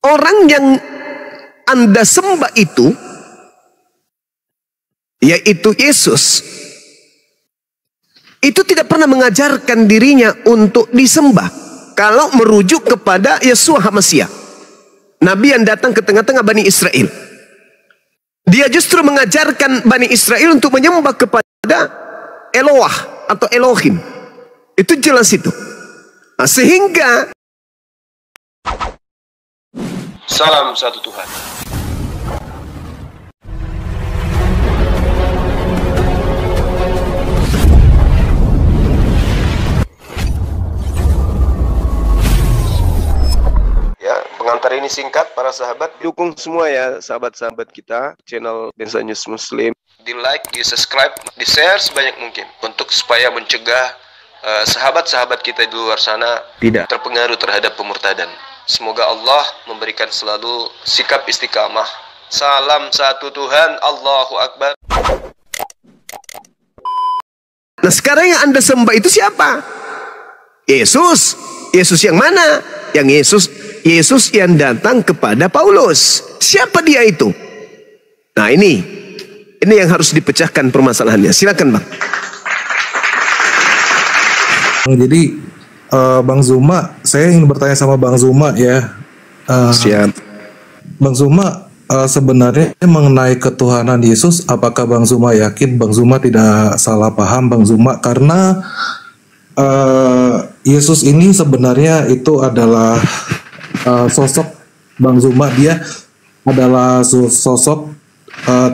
orang yang Anda sembah itu, yaitu Yesus, itu tidak pernah mengajarkan dirinya untuk disembah kalau merujuk kepada Yeshua HaMashiach, Nabi yang datang ke tengah-tengah Bani Israel. Dia justru mengajarkan Bani Israel untuk menyembah kepada Eloah atau Elohim. Itu jelas itu. Nah, sehingga salam satu Tuhan. Ya, pengantar ini singkat para sahabat. Dukung semua ya sahabat-sahabat kita channel Densa News Muslim. Di like, di subscribe, di share sebanyak mungkin untuk supaya mencegah sahabat-sahabat kita di luar sana tidak terpengaruh terhadap pemurtadan. Semoga Allah memberikan selalu sikap istiqamah. Salam satu Tuhan, Allahu Akbar. Nah, sekarang yang Anda sembah itu siapa? Yesus. Yesus yang mana? Yang Yesus yang datang kepada Paulus. Siapa dia itu? Nah, ini yang harus dipecahkan permasalahannya. Silakan, Bang. Jadi Bang Zuma, saya ingin bertanya sama Bang Zuma ya. Siap. Bang Zuma, sebenarnya mengenai ketuhanan Yesus, apakah Bang Zuma yakin Bang Zuma tidak salah paham Bang Zuma? Karena Yesus ini sebenarnya itu adalah sosok Bang Zuma, dia adalah sosok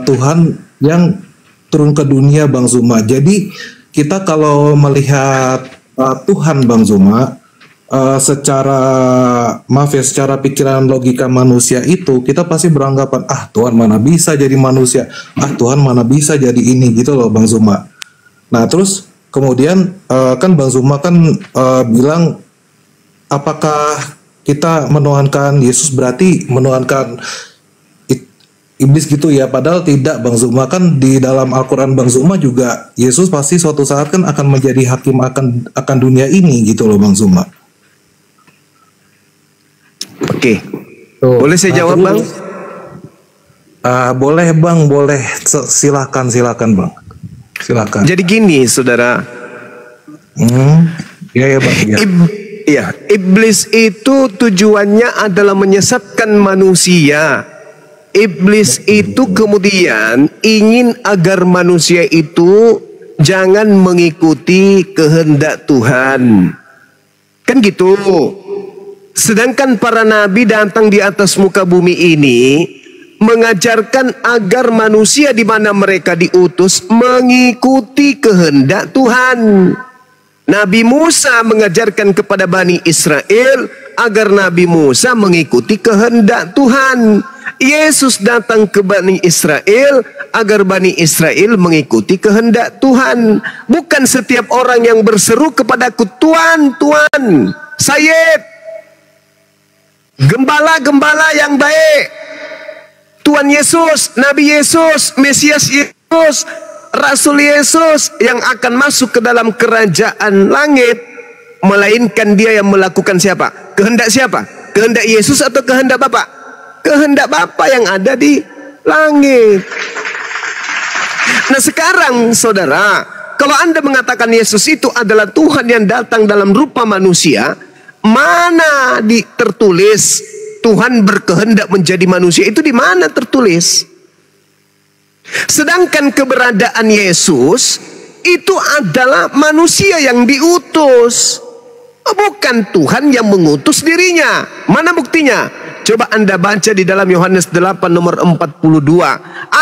Tuhan yang turun ke dunia Bang Zuma. Jadi kita kalau melihat Tuhan Bang Zuma, secara pikiran logika manusia itu kita pasti beranggapan, Tuhan mana bisa jadi manusia, Tuhan mana bisa jadi ini gitu loh Bang Zuma. Nah terus kemudian kan Bang Zuma kan bilang, apakah kita menuhankan Yesus berarti menuhankan iblis gitu ya? Padahal tidak Bang Zuma, kan di dalam Al-Quran Bang Zuma juga Yesus pasti suatu saat kan akan menjadi hakim akan dunia ini gitu loh Bang Zuma. Oke. Boleh saya jawab Bang? Boleh Bang, boleh. Silakan Bang. Silakan. Jadi gini saudara. Iya Bang. Iya, iblis itu tujuannya adalah menyesatkan manusia. Iblis itu kemudian ingin agar manusia itu jangan mengikuti kehendak Tuhan. Kan gitu. Sedangkan para nabi datang di atas muka bumi ini mengajarkan agar manusia di mana mereka diutus mengikuti kehendak Tuhan. Nabi Musa mengajarkan kepada Bani Israel agar Nabi Musa mengikuti kehendak Tuhan. Yesus datang ke Bani Israel agar Bani Israel mengikuti kehendak Tuhan. Bukan setiap orang yang berseru kepadaku, Tuhan, Tuhan, Sayyid, gembala-gembala yang baik, Tuhan Yesus, Nabi Yesus, Mesias Yesus, Rasul Yesus yang akan masuk ke dalam kerajaan langit, melainkan dia yang melakukan siapa? Kehendak siapa? Kehendak Yesus atau kehendak Bapa? Kehendak Bapa yang ada di langit. Nah sekarang saudara, kalau Anda mengatakan Yesus itu adalah Tuhan yang datang dalam rupa manusia, mana tertulis Tuhan berkehendak menjadi manusia? Itu di mana tertulis? Sedangkan keberadaan Yesus itu adalah manusia yang diutus, bukan Tuhan yang mengutus dirinya. Mana buktinya? Coba Anda baca di dalam Yohanes 8 nomor 42.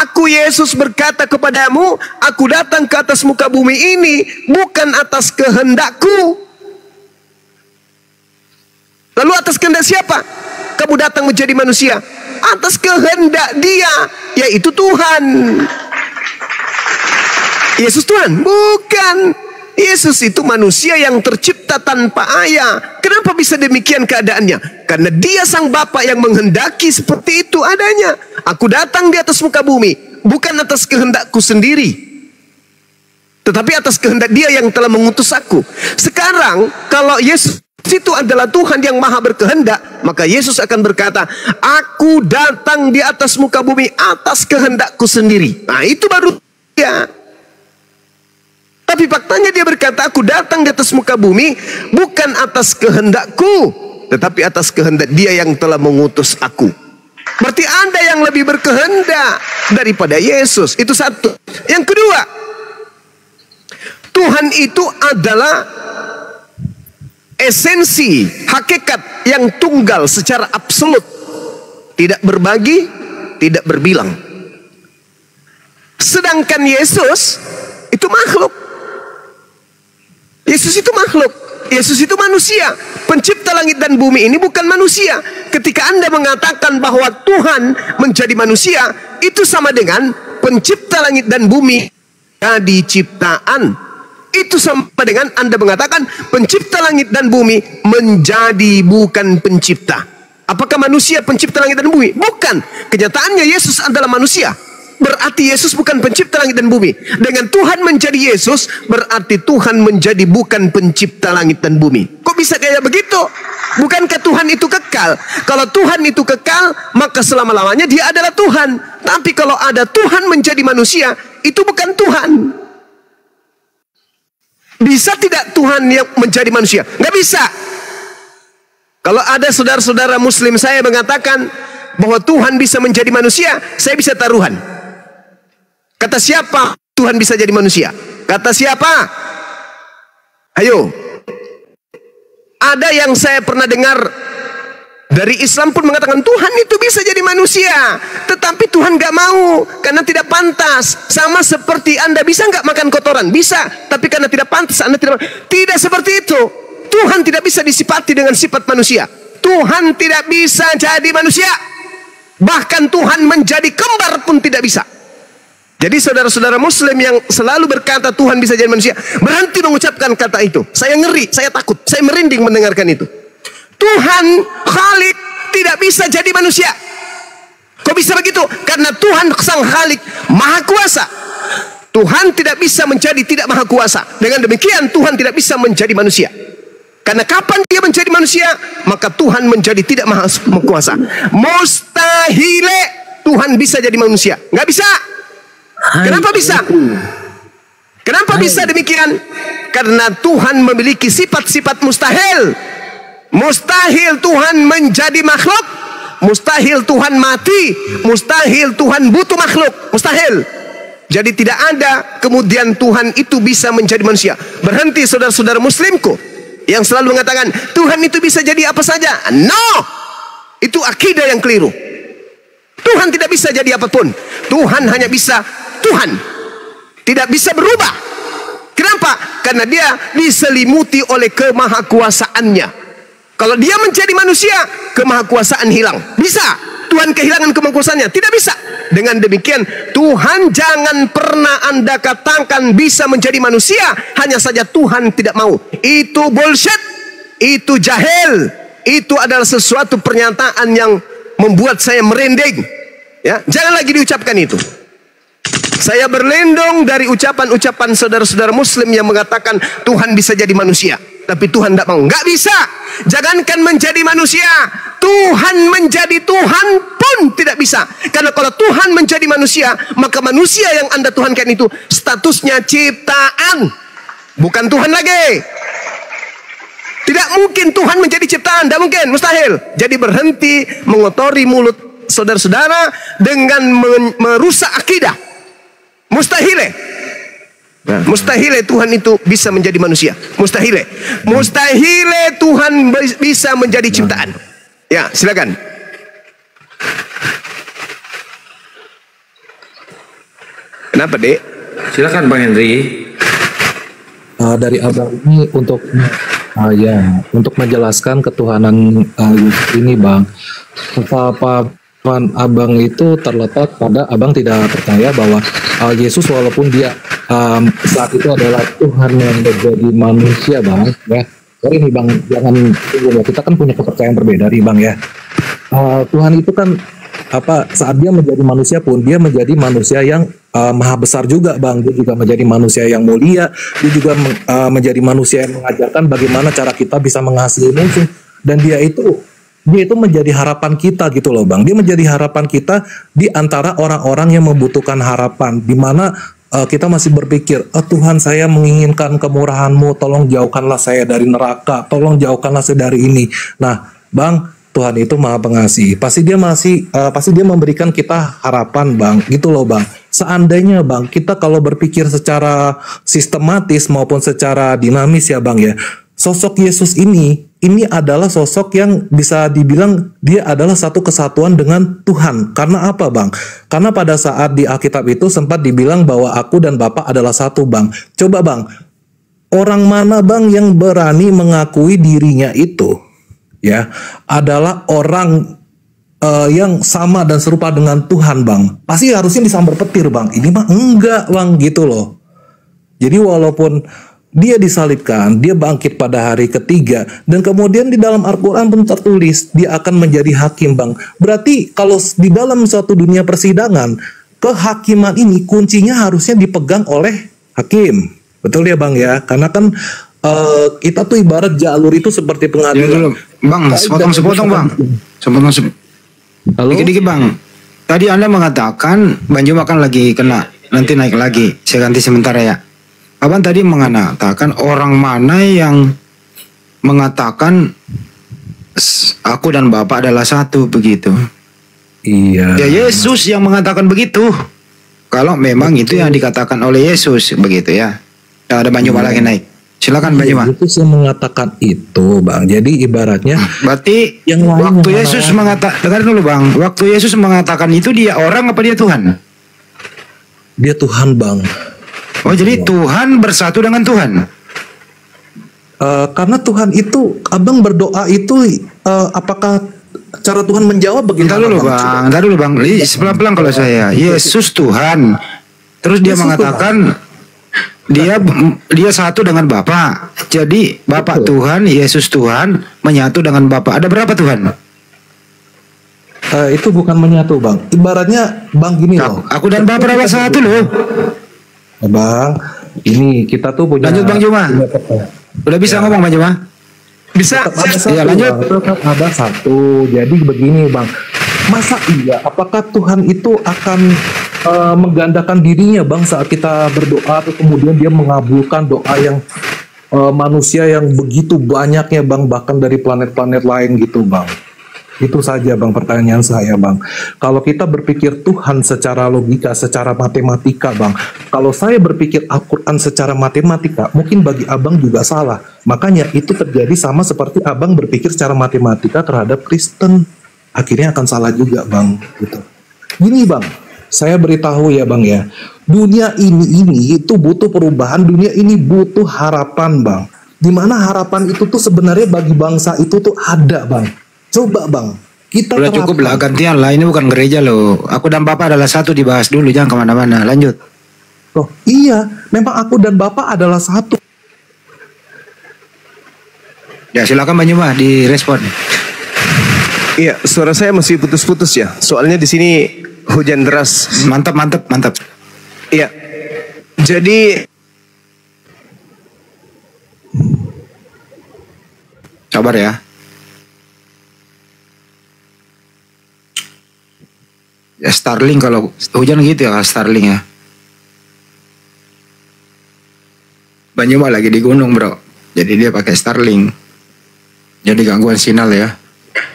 Aku Yesus berkata kepadamu, aku datang ke atas muka bumi ini bukan atas kehendakku. Lalu atas kehendak siapa kamu datang menjadi manusia? Atas kehendak Dia, yaitu Tuhan. Yesus Tuhan? Bukan. Yesus itu manusia yang tercipta tanpa ayah. Kenapa bisa demikian keadaannya? Karena Dia sang Bapa yang menghendaki seperti itu adanya. Aku datang di atas muka bumi bukan atas kehendakku sendiri, tetapi atas kehendak Dia yang telah mengutus aku. Sekarang kalau Yesus itu adalah Tuhan yang maha berkehendak, maka Yesus akan berkata, aku datang di atas muka bumi atas kehendakku sendiri. Nah, itu baru dia. Tapi faktanya dia berkata, aku datang di atas muka bumi bukan atas kehendakku, tetapi atas kehendak dia yang telah mengutus aku. Berarti Anda yang lebih berkehendak daripada Yesus. Itu satu. Yang kedua, Tuhan itu adalah esensi, hakikat yang tunggal secara absolut. Tidak berbagi, tidak berbilang. Sedangkan Yesus itu makhluk. Yesus itu makhluk. Yesus itu manusia. Pencipta langit dan bumi ini bukan manusia. Ketika Anda mengatakan bahwa Tuhan menjadi manusia, itu sama dengan pencipta langit dan bumi jadi ciptaan. Itu sama dengan Anda mengatakan pencipta langit dan bumi menjadi bukan pencipta. Apakah manusia pencipta langit dan bumi? Bukan. Kenyataannya Yesus adalah manusia. Berarti Yesus bukan pencipta langit dan bumi. Dengan Tuhan menjadi Yesus, berarti Tuhan menjadi bukan pencipta langit dan bumi. Kok bisa kayak begitu? Bukankah Tuhan itu kekal? Kalau Tuhan itu kekal, maka selama-lamanya dia adalah Tuhan. Tapi kalau ada Tuhan menjadi manusia, itu bukan Tuhan. Bisa tidak Tuhan yang menjadi manusia? Nggak bisa. Kalau ada saudara-saudara muslim saya mengatakan bahwa Tuhan bisa menjadi manusia, saya bisa taruhan. Kata siapa Tuhan bisa jadi manusia? Kata siapa? Ayo. Ada yang saya pernah dengar dari Islam pun mengatakan Tuhan itu bisa jadi manusia, tetapi Tuhan gak mau karena tidak pantas. Sama seperti Anda bisa gak makan kotoran? Bisa, tapi karena tidak pantas Anda tidak. Tidak seperti itu. Tuhan tidak bisa disifati dengan sifat manusia. Tuhan tidak bisa jadi manusia. Bahkan Tuhan menjadi kembar pun tidak bisa. Jadi saudara-saudara muslim yang selalu berkata Tuhan bisa jadi manusia, berhenti mengucapkan kata itu. Saya ngeri, saya takut, saya merinding mendengarkan itu. Tuhan Khalik tidak bisa jadi manusia. Kok bisa begitu? Karena Tuhan Sang Khalik Maha Kuasa. Tuhan tidak bisa menjadi tidak maha kuasa. Dengan demikian Tuhan tidak bisa menjadi manusia. Karena kapan dia menjadi manusia, maka Tuhan menjadi tidak maha kuasa. Mustahile Tuhan bisa jadi manusia. Nggak bisa. Kenapa bisa? Kenapa bisa demikian? Karena Tuhan memiliki sifat-sifat mustahil. Mustahil Tuhan menjadi makhluk. Mustahil Tuhan mati. Mustahil Tuhan butuh makhluk. Mustahil. Jadi tidak ada kemudian Tuhan itu bisa menjadi manusia. Berhenti saudara-saudara muslimku yang selalu mengatakan Tuhan itu bisa jadi apa saja. No. Itu akidah yang keliru. Tuhan tidak bisa jadi apapun. Tuhan hanya bisa Tuhan. Tidak bisa berubah. Kenapa? Karena dia diselimuti oleh kemahakuasaannya. Kalau dia menjadi manusia, kemahakuasaan hilang. Bisa. Tuhan kehilangan kemahakuasaannya? Tidak bisa. Dengan demikian, Tuhan jangan pernah Anda katakan bisa menjadi manusia. Hanya saja Tuhan tidak mau. Itu bullshit. Itu jahil. Itu adalah sesuatu pernyataan yang membuat saya merinding. Ya, jangan lagi diucapkan itu. Saya berlindung dari ucapan-ucapan saudara-saudara muslim yang mengatakan Tuhan bisa jadi manusia, tapi Tuhan tidak mau. Nggak bisa. Jangankan menjadi manusia, Tuhan menjadi Tuhan pun tidak bisa. Karena kalau Tuhan menjadi manusia, maka manusia yang Anda tuhankan itu statusnya ciptaan, bukan Tuhan lagi. Tidak mungkin Tuhan menjadi ciptaan, tidak mungkin, mustahil. Jadi berhenti mengotori mulut saudara-saudara dengan merusak akidah. Mustahile. Nah, mustahile Tuhan itu bisa menjadi manusia. Mustahile. Mustahile Tuhan bisa menjadi ciptaan. Ya, silakan. Kenapa, Dek? Silakan Bang Henry. Dari abang ini untuk menjelaskan ketuhanan ini, Bang. Apa abang itu terletak pada abang tidak percaya bahwa Yesus walaupun dia saat itu adalah Tuhan yang menjadi manusia, Bang, ya. Sorry nih Bang, jangan tunggu, kita kan punya kepercayaan berbeda nih Bang ya. Tuhan itu kan saat dia menjadi manusia pun dia menjadi manusia yang maha besar juga bang. Dia juga menjadi manusia yang mulia. Dia juga menjadi manusia yang mengajarkan bagaimana cara kita bisa mengasihi musuh. Dan dia itu menjadi harapan kita gitu loh bang. Dia menjadi harapan kita di antara orang-orang yang membutuhkan harapan. Di mana kita masih berpikir, Tuhan saya menginginkan kemurahan-Mu, tolong jauhkanlah saya dari neraka, tolong jauhkanlah saya dari ini. Nah, Bang, Tuhan itu Maha Pengasih. Pasti dia memberikan kita harapan, Bang. Gitu loh, Bang. Seandainya, Bang, kita kalau berpikir secara sistematis maupun secara dinamis ya, Bang ya. Sosok Yesus ini adalah sosok yang bisa dibilang dia adalah satu kesatuan dengan Tuhan. Karena apa, Bang? Karena pada saat di Alkitab itu sempat dibilang bahwa aku dan Bapa adalah satu, Bang. Coba, Bang, orang mana, Bang, yang berani mengakui dirinya itu ya adalah orang yang sama dan serupa dengan Tuhan, Bang? Pasti harusnya disambar petir, Bang. Ini mah enggak, Bang, gitu loh. Jadi walaupun dia disalibkan, dia bangkit pada hari ketiga, dan kemudian di dalam Al-Quran pun tertulis dia akan menjadi hakim, Bang. Berarti kalau di dalam suatu dunia persidangan, kehakiman ini kuncinya harusnya dipegang oleh hakim. Betul ya, Bang ya? Karena kan kita tuh ibarat jalur itu seperti pengadilan. Ya dulu, Bang, sepotong, Bang. Halo? Dikit-dikit, Bang. Tadi Anda mengatakan Bang Juma kan lagi kena, nanti naik lagi. Saya ganti sementara ya. Abang tadi mengatakan orang mana yang mengatakan aku dan Bapak adalah satu, begitu. Iya. Ya Yesus yang mengatakan begitu. Kalau memang itu yang dikatakan oleh Yesus, begitu ya. Ya ada Bang Juma lagi naik. Silakan Bang Juma. Yesus yang mengatakan itu, Bang. Jadi ibaratnya berarti yang waktu Yesus mengatakan, dengar dulu Bang. Waktu Yesus mengatakan itu dia orang apa dia Tuhan? Dia Tuhan, Bang. Oh, jadi Tuhan bersatu dengan Tuhan. Karena Tuhan itu, abang berdoa itu, apakah cara Tuhan menjawab bagaimana? Bentar dulu bang, pelan-pelan kalau saya. Yesus Tuhan, terus dia Yesus mengatakan dia satu dengan Bapa. Jadi Bapa Tuhan, Yesus Tuhan menyatu dengan Bapa. Ada berapa Tuhan? Itu bukan menyatu, Bang. Ibaratnya, Bang, gini loh. Aku dan Bapa adalah satu loh. Bang, ini kita tuh punya. Lanjut Bang Juma. Udah bisa ngomong Bang Juma? Bisa. Ya lanjut. Tetap ada satu. Jadi begini, Bang. Masa iya? Apakah Tuhan itu akan menggandakan dirinya, Bang, saat kita berdoa, atau kemudian Dia mengabulkan doa yang manusia yang begitu banyaknya, Bang, bahkan dari planet-planet lain gitu, Bang? Itu saja, Bang, pertanyaan saya, Bang. Kalau kita berpikir Tuhan secara logika, secara matematika, Bang. Kalau saya berpikir Al-Quran secara matematika, mungkin bagi abang juga salah. Makanya itu terjadi sama seperti abang berpikir secara matematika terhadap Kristen. Akhirnya akan salah juga, Bang. Gitu. Gini, Bang. Saya beritahu ya, Bang ya. Dunia ini itu butuh perubahan. Dunia ini butuh harapan, Bang. Dimana harapan itu tuh sebenarnya bagi bangsa itu tuh ada, Bang. Coba, Bang, kita udah cukup lah, gantian lah, ini bukan gereja loh. Aku dan Bapak adalah satu, dibahas dulu, jangan kemana-mana. Lanjut. Oh iya, memang aku dan Bapak adalah satu. Ya silakan Bang Juma direspon. Iya, suara saya masih putus-putus ya. Soalnya di sini hujan deras. Mantap. Iya. Jadi sabar ya. Ya Starlink kalau hujan gitu ya, Starlink ya. Bang Juma lagi di gunung, Bro. Jadi dia pakai Starlink. Jadi gangguan sinyal ya.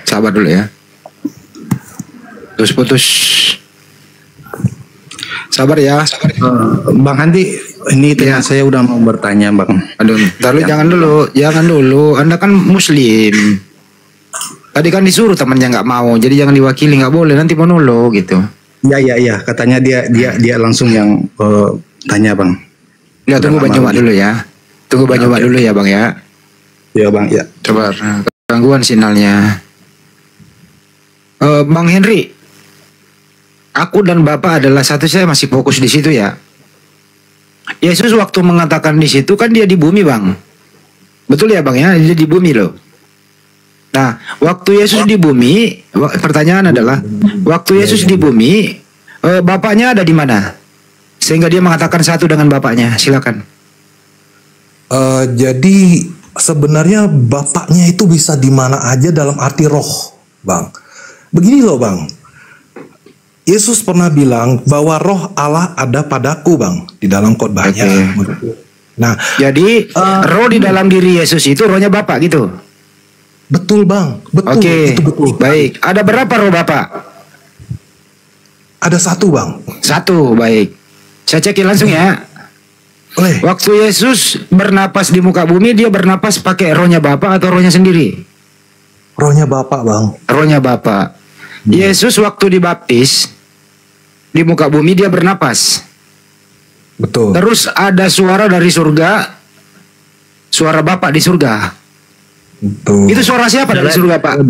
Sabar dulu ya. Terus putus. Sabar ya. Bang Handi, ini ya. Saya udah mau bertanya, Bang. Aduh, jangan dulu. Anda kan Muslim. Tadi kan disuruh temannya nggak mau, jadi jangan diwakili, nggak boleh, nanti monolog gitu. Ya. Katanya dia langsung yang tanya, Bang. Ya tunggu Bang Juma dulu ya. Tunggu Bang Juma dulu ya, Bang ya. Ya, Bang, ya. Coba gangguan sinyalnya. Bang Henry, aku dan Bapak adalah satu, saya masih fokus di situ ya. Yesus waktu mengatakan di situ kan dia di bumi, Bang. Betul ya, Bang ya? Dia di bumi loh. Nah, waktu Yesus di bumi, pertanyaan adalah, waktu Yesus di bumi, Bapaknya ada di mana? sehingga dia mengatakan satu dengan Bapaknya? Silakan. Jadi sebenarnya Bapaknya itu bisa di mana aja dalam arti roh, Bang. Begini loh, Bang. Yesus pernah bilang bahwa roh Allah ada padaku, Bang, di dalam khotbahnya. Nah, jadi roh di dalam diri Yesus itu rohnya Bapa gitu. Betul, Bang. Betul. Itu betul. Baik. Ada berapa roh Bapa? Ada satu, Bang. Satu, baik. Saya cekin langsung ya. Waktu Yesus bernapas di muka bumi, dia bernapas pakai rohnya Bapa atau rohnya sendiri? Rohnya Bapa, Bang. Rohnya Bapa. Yesus waktu dibaptis di muka bumi dia bernapas. Betul. Terus ada suara dari surga, suara Bapa di surga. Betul. Itu suara siapa dari surga, Pak?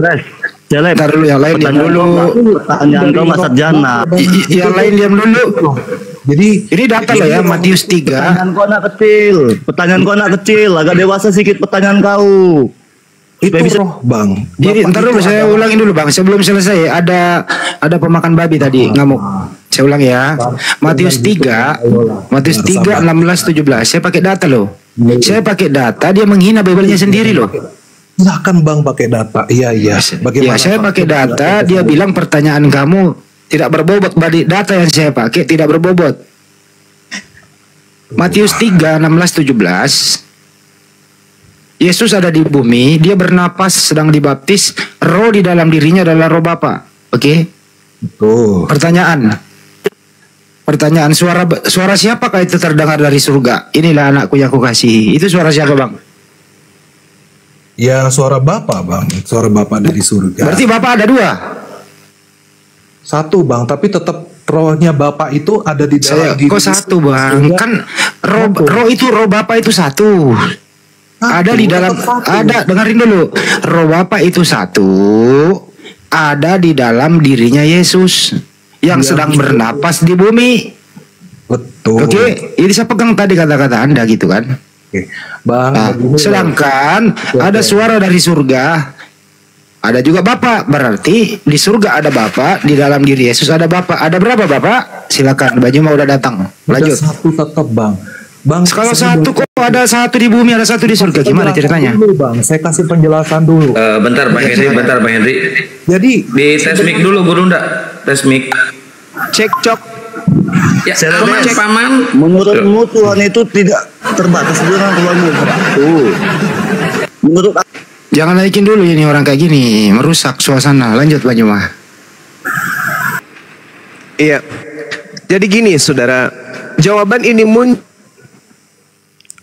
Jelek. Ntar dulu, yang lain diam dulu. Pertanyaan kau nggak sarjana. Yang lain diam dulu. Jadi ini data loh ya, Matius 3. Pertanyaan kau anak kecil, agak dewasa sedikit pertanyaan kau. Itu roh, Bang. Jadi ntar dulu saya ulangin dulu, Bang. Sebelum selesai ada pemakan babi tadi ngamuk. Saya ulang ya. Matius 3 16 17. Saya pakai data loh. Saya pakai data, dia menghina Bible-nya sendiri loh. Silakan, Bang, pakai data. Iya. Bagaimana? Ya, saya pakai data, dia bilang pertanyaan kamu tidak berbobot. Data yang saya pakai tidak berbobot. Matius 3 16 17. Yesus ada di bumi, dia bernapas sedang dibaptis, roh di dalam dirinya adalah roh Bapa. Oke? Betul. Pertanyaan, suara siapakah itu terdengar dari surga? Inilah anakku yang kukasihi. Itu suara siapa, Bang? Ya, suara Bapa, Bang. Suara Bapa dari surga. Berarti Bapa ada dua? Satu, Bang, tapi tetap rohnya Bapa itu ada di dalam diri. Kok satu, Bang? Kan roh itu, roh Bapa itu satu. Ada di dalam, ada, dengerin dulu. Roh Bapa itu satu, ada di dalam dirinya Yesus yang sedang bernapas di bumi. Betul. Oke, ini saya pegang tadi kata-kata Anda gitu kan. Oke, Bang. Sedangkan ada suara dari surga, ada juga Bapa. Berarti di surga ada Bapa, di dalam diri Yesus ada Bapa. Ada berapa Bapak? Silakan, Baju mau udah datang. Lanjut. Ada satu tetap, Bang. Bang, kalau satu kok ada satu di bumi, ada satu di surga, gimana ceritanya? Dulu, Bang, saya kasih penjelasan dulu. Bentar Bang Henry, Jadi di tes mic dulu, Guru ndak? Tes mic. Cek cok. Ya, paman. Menurutmu Tuhan itu tidak terbatas dengan Tuhanmu. Menurut jangan naikin dulu ini orang kayak gini, merusak suasana. Lanjut, Pak Juma. Iya. Jadi gini, saudara. Jawaban ini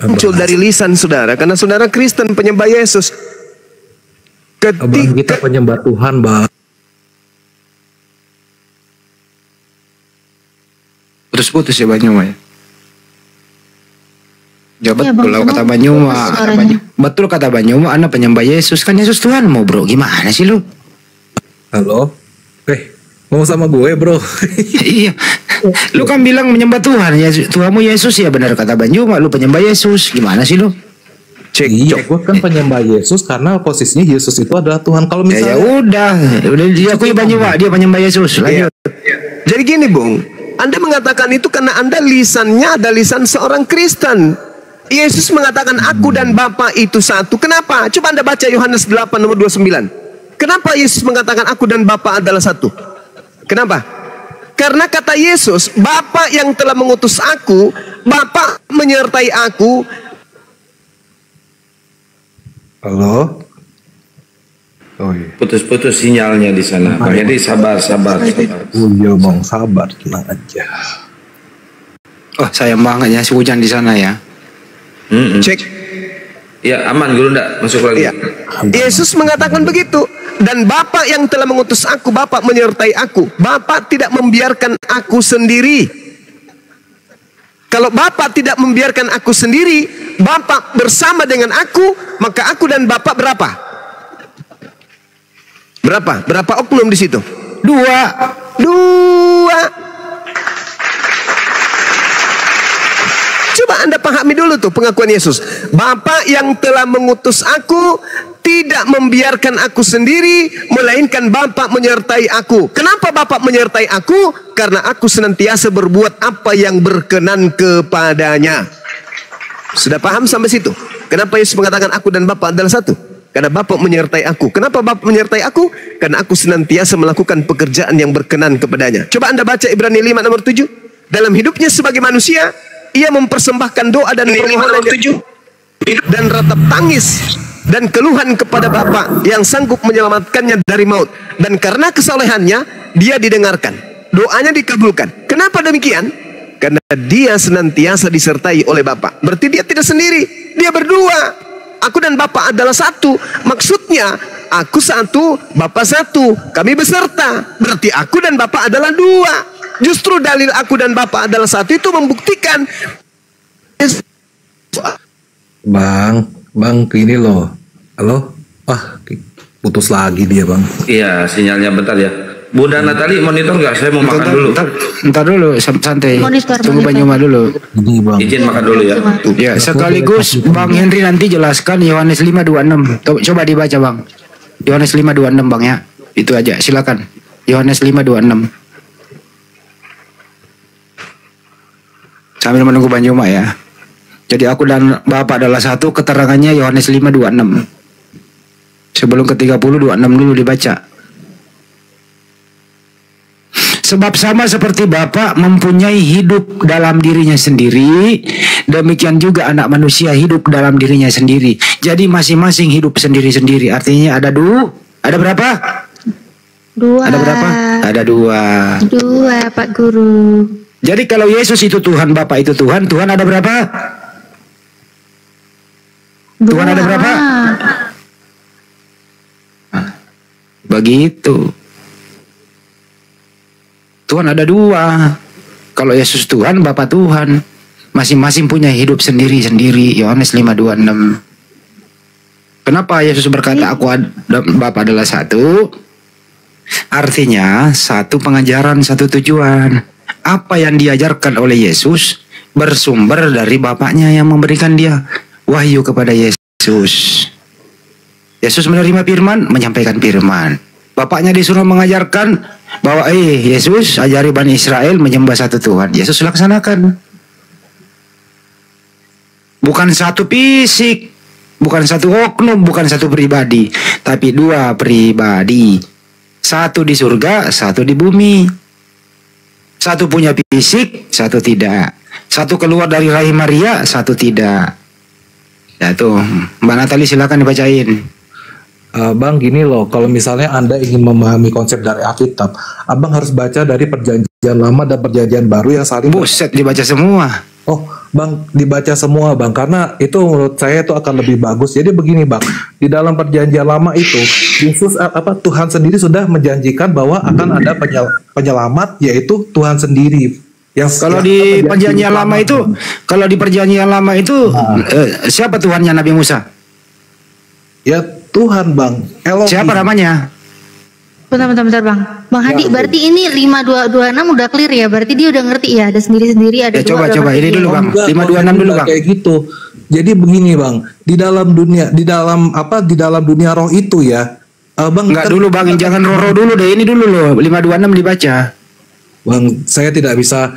muncul dari lisan saudara, karena saudara Kristen penyembah Yesus. Bang, kita penyembah Tuhan, Bang. Putus-putus ya Banyuma ya. Jawab Ya, betul kata Banyuma. Betul kata Banyuma, Anda penyembah Yesus. Kan Yesus Tuhan mau, bro. Gimana sih lu? Halo? Mau sama gue, bro? Iya. Lu kan bilang menyembah Tuhan, ya Tuhanmu Yesus ya, benar kata Banyuma. Lu penyembah Yesus. Gimana sih lu? Iya, gue kan penyembah Yesus karena posisinya Yesus itu adalah Tuhan. Kalau misalnya ya udah diakui Banyuma, dia penyembah Yesus. Lanjut. Jadi gini, Bung. Anda mengatakan itu karena Anda lisannya ada lisan seorang Kristen. Yesus mengatakan aku dan Bapa itu satu. Kenapa? Coba Anda baca Yohanes 8 nomor 29. Kenapa Yesus mengatakan aku dan Bapa adalah satu? Kenapa? Karena kata Yesus, Bapa yang telah mengutus aku, Bapa menyertai aku. Halo? Oh iya. Putus-putus sinyalnya di sana. Bang Henry sabar. Oh iya, Bang, sabar, tenang aja. Oh, sayang banget ya hujan di sana ya. Cek. Ya, aman, Guru ndak masuk lagi. Ya. Yesus mengatakan begitu. Dan Bapa yang telah mengutus aku, Bapa menyertai aku. Bapa tidak membiarkan aku sendiri. Kalau Bapa tidak membiarkan aku sendiri, Bapa bersama dengan aku, maka aku dan Bapa berapa? Berapa oknum di situ? Dua. Coba Anda pahami dulu tuh pengakuan Yesus. Bapa yang telah mengutus aku, tidak membiarkan aku sendiri, melainkan Bapa menyertai aku. Kenapa Bapa menyertai aku? Karena aku senantiasa berbuat apa yang berkenan kepadanya. Sudah paham sampai situ? Kenapa Yesus mengatakan aku dan Bapa adalah satu? Karena Bapa menyertai aku. Kenapa Bapa menyertai aku? Karena aku senantiasa melakukan pekerjaan yang berkenan kepadanya. Coba Anda baca Ibrani 5 nomor 7. Dalam hidupnya sebagai manusia, ia mempersembahkan doa dan permohonan dan ratap tangis dan keluhan kepada Bapa yang sanggup menyelamatkannya dari maut. Dan karena kesolehannya, dia didengarkan. Doanya dikabulkan. Kenapa demikian? Karena dia senantiasa disertai oleh Bapa. Berarti dia tidak sendiri. Dia berdua. Aku dan Bapa adalah satu. Maksudnya, aku satu, Bapa satu. Kami beserta. Berarti aku dan Bapa adalah dua. Justru dalil aku dan Bapa adalah satu itu membuktikan. Bang, ini loh. Halo? Putus lagi dia, Bang. Iya, sinyalnya bentar ya. Bunda Natali monitor nggak? Saya mau makan dulu. Ntar dulu, santai. Tunggu Banyuma dulu. Ini, Bang. Izin makan dulu ya. Ya, sekaligus Bang Henry nanti jelaskan Yohanes 5:26. Coba dibaca, Bang. Yohanes 5:26, Bang ya. Itu aja, silakan. Yohanes 5:26. Sambil menunggu Banyuma ya. Jadi aku dan Bapa adalah satu, keterangannya Yohanes 5:26. Sebelum ke 30, 26 dulu dibaca. Sebab sama seperti Bapa mempunyai hidup dalam dirinya sendiri, demikian juga anak manusia hidup dalam dirinya sendiri. Jadi masing-masing hidup sendiri-sendiri. Artinya ada berapa? Dua. Ada berapa? Ada dua. Dua, Pak Guru. Jadi kalau Yesus itu Tuhan, Bapa itu Tuhan, Tuhan ada berapa? Dua. Tuhan ada berapa? Begitu. Tuhan ada dua. Kalau Yesus Tuhan, Bapa Tuhan. Masing-masing punya hidup sendiri-sendiri. Yohanes 5:26. Kenapa Yesus berkata aku Bapa adalah satu? Artinya satu pengajaran, satu tujuan. Apa yang diajarkan oleh Yesus bersumber dari Bapaknya yang memberikan dia wahyu kepada Yesus. Yesus menerima firman, menyampaikan firman. Bapaknya disuruh mengajarkan bahwa Yesus ajari Bani Israel menyembah satu Tuhan. Yesus laksanakan. Bukan satu fisik, bukan satu oknum, bukan satu pribadi, tapi dua pribadi. Satu di surga, satu di bumi. Satu punya fisik, satu tidak. Satu keluar dari rahim Maria, satu tidak. Ya tuh, Mbak Natali silakan dibacain. Bang, gini loh, kalau misalnya Anda ingin memahami konsep dari Alkitab, Abang harus baca dari Perjanjian Lama dan Perjanjian Baru yang saling... Buset, dibaca semua. Oh, Bang, dibaca semua, Bang, karena itu menurut saya itu akan lebih bagus. Jadi begini, Bang, di dalam Perjanjian Lama itu, Yesus Tuhan sendiri sudah menjanjikan bahwa akan ada penyelamat, yaitu Tuhan sendiri. Kalau di Perjanjian Lama itu, siapa Tuhannya Nabi Musa? Ya Tuhan, Bang. Elohim. Siapa namanya? Bentar Bang. Bang Hadi, berarti ini 5226 udah clear ya? Berarti dia udah ngerti ya? Ada sendiri-sendiri, ada dua. Coba ini dulu Bang. 526 dulu Bang. Kayak gitu. Jadi begini Bang, di dalam dunia roh itu ya, Bang. Enggak dulu Bang, jangan roh dulu deh. Ini dulu loh, 526 dibaca. Bang, saya tidak bisa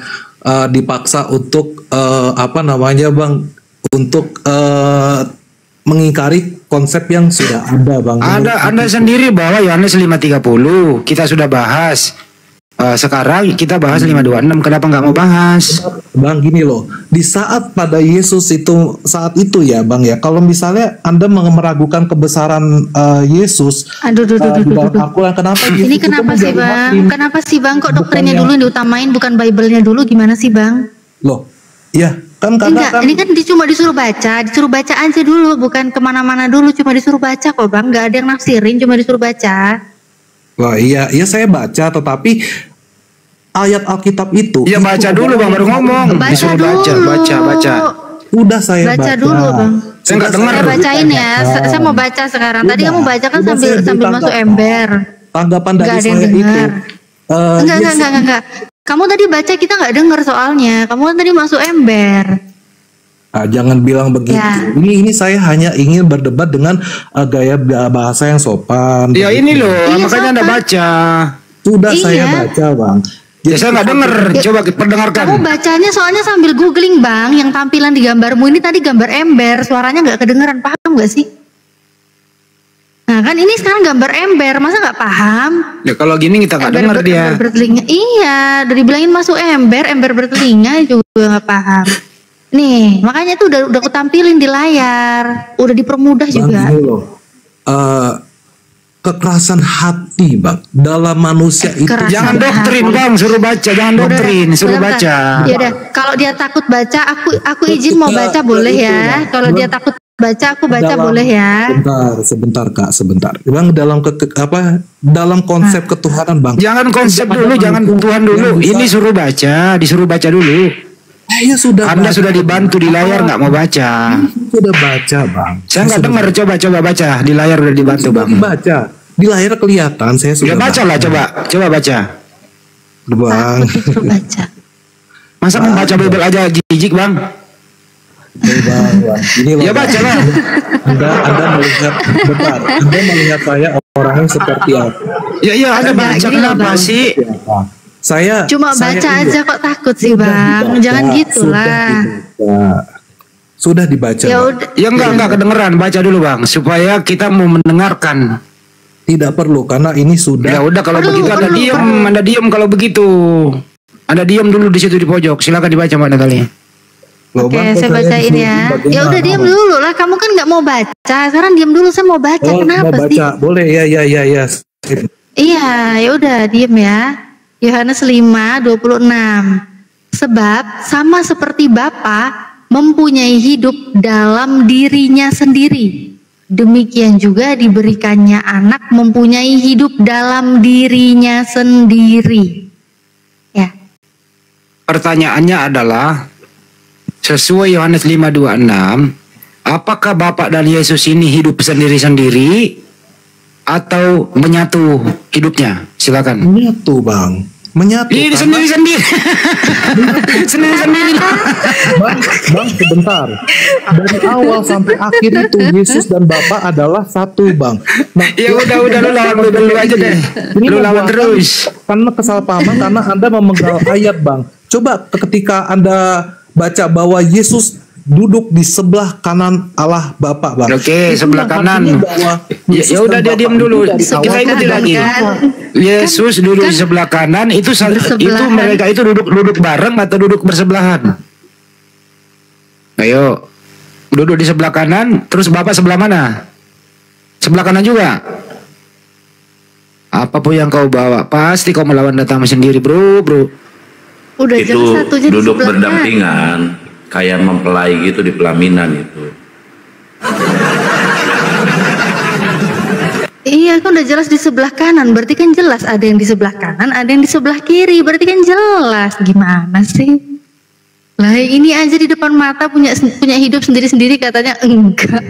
dipaksa untuk Bang, untuk mengingkari konsep yang sudah ada Bang. Anda sendiri bahwa Yohanes 5:30 kita sudah bahas. Sekarang kita bahas 5:26. Kenapa nggak mau bahas? Bang, gini loh, di saat pada Yesus itu saat itu ya Bang ya, kalau misalnya Anda meragukan kebesaran Yesus, kenapa ini kenapa sih Bang? Kenapa sih Bang kok doktrinnya dulu yang diutamain bukan Bible-nya dulu, gimana sih Bang? Loh, iya. Ini kan cuma disuruh baca aja dulu, bukan kemana-mana dulu, cuma disuruh baca kok Bang, nggak ada yang nafsirin, cuma disuruh baca. Wah iya saya baca, tetapi ayat Alkitab itu. Iya baca dulu Bang, baru ngomong. Baca dulu. Baca. Udah saya baca dulu Bang. Saya nggak dengar. Saya bacain ya. Saya mau baca sekarang. Tadi kamu baca kan sambil masuk ember. Tanggapan dari saya itu. Enggak. Kamu tadi baca kita nggak dengar soalnya. Kamu kan tadi masuk ember. Jangan bilang begitu. Ya. Ini saya hanya ingin berdebat dengan gaya bahasa yang sopan. Ya ini loh, Iya, makanya Anda sopan. baca. Sudah Iya. saya baca, Bang. Ya saya nggak denger, coba perdengarkan. Kamu bacanya soalnya sambil googling bang, yang tampilan di gambarmu ini tadi gambar ember, suaranya nggak kedengeran, paham nggak sih? Nah kan ini sekarang gambar ember, masa nggak paham? Ya kalau gini kita nggak denger dia. Ember bertelinga, iya, udah dibilangin masuk ember bertelinga juga nggak paham. Nih, makanya itu udah aku tampilin di layar, udah dipermudah Bang, juga. gini loh. Kekerasan hati, Bang, dalam manusia itu. Kekerasan Jangan doktrin Bang, suruh baca, jangan doktrin, suruh baca. Ya udah, kalau dia takut baca, aku izin mau baca boleh ya. Kalau dia takut baca, aku baca boleh ya. Sebentar Kak, sebentar. Bang, dalam konsep ketuhanan, Bang. Jangan konsep dulu, jangan Tuhan dulu. Ini suruh baca, disuruh baca dulu. Saya sudah Anda baca. sudah dibantu di layar nggak mau baca. Sudah baca, Bang. Saya nggak dengar, coba baca di layar udah dibantu Bang. Baca. Di layar kelihatan saya sudah Udah baca lah, coba baca. Bang. Takut disuruh baca. Masa membaca Bible aja jijik Bang? Bang. Ini loh, Ya Bang. baca lah. Anda melihat bentar. Anda melihat saya orangnya seperti apa? Ya Anda baca gini loh, kenapa Bang. sih? Saya Cuma baca ini aja kok takut sih bang, jangan gitulah. Sudah dibaca. Ya Bang. udah, Ya enggak kedengeran, baca dulu Bang supaya kita mau mendengarkan. Tidak perlu karena ini sudah. Ya udah kalau Perlu, begitu Anda diam kalau begitu. Anda diam dulu di situ di pojok. Silakan dibaca Mbak Natali. Loh, oke Bang, kok saya bacain disuruh ya. bagaimana? Ya udah diam dulu lah, kamu kan nggak mau baca, sekarang diam dulu, saya mau baca. Oh, Kenapa mau sih? baca. Boleh ya. Iya, ya udah diem ya. Yohanes 5:26. Sebab sama seperti Bapa mempunyai hidup dalam dirinya sendiri, demikian juga diberikannya anak mempunyai hidup dalam dirinya sendiri. Ya. Pertanyaannya adalah sesuai Yohanes 5:26, apakah Bapak dan Yesus ini hidup sendiri-sendiri atau menyatu hidupnya? Silakan. Menyatu, Bang. Menyatu. Ini karena- sendiri-sendiri. Sendiri-sendiri. Bang, sebentar. Dari awal sampai akhir itu Yesus dan Bapa adalah satu, Bang. Nah, Ya udah lu lawan dulu aja deh. ini Lu lawan membuatkan- terus. Karena kesalahpahaman karena Anda memenggal ayat, Bang. Coba ketika Anda baca bahwa Yesus duduk di sebelah kanan Allah Bapa, Bang. Oke, Itu sebelah yang kanan. artinya bahwa Yesus Ya udah dan dia Bapa diam itu dulu. dari Kita awal ikuti sampai lagi. akhir. Yesus duduk di sebelah kanan itu Bersebelahan. mereka itu duduk bareng atau duduk bersebelahan? Ayo. Duduk di sebelah kanan, terus Bapak sebelah mana? Sebelah kanan juga. Apapun yang kau bawa, pasti kau melawan datamu sendiri, bro. Udah Itu jelas satunya di duduk sebelah kanan. berdampingan kayak mempelai gitu di pelaminan itu. Iya kan udah jelas di sebelah kanan, berarti kan jelas ada yang di sebelah kanan, ada yang di sebelah kiri, berarti kan jelas. Gimana sih? Lah ini aja di depan mata punya hidup sendiri-sendiri katanya enggak.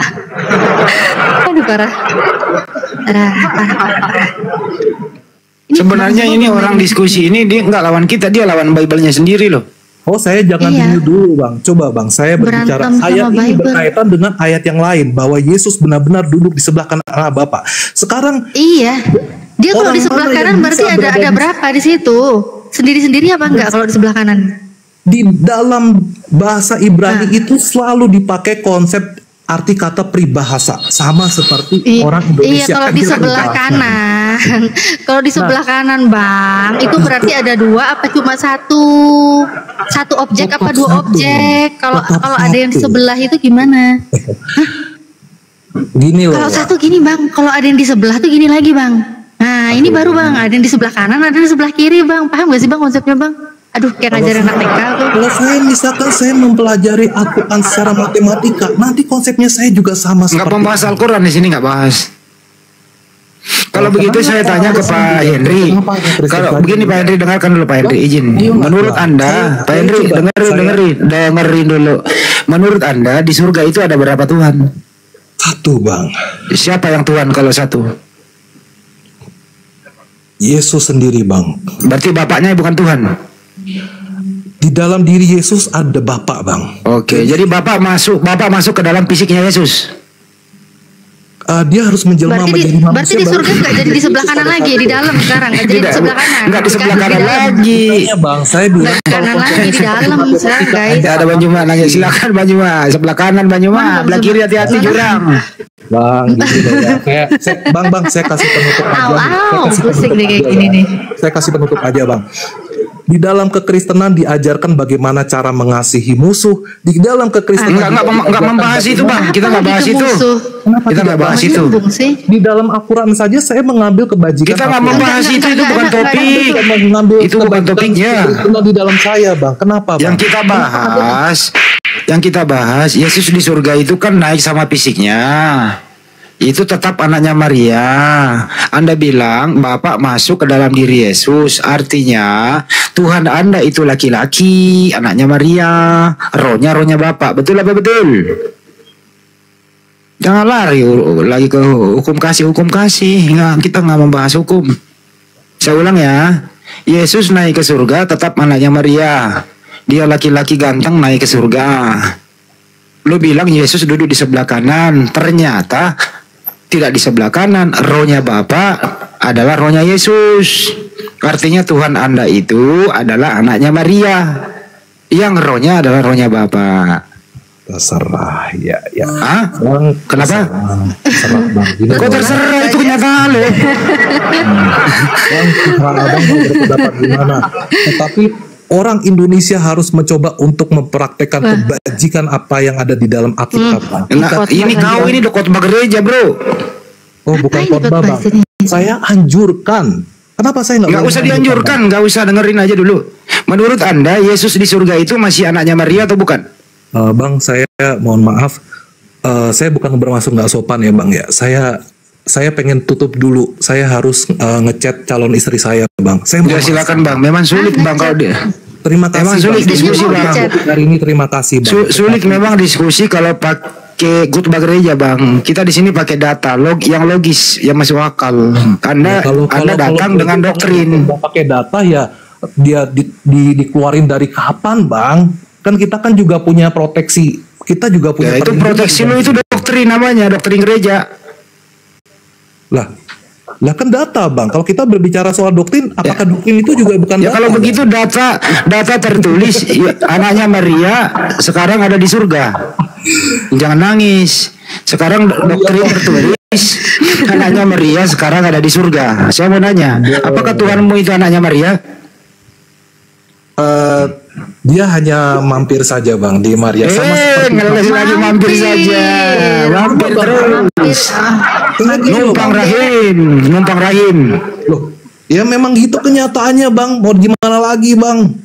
Aduh parah. Parah. Sebenarnya ini orang diskusi ini dia nggak lawan kita, dia lawan Bible-nya sendiri loh. Oh, saya jangan Iya. dulu dulu, Bang. Coba, Bang, saya berbicara Berantem sama ayat ini Bible. berkaitan dengan ayat yang lain bahwa Yesus benar-benar duduk di sebelah kanan Allah Bapa. Sekarang Iya. Dia kalau Orang di sebelah mana yang kanan berarti bisa ada berada di- berapa di situ? Sendiri-sendiri apa enggak kalau di sebelah kanan? di dalam bahasa Ibrani itu selalu dipakai konsep arti kata peribahasa sama seperti orang Indonesia. Iya, kalau di Kan sebelah peribahasa. kanan. Kalau di sebelah kanan, Bang, itu berarti ada dua apa cuma satu? Satu objek apa Tetap dua satu. objek? Kalau Tetap kalau ada yang di satu. sebelah itu gimana? Gini loh. Kalau satu gini, Bang. Kalau ada yang di sebelah tuh gini lagi, Bang. Nah, ini baru, Bang. Ada yang di sebelah kanan, ada yang di sebelah kiri, Bang. Paham gak sih, Bang, konsepnya, Bang? Aduh, kayak ngajarin anak TK tuh. Kalau saya misalkan saya mempelajari Al-Quran secara matematika, nanti konsepnya saya juga sama Nggak seperti membahas Al-Quran di sini, nggak bahas. Kalau begitu saya tanya ke Pak Henry. Kalau begini Pak Henry, dengarkan dulu Pak Henry, izin. Menurut Anda, Pak Henry, dengerin dulu. Menurut Anda di surga itu ada berapa Tuhan? Satu, Bang. Siapa yang Tuhan kalau satu? Yesus sendiri, Bang. Berarti bapaknya bukan Tuhan. Di dalam diri Yesus ada Bapa, Bang. Oke, jadi Bapak masuk ke dalam fisiknya Yesus. Dia harus menjelma menjadi manusia. Berarti di surga nggak jadi di sebelah kanan lagi, di dalam sekarang nggak jadi di sebelah kanan. Nggak di sebelah kanan lagi. Iya, Bang, saya bilang Kanan lagi di dalam sekarang, guys. Ada Bang Juma nanya, silakan Bang Juma. Sebelah kanan Bang Juma, sebelah kiri hati-hati jurang. Bang, gitu ya. Bang, saya kasih penutup aja. Pusing nih kayak gini nih. Saya kasih penutup aja, Bang. Di dalam kekristenan diajarkan bagaimana cara mengasihi musuh. Di dalam kekristenan Enggak membahas itu, Bang. Kita enggak bahas itu. Kita enggak bahas itu. Di dalam Al-Quran saja saya mengambil kebajikan. Kita enggak membahas itu bukan topik. Itu bukan topiknya. Di dalam saya, Bang. Kenapa, Bang? Yang kita bahas, Yesus di surga itu kan naik sama fisiknya. Itu tetap anaknya Maria. Anda bilang Bapak masuk ke dalam diri Yesus, artinya Tuhan Anda itu laki-laki, anaknya Maria, rohnya Bapak. Betul apa betul? Jangan lari lagi ke hukum kasih. Kita nggak membahas hukum. Saya ulang ya, Yesus naik ke surga tetap anaknya Maria. Dia laki-laki ganteng naik ke surga. Lu bilang Yesus duduk di sebelah kanan, ternyata tidak di sebelah kanan. Rohnya Bapa adalah rohnya Yesus. Artinya Tuhan Anda itu adalah anaknya Maria, yang rohnya adalah rohnya Bapa. Terserah, ya. Hah? Bang, kenapa? Terserah, Bang. Kok terserah, itu kenyataan loh. Bang, Abang mau berpendapat gimana? Tetapi orang Indonesia harus mencoba untuk mempraktekkan kebajikan apa yang ada di dalam Alkitab. Ini kau ini khotbah gereja, bro. Oh, bukan khotbah, Bang. Saya anjurkan. Kenapa saya nggak usah dianjurkan, nggak usah, dengerin aja dulu. Menurut Anda, Yesus di surga itu masih anaknya Maria atau bukan? Bang, saya mohon maaf. Saya bukan bermaksud nggak sopan ya, Bang ya. Saya pengen tutup dulu. Saya harus ngechat calon istri saya, Bang. Ya silakan, Bang. Memang sulit, Bang, kalau dia. Terima kasih. Memang sulit diskusi, Bang. Hari ini terima kasih, Bang. Sulit memang diskusi kalau pakai khotbah gereja, Bang. Kita di sini pakai data, yang logis, yang masuk akal. Anda datang dengan doktrin. Pakai data ya, dia dikeluarin dari kapan, Bang? Kan kita kan juga punya proteksi. Kita juga punya. Ya, itu proteksi lu itu doktrin namanya, doktrin gereja. Lah kan data, Bang. Kalau kita berbicara soal doktrin, apakah doktrin itu juga bukan data? Kalau begitu data tertulis anaknya Maria sekarang ada di surga. Jangan nangis. Sekarang doktrin tertulis anaknya Maria sekarang ada di surga. Saya mau nanya, apakah Tuhanmu itu anaknya Maria? Dia hanya mampir saja, Bang, di Maria. Ngeles lagi mampir saja. Mampir terus. Numpang rahim. Loh, ya memang gitu kenyataannya, Bang. Mau gimana lagi, Bang?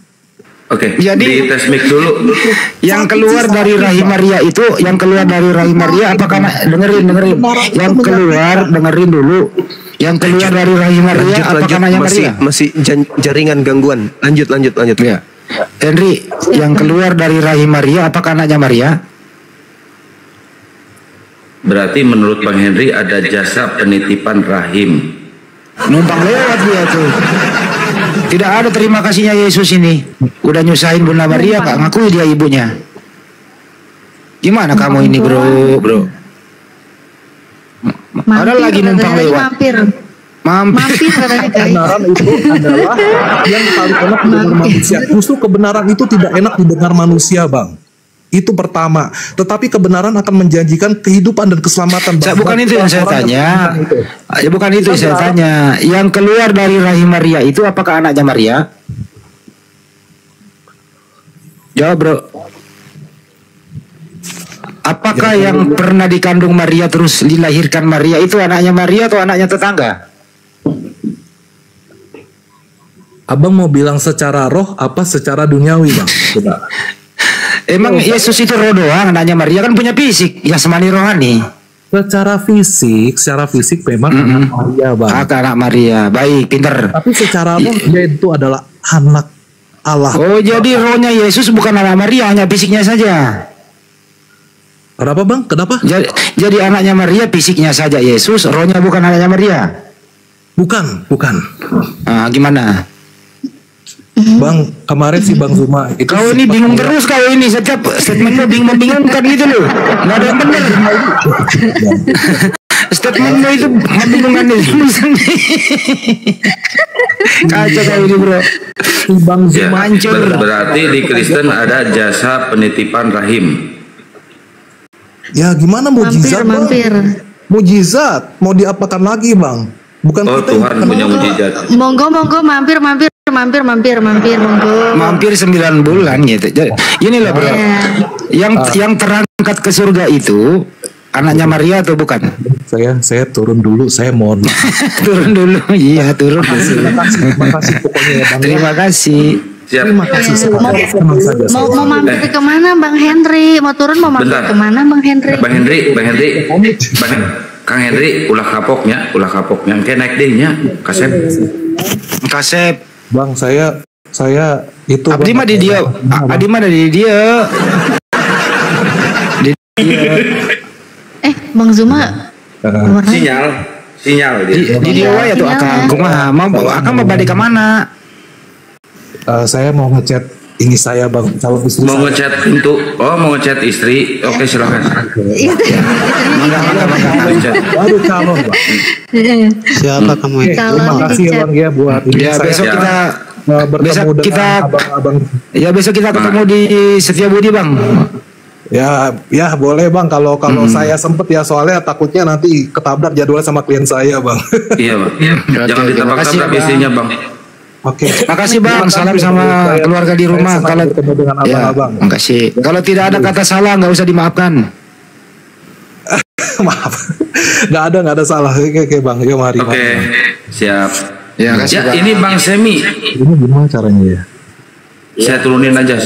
Oke, jadi di tes mic dulu. Yang keluar dari rahim Maria itu, apakah dengerin? Yang keluar, dengerin dulu. Yang keluar dari rahim Maria apakah anaknya Maria? Masih jaringan gangguan. Lanjut. Ya. Henry, yang keluar dari rahim Maria apakah anaknya Maria? Berarti menurut Bang Henry ada jasa penitipan rahim. Numpang lewat dia tuh. Tidak ada terima kasihnya Yesus ini. Udah nyusahin Bunda Maria, gak ngakui dia ibunya. Gimana kamu ini, bro? Ada lagi numpang lewat. Mampir katanya, guys. Kebenaran itu adalah yang paling enak didengar manusia. Justru kebenaran itu tidak enak didengar manusia, Bang. Itu pertama. Tetapi kebenaran akan menjanjikan kehidupan dan keselamatan. Bukan itu yang saya tanya. Bukan itu yang saya tanya. Yang keluar dari rahim Maria itu apakah anaknya Maria? Jawab, bro. Apakah yang pernah dikandung Maria terus dilahirkan Maria itu anaknya Maria atau anaknya tetangga? Abang mau bilang secara roh apa secara duniawi, Bang? Coba. Emang Yesus itu roh doang, anaknya Maria kan punya fisik, jasmani rohani. Secara fisik memang anak Maria, Bang. Anak Maria, baik, pinter. Tapi secara roh dia itu adalah anak Allah. Oh, jadi rohnya Yesus bukan anak Maria, hanya fisiknya saja. Kenapa, Bang? Kenapa? Jadi anaknya Maria fisiknya saja Yesus, rohnya bukan anaknya Maria. Bukan. Gimana? Bang, kemarin si Bang Zuma itu Kau ini bingung terus kau ini, setiap statementmu membingungkan gitu loh. Nggak ada yang benar. Statementmu itu membingungkan dirimu sendiri. Kacau kau ini bro. si Bang Ya, Zuma berarti di Kristen ada jasa penitipan rahim. ya gimana mujizat Bang? Mampir. Mujizat mau diapakan lagi Bang? Bukan Oh, kita yang Tuhan punya mujizat. Monggo mampir, monggo. Mampir 9 bulan gitu. Jadi, inilah bro. Yang terangkat ke surga itu anaknya Maria atau bukan? saya turun dulu, saya mohon maaf. Turun dulu, iya turun. Terima kasih pokoknya ya Bang. Terima kasih. Siap. Terima kasih sekali. Tenang saja. Mau mampir kemana Bang Henry? Mau turun mau mampir Bentar. kemana Bang Henry? Kang Henry, ulah kapoknya, Kayak naik deh nya, kasep. Kasep. Bang, saya itu Abdi mah di dia. Abdi mah di dia. Di dia. Bang Zuma. Sinyal dia. Di dia wae tuh akang kumaha. Mau balik ke mana? saya mau ngechat ini saya Bang, calon istri Mau saya. ngechat pintu. Oh, mau ngechat istri. Oke, silakan. Ngechat. Baru calon Bang. Siapa kamu itu? Terima kasih ya Bang ya buat ini Ya saya besok kita bertemu besok dengan kita abang-abang. ya besok kita ketemu di Setiabudi Bang. Ya boleh Bang, kalau saya sempet ya, soalnya takutnya nanti ketabrak jadwalnya sama klien saya Bang. Iya, Bang. Jangan Oke, terima kasih, ditabrak-tabrak Bang. istrinya, Bang. Oke. Makasih Bang, salam sama keluarga di rumah. Kalau ketemu dengan ya, abang-abang. makasih. Kalau tidak ada kata salah nggak usah dimaafkan. Maaf, nggak ada salah. Oke Bang, yuk mari. Oke, siap. Ya, kasih Ya, Bang. ini Bang Semi. Ini gimana caranya ya? Saya turunin aja.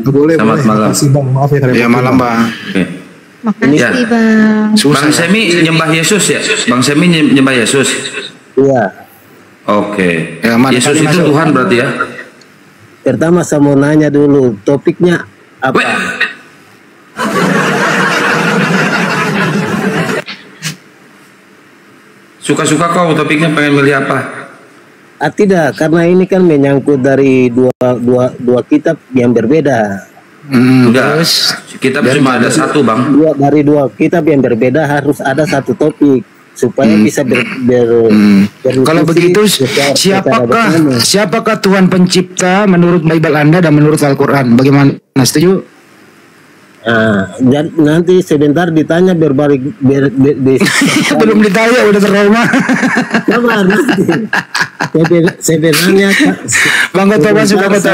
Boleh. Selamat malam. Makasih Bang, maaf ya. Ya malam Bang. Oke. Makasih Ya. Bang. Bang Semi nyembah Yesus ya? Bang Semi nyembah Yesus. Iya. Oke. Ya, mari Yesus kali itu masuk. Tuhan berarti ya? Pertama saya mau nanya dulu topiknya apa? Weh. Suka-suka kau topiknya pengen milih apa? Tidak, karena ini kan menyangkut dari dua kitab yang berbeda. Enggak. Terus Kitab cuma ada satu, Bang. Dari dua kitab yang berbeda harus ada satu topik supaya bisa berdiskusi kalau begitu secara bersama. siapakah Tuhan pencipta menurut Bible Anda dan menurut Al-Qur'an? Bagaimana? Setuju? Dan nanti sebentar ditanya berbalik Belum ditanya udah trauma. Sabar nanti. Sebenarnya Bang Goto masuk Bang Goto.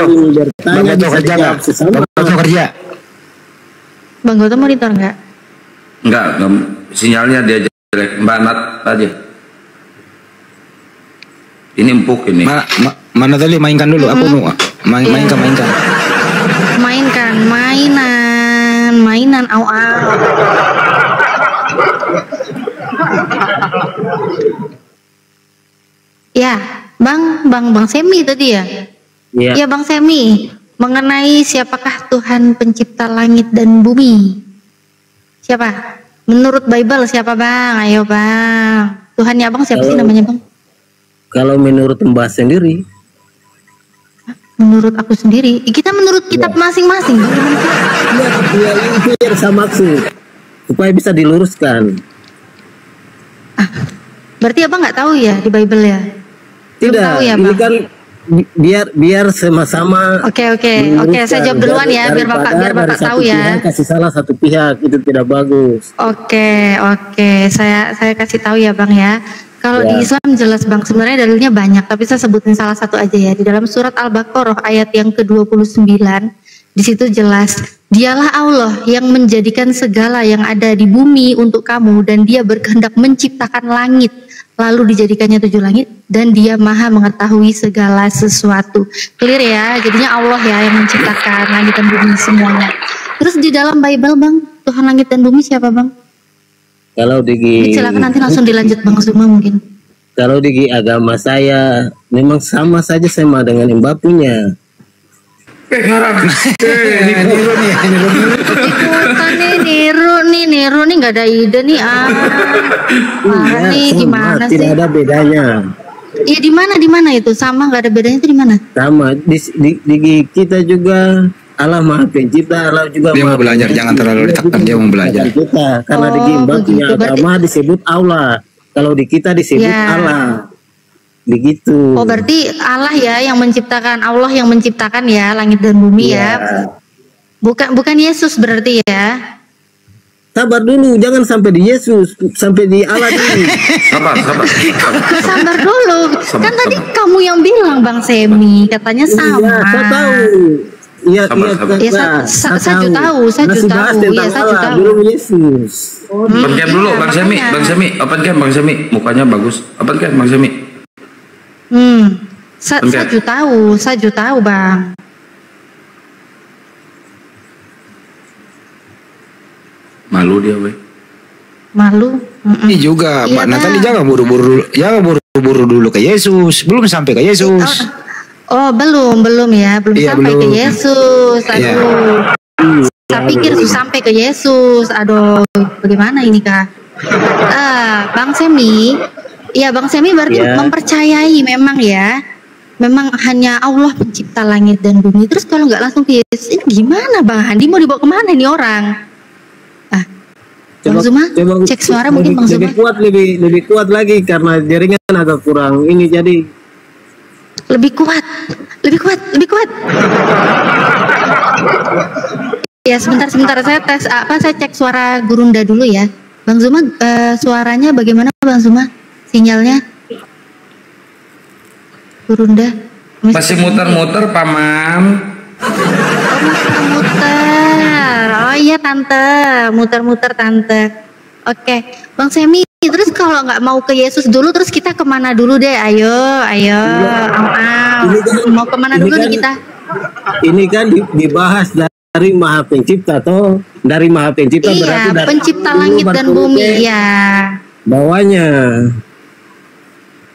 Bang Goto kerja nggak? Bang Goto kerja. Bang Goto monitor nggak? Enggak, sinyalnya dia jelek. Mbak Nat aja. Ini empuk ini. Mana tadi mainkan dulu aku nu mainkan. Mainan au. Ya, Bang Semi tadi ya? Iya. Ya Bang Semi, mengenai siapakah Tuhan pencipta langit dan bumi? Siapa? Menurut Bible siapa Bang? Ayo Bang. Tuhannya Abang siapa sih namanya Bang? Kalau menurut Mbak sendiri, Menurut aku sendiri. Kita menurut kitab masing-masing. ya itu yang saya maksud supaya bisa diluruskan. Berarti Abang nggak tahu ya di Bible ya? Belum Tidak, tahu ya, ini Bang? kan biar sama-sama. Oke, saya jawab duluan ya, biar Bapak tahu ya. Kasih salah satu pihak itu tidak bagus. Oke, saya kasih tahu ya Bang ya. Kalau Ya. di Islam jelas Bang, sebenarnya dalilnya banyak, tapi saya sebutin salah satu aja ya. Di dalam surat Al-Baqarah ayat yang ke-29, di situ jelas, Dialah Allah yang menjadikan segala yang ada di bumi untuk kamu, dan Dia berkehendak menciptakan langit, lalu dijadikannya 7 langit, dan Dia maha mengetahui segala sesuatu. Clear ya, jadinya Allah ya yang menciptakan langit dan bumi semuanya. Terus di dalam Bible Bang, Tuhan langit dan bumi siapa Bang? Kalau Silakan nanti langsung dilanjut Bang Zuma mungkin. Kalau di agama saya memang sama saja sama dengan Mbak punya. Ikutan nih niru nih nggak ada ide nih parah nih sama, gimana sih? tidak ada bedanya. Iya di mana itu sama nggak ada bedanya itu di mana? Sama di kita juga Allah Maha Pencipta, Allah juga Dia mau belajar, jangan terlalu ditekan, dia mau belajar. Kita karena di Gimbal punya agama disebut Allah, kalau di kita disebut Allah. Begitu. Oh berarti Allah ya yang menciptakan, Allah yang menciptakan ya langit dan bumi ya. Bukan Yesus berarti ya. Sabar dulu, jangan sampai di Yesus, sampai di Allah dulu. Sabar dulu. Kan tadi kamu yang bilang Bang Semi katanya sama. Iya, saya tahu. Iya, saya tahu. Iya, saya tahu. Belum Yesus. Open cam dulu Bang Semi, open cam Bang Semi, mukanya bagus. Open cam Bang Semi. Saya tahu Bang. Malu dia weh. Malu. Ini juga Mbak Natali jangan buru-buru dulu ke Yesus, belum sampai ke Yesus. Oh belum sampai ke Yesus. Aduh. Saya pikir sampai ke Yesus. Aduh, bagaimana ini Kak? Bang Semi. Ya Bang Semi berarti mempercayai memang ya. Memang hanya Allah pencipta langit dan bumi. Terus kalau nggak langsung ke Yesus, ini gimana Bang Handi mau dibawa kemana nih orang? Bang Zuma, cek suara mungkin Bang Zuma. Lebih kuat lagi karena jaringan agak kurang ini jadi. Lebih kuat. Ya sebentar saya tes saya cek suara Gurunda dulu ya. Bang Zuma suaranya bagaimana Bang Zuma? Sinyalnya? Gurunda. Masih muter-muter Paman. Muter. Oh iya Tante, muter-muter Tante. Oke, Bang Semi. Terus kalau nggak mau ke Yesus dulu, terus kita kemana dulu deh? Ayo. Mau kemana dulu nih kita? Ini kan dibahas dari Maha Pencipta toh, dari Maha Pencipta berarti dari pencipta langit dan bumi ya. Bawahnya.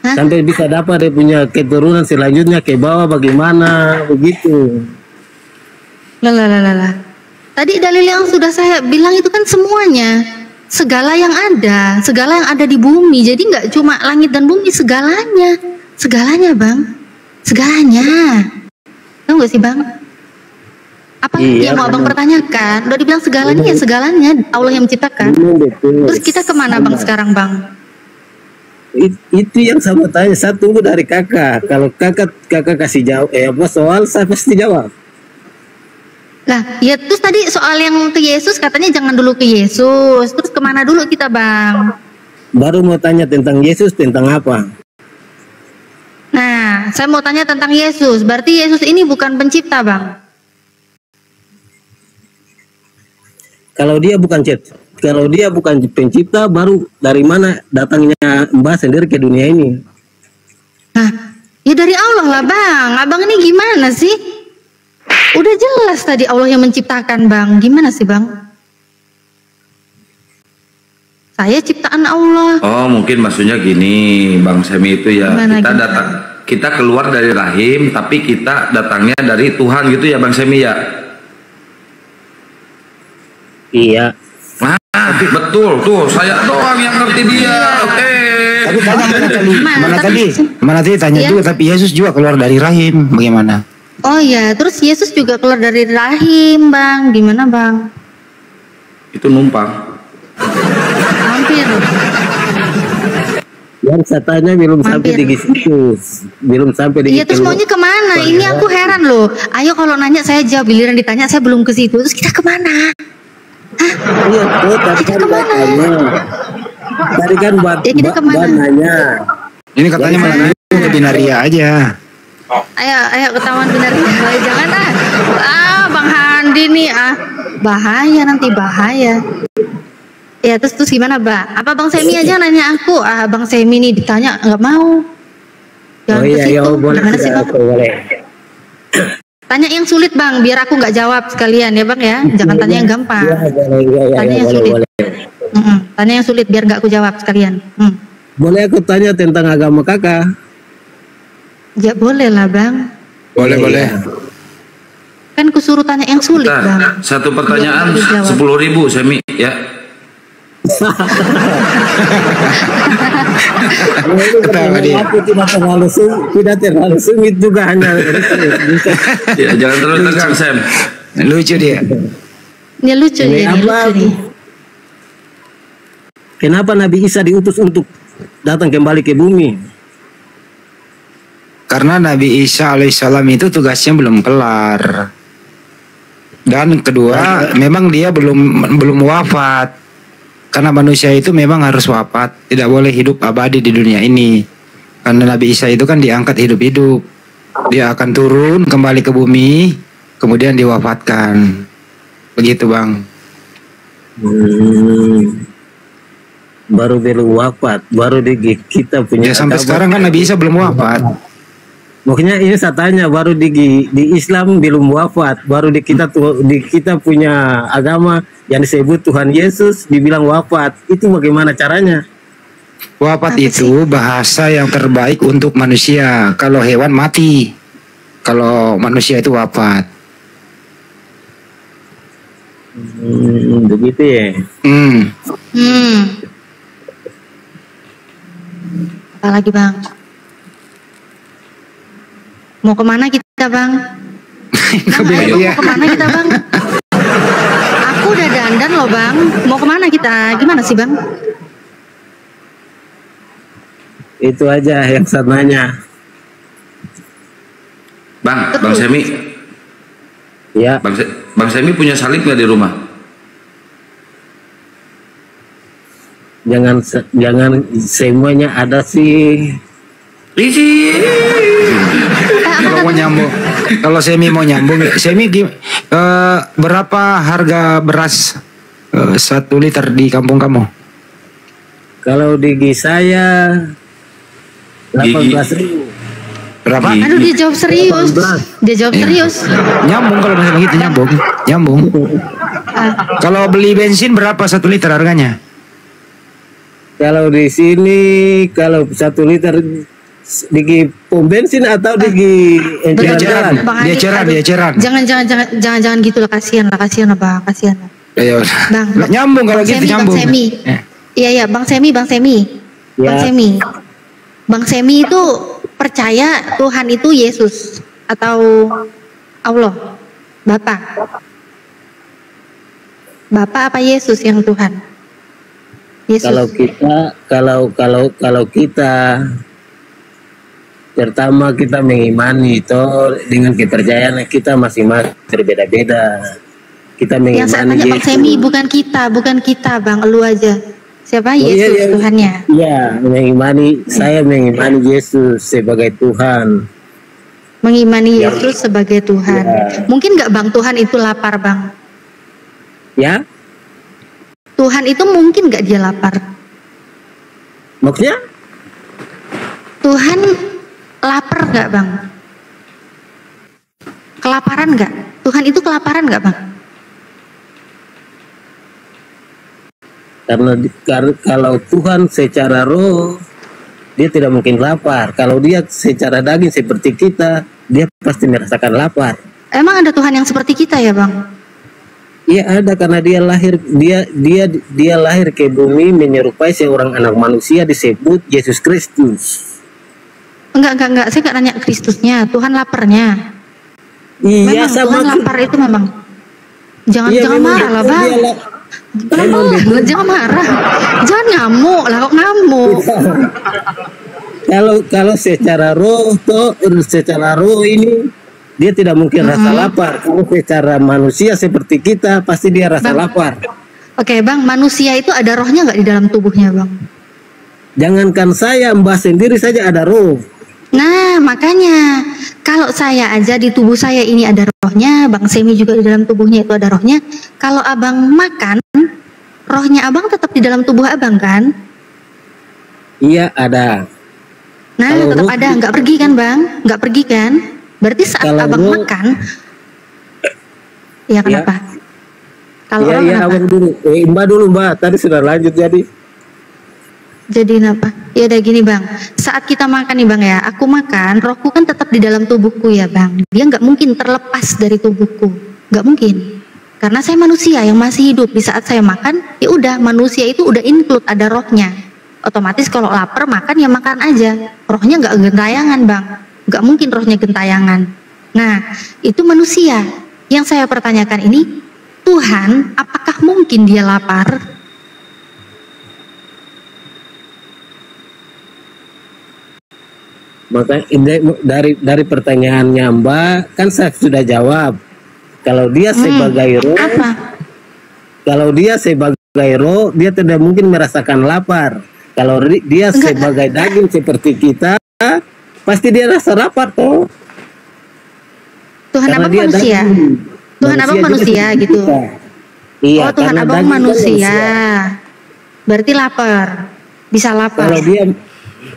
Sampai bisa dapat dia punya keturunan selanjutnya ke bawah bagaimana begitu. Lah. Tadi dalil yang sudah saya bilang itu kan semuanya, segala yang ada di bumi. Jadi nggak cuma langit dan bumi, segalanya Bang, segalanya. Tahu nggak sih Bang? Apa yang mau Abang pertanyakan? Udah dibilang segalanya ya segalanya Allah yang menciptakan. Terus kita kemana Bang sekarang Bang? Itu yang sama tanya, saya tunggu dari kakak. Kalau kakak kasih jawab apa soal saya pasti jawab. Lah, ya terus tadi soal yang ke Yesus katanya jangan dulu ke Yesus. Terus kemana dulu kita Bang? Baru mau tanya tentang Yesus, tentang apa? Nah, saya mau tanya tentang Yesus. Berarti Yesus ini bukan pencipta Bang? Kalau dia bukan pencipta, baru dari mana datangnya Mbak sendiri ke dunia ini? Nah, ya dari Allah lah Bang. Abang ini gimana sih? Udah jelas tadi Allah yang menciptakan Bang. Gimana sih Bang? Saya ciptaan Allah. Oh mungkin maksudnya gini Bang Semi itu ya. Kita keluar dari rahim, tapi kita datangnya dari Tuhan gitu ya Bang Semi ya. Iya. Betul tuh, saya doang yang ngerti dia. Oke. Tapi mana tadi tanya juga, tapi Yesus juga keluar dari rahim, bagaimana? Oh ya, terus Yesus juga keluar dari rahim Bang. Gimana Bang? Itu numpang. Hampir. Yang saya tanya belum sampai di situ. Iya terus maunya kemana? Ini aku heran loh. Ayo kalau nanya saya jawab, giliran ditanya saya belum ke situ. Terus kita kemana? Iya, kita kemana? Tadi kan buat nanya. Ini katanya mana ke binaria aja. Ayo ketahuan binaria. Jangan Bang Handi nih bahaya nanti bahaya. Ya terus gimana Bang? Apa Bang Semi aja nanya aku? Bang Semi nih ditanya nggak mau. Jangan ke situ. Gimana sih Bang? Tanya yang sulit Bang, biar aku nggak jawab sekalian ya Bang ya. Jangan tanya yang gampang. Tanya yang sulit. Tanya yang sulit biar nggak aku jawab sekalian. Boleh aku tanya tentang agama kakak? Ya boleh lah Bang. Boleh. Kan kusuruh tanya yang sulit Bang. Satu pertanyaan 10.000 Semi ya. Ketawa dia. Aku tidak terlalu sungit juga hanya. Ya, jangan terlalu tegang, Sam. Lucu dia. Ini lucu Ini dia, ini apa? lucu nih. Kenapa Nabi Isa diutus untuk datang kembali ke bumi? Karena Nabi Isa alaihissalam itu tugasnya belum kelar. Dan kedua, memang dia belum wafat. Karena manusia itu memang harus wafat, tidak boleh hidup abadi di dunia ini. Karena Nabi Isa itu kan diangkat hidup-hidup. Dia akan turun kembali ke bumi, kemudian diwafatkan. Begitu, Bang. Baru wafat, baru kita punya. Ya sampai sekarang kan Nabi Isa belum wafat. Makanya ini saya tanya, baru di Islam belum wafat, baru di kita punya agama yang disebut Tuhan Yesus dibilang wafat. Itu bagaimana caranya? Wafat itu bahasa yang terbaik untuk manusia. Kalau hewan mati, kalau manusia itu wafat. Begitu ya. Apalagi Bang? Mau kemana kita Bang? Ayo, mau kemana kita Bang? Aku udah dandan loh Bang. Mau kemana kita? Gimana sih Bang? Itu aja yang saya nanya. Bang Semi. Ya. Bang Semi punya salib nggak di rumah? Jangan semuanya ada sih. Kalau mau nyambung, kalau Semi mau nyambung, Semi berapa harga beras 1 liter di kampung kamu? Kalau di saya 18.000. Berapa? Aduh dia jawab serius. Dia jawab serius. Nyambung kalau misalnya gitu, nyambung. Kalau beli bensin berapa 1 liter harganya? Kalau di sini kalau 1 liter di pom bensin atau di eceran. Jangan gitu lah, kasihan lah Bang, kasihan lah. Ya Bang, nyambung kalau gitu nyambung. Bang Semi. Iya, Bang Semi. Ya. Bang Semi itu percaya Tuhan itu Yesus atau Allah? Bapak apa Yesus yang Tuhan? Yesus. Kalau kita pertama kita mengimani itu dengan kepercayaan kita masing-masing berbeda-beda. Kita mengimani yang saya tanya Bang Semi, bukan kita Bang, lu aja. Siapa? Yesus iya. Tuhannya. Iya, saya mengimani Yesus sebagai Tuhan. Mengimani Yesus sebagai Tuhan. Ya. Mungkin nggak Bang Tuhan itu lapar Bang? Ya. Tuhan itu mungkin nggak dia lapar? Maksudnya? Tuhan lapar nggak Bang? Kelaparan nggak? Tuhan itu kelaparan nggak Bang? Karena kalau Tuhan secara roh dia tidak mungkin lapar. Kalau dia secara daging seperti kita, dia pasti merasakan lapar. Emang ada Tuhan yang seperti kita ya Bang? Iya ada, karena dia lahir ke bumi menyerupai seorang anak manusia disebut Yesus Kristus. Enggak, saya enggak nanya Kristusnya, Tuhan laparnya. Iya, memang Tuhan lapar itu memang. Jangan marah lah Bang. Jangan marah. Jangan ngamuk lah, kok ngamuk. Kalau secara roh ini dia tidak mungkin rasa lapar. Kalau secara manusia seperti kita pasti dia rasa lapar. Oke Bang, manusia itu ada rohnya nggak di dalam tubuhnya Bang? Jangankan saya, Mbah sendiri saja ada roh. Nah makanya kalau saya aja di tubuh saya ini ada rohnya, Bang Semi juga di dalam tubuhnya itu ada rohnya. Kalau abang makan, rohnya abang tetap di dalam tubuh abang kan? Iya ada. Nah kalau tetap ada, nggak pergi kan Bang? Nggak pergi kan? Berarti saat abang makan, ya kenapa? Kalau iya abang dulu, Mbak dulu Mbak, tadi sudah lanjut jadi. Jadi apa? Ya udah gini Bang, saat kita makan nih Bang ya, aku makan, rohku kan tetap di dalam tubuhku ya Bang. Dia nggak mungkin terlepas dari tubuhku, nggak mungkin. Karena saya manusia yang masih hidup, di saat saya makan, ya udah manusia itu udah include ada rohnya. Otomatis kalau lapar makan ya makan aja. Rohnya nggak gentayangan bang, nggak mungkin rohnya gentayangan. Nah itu manusia. Yang saya pertanyakan ini, Tuhan apakah mungkin dia lapar? Maka dari pertanyaannya Mbak kan saya sudah jawab. Kalau dia sebagai roh, kalau dia sebagai roh, dia tidak mungkin merasakan lapar. Kalau dia sebagai daging seperti kita, pasti dia rasa lapar toh. Tuhan abang manusia. Tuhan abang manusia gitu. Iya, oh Tuhan abang manusia. Berarti lapar. Bisa lapar.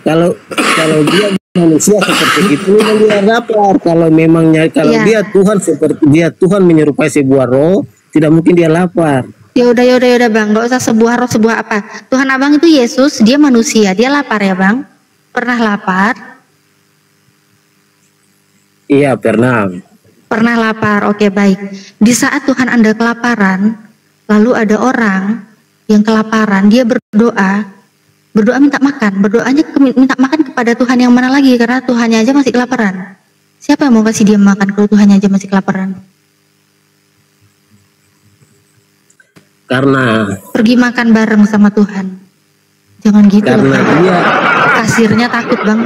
Kalau dia manusia seperti itu memang dia lapar. Kalau memangnya dia Tuhan seperti Tuhan menyerupai sebuah roh, tidak mungkin dia lapar. Ya udah bang, nggak usah sebuah roh sebuah apa. Tuhan abang itu Yesus, dia manusia, dia lapar ya bang? Pernah lapar? Iya pernah. Pernah lapar, oke baik. Di saat Tuhan Anda kelaparan, lalu ada orang yang kelaparan, dia berdoa minta makan, berdoanya minta makan kepada Tuhan yang mana lagi, karena Tuhannya aja masih kelaparan. Siapa yang mau kasih dia makan kalau Tuhannya aja masih kelaparan? Karena pergi makan bareng sama Tuhan. Jangan gitu karena loh. Dia kasirnya takut bang.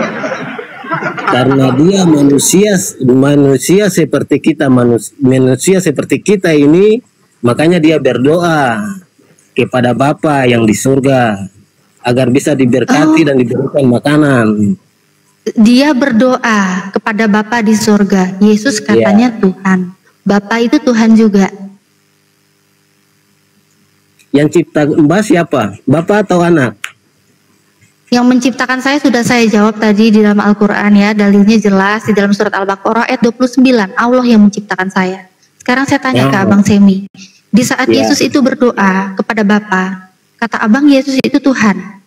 Karena dia manusia seperti kita, manusia seperti kita ini, makanya dia berdoa kepada Bapa yang di surga agar bisa diberkati dan diberikan makanan. Dia berdoa kepada Bapa di surga. Yesus katanya Tuhan. Bapa itu Tuhan juga. Yang cipta Mbak siapa? Bapa atau anak? Yang menciptakan saya sudah saya jawab tadi di dalam Al-Quran ya. Dalilnya jelas di dalam surat Al-Baqarah ayat 29. Allah yang menciptakan saya. Sekarang saya tanya ke Abang Semi. Di saat Yesus itu berdoa kepada Bapa, kata Abang Yesus itu Tuhan.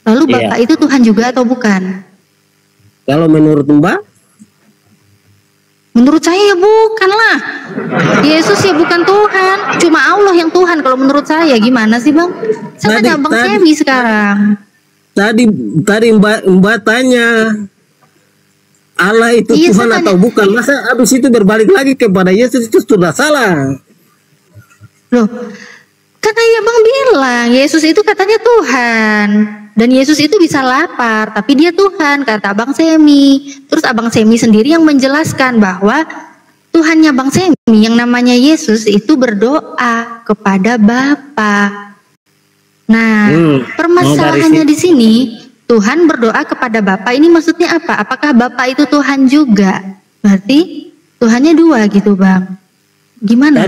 Lalu Bapa itu Tuhan juga atau bukan? Kalau menurut Mbak? Menurut saya ya bukan lah. Yesus ya bukan Tuhan. Cuma Allah yang Tuhan kalau menurut saya. Gimana sih bang? Saya tanya Abang Semi sekarang. Tadi Mbak tanya Allah itu Tuhan atau bukan? Masa habis itu berbalik lagi kepada Yesus, itu sudah salah. Loh, karena ya bang bilang Yesus itu katanya Tuhan. Dan Yesus itu bisa lapar, tapi dia Tuhan, kata Abang Semi. Terus Abang Semi sendiri yang menjelaskan bahwa Tuhannya Bang Semi yang namanya Yesus itu berdoa kepada Bapa. Nah, permasalahannya di sini Tuhan berdoa kepada Bapa ini maksudnya apa? Apakah Bapa itu Tuhan juga? Berarti Tuhannya dua gitu bang. Gimana?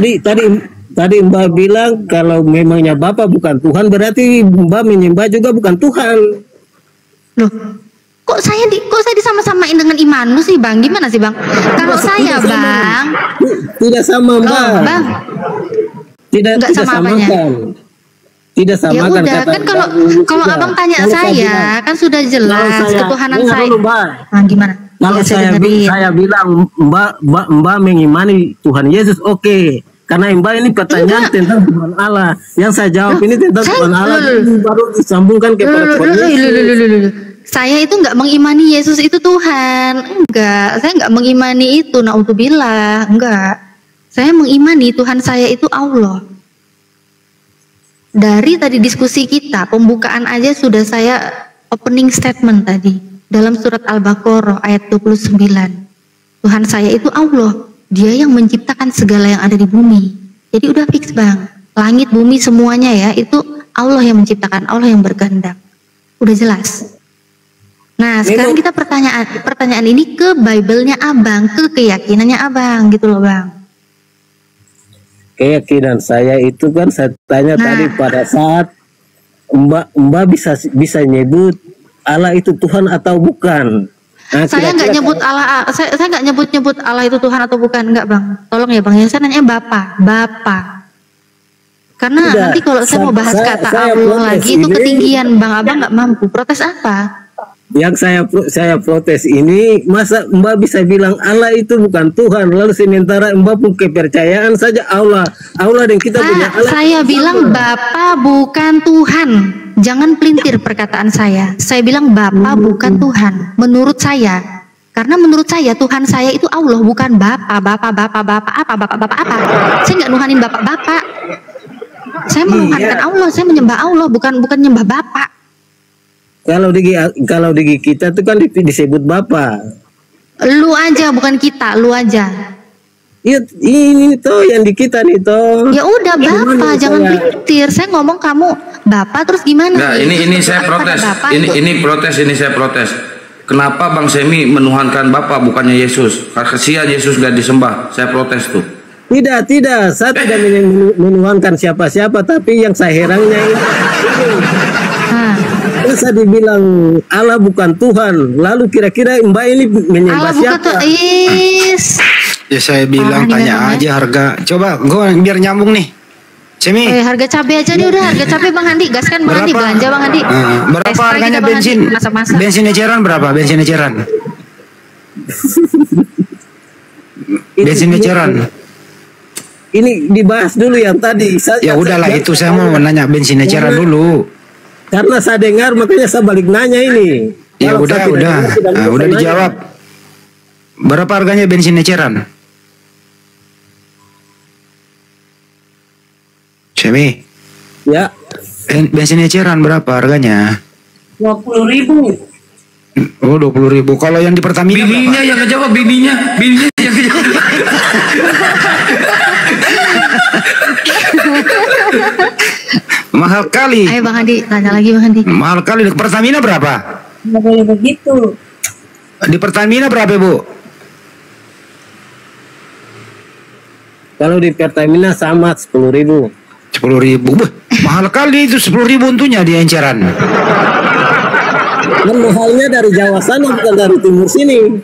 Tadi Mbak bilang kalau memangnya Bapak bukan Tuhan, berarti Mbak menyembah juga bukan Tuhan. Loh, kok saya disama-samain dengan imanmu sih bang? Gimana sih bang? Kalau saya bang, tidak sama Mbak. Bang, tidak samakan. Tidak samakan. Ya udah kan kalau abang tanya saya kan sudah jelas ketuhanan saya. Nah, gimana? Kalau saya bilang Mbak mengimani Tuhan Yesus, oke. Karena Mbak ini pertanyaan tentang Tuhan Allah. Yang saya jawab ini tentang Tuhan Allah, baru disambungkan kepada Tuhan Yesus. Saya itu nggak mengimani Yesus itu Tuhan. Enggak, saya nggak mengimani itu. Naudzubillah, enggak. Saya mengimani Tuhan saya itu Allah. Dari tadi diskusi kita, pembukaan aja sudah saya opening statement tadi. Dalam surat Al-Baqarah ayat 29. Tuhan saya itu Allah. Dia yang menciptakan segala yang ada di bumi. Jadi udah fix bang. Langit, bumi semuanya ya, itu Allah yang menciptakan, Allah yang berkehendak. Udah jelas. Nah sekarang kita pertanyaan ini ke Bible-nya abang, ke keyakinannya abang gitu loh bang. Keyakinan saya itu kan saya tanya tadi pada saat Mbak bisa nyebut Allah itu Tuhan atau bukan. Nah, saya nggak nyebut Allah, saya nggak nyebut Allah itu Tuhan atau bukan, enggak bang. Tolong ya bang, saya nanya Bapak. Karena nanti kalau saya mau bahas kata Allah lagi itu ketinggian bang, abang nggak mampu. Protes apa? Yang saya protes ini, masa Mbak bisa bilang Allah itu bukan Tuhan, lalu sementara Mbak pun kepercayaan saja Allah dan kita punya Allah. Saya bilang Bapak bukan Tuhan. Jangan pelintir perkataan saya. Saya bilang Bapak bukan Tuhan. Menurut saya. Karena menurut saya Tuhan saya itu Allah, bukan Bapak apa. Saya nggak nuhanin Bapak. Saya menuhankan Allah, saya menyembah Allah, bukan nyembah Bapak. Kalau di kita tuh kan disebut Bapak. Lu aja, bukan kita, lu aja. Iya, ini tuh yang di kita nih toh. Ya udah Bapak, jangan pikir. Saya ngomong kamu Bapak terus gimana? Nah, ini saya protes. Ini saya protes. Kenapa Bang Semi menuhankan Bapak bukannya Yesus? Kasihan Yesus gak disembah. Saya protes tuh. Tidak. Saya tidak menuhankan siapa-siapa, tapi yang saya herannya ini. Masa dibilang Allah bukan Tuhan, lalu kira-kira Mbak ini menyembah siapa? Ya saya bilang tanya aja harga. Coba gue biar nyambung nih. Semi. Harga cabai aja nih udah, harga cabai Bang Handi, gaskan Bang Handi, belanja Bang Handi. Berapa harganya bensin? Bensin eceran berapa? Bensin eceran. Bensin eceran. Ini dibahas dulu yang tadi. Ya udahlah itu saya mau menanya bensin eceran dulu. Karena saya dengar makanya saya balik nanya ini. Ya udah dijawab. Berapa harganya bensin eceran? Semi. Ya. Bensin eceran berapa harganya? 20.000. Oh 20.000. Kalau yang di Pertamina bininya berapa? Yang ngejawab bininya yang ngejawab. Mahal kali. Ayo Bang Handi, tanya lagi Bang Handi. Mahal kali. Di Pertamina berapa? Nggak boleh begitu. Di Pertamina berapa Bu? Kalau di Pertamina sama 10.000. 10.000. Mahal kali itu 10.000 untuknya di Enceran. Dan mahalnya dari Jawa sana bukan dari timur sini.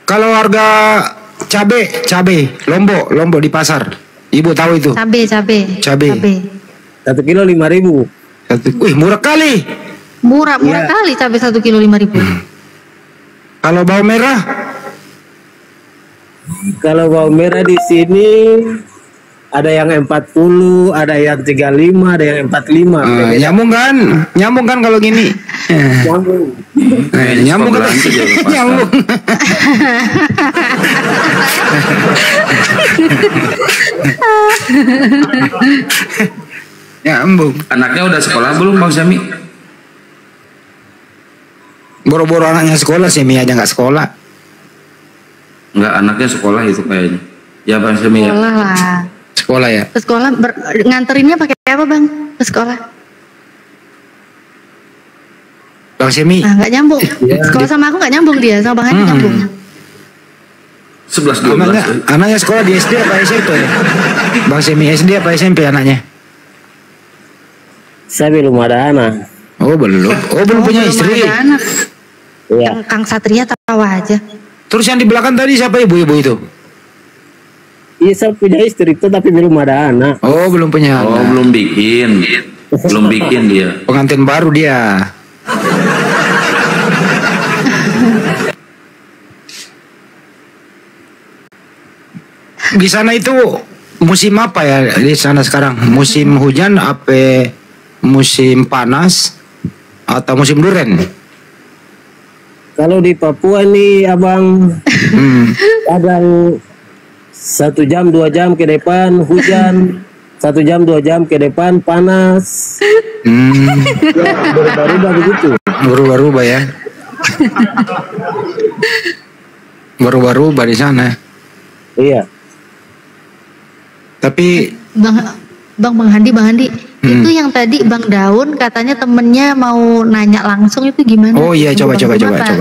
Kalau harga cabe Lombok di pasar. Ibu tahu itu? Cabe. 1 kilo 5.000. Wih, murah kali. Murah kali cabai 1 kilo 5.000. Kalau bawang merah? Kalau bawang merah di sini ada yang 40, ada yang 35, ada yang 45. Nyambung kan kalau gini. Nyambung kan? Nyambung. Nyambung. Anaknya udah sekolah belum Bang Semi? Boro-boro anaknya sekolah, Semi aja nggak sekolah. Nggak, anaknya sekolah itu kayaknya. Ya Bang Semi ya. Sekolah ya. Ke sekolah nganterinnya pakai apa Bang? Ke sekolah? Bang Semi. Nggak nyambung. Sekolah sama aku nggak nyambung dia, sama Bang Handi nyambung. 11-12. Anaknya sekolah di SD apa SMP? Bang Semi SD apa SMP anaknya? Saya belum ada anak. Oh belum. Belum punya istri. Ada anak. Ya. Kang Satria tahu aja. Terus yang di belakang tadi siapa ibu-ibu itu? Iya, saya punya istri itu tapi belum ada anak. Oh belum punya anak. Oh belum bikin dia. Pengantin baru dia. Di sana itu musim apa ya di sana sekarang? Musim hujan apa musim panas atau musim duren? Kalau di Papua nih Abang kadang 1 jam 2 jam ke depan hujan, 1 jam 2 jam ke depan panas. Ya, berubah-ubah begitu. Berubah-ubah ya. Berubah-ubah di sana. Iya. Tapi Bang Handi, itu yang tadi Bang Daun katanya temennya mau nanya langsung itu gimana? Oh iya, coba.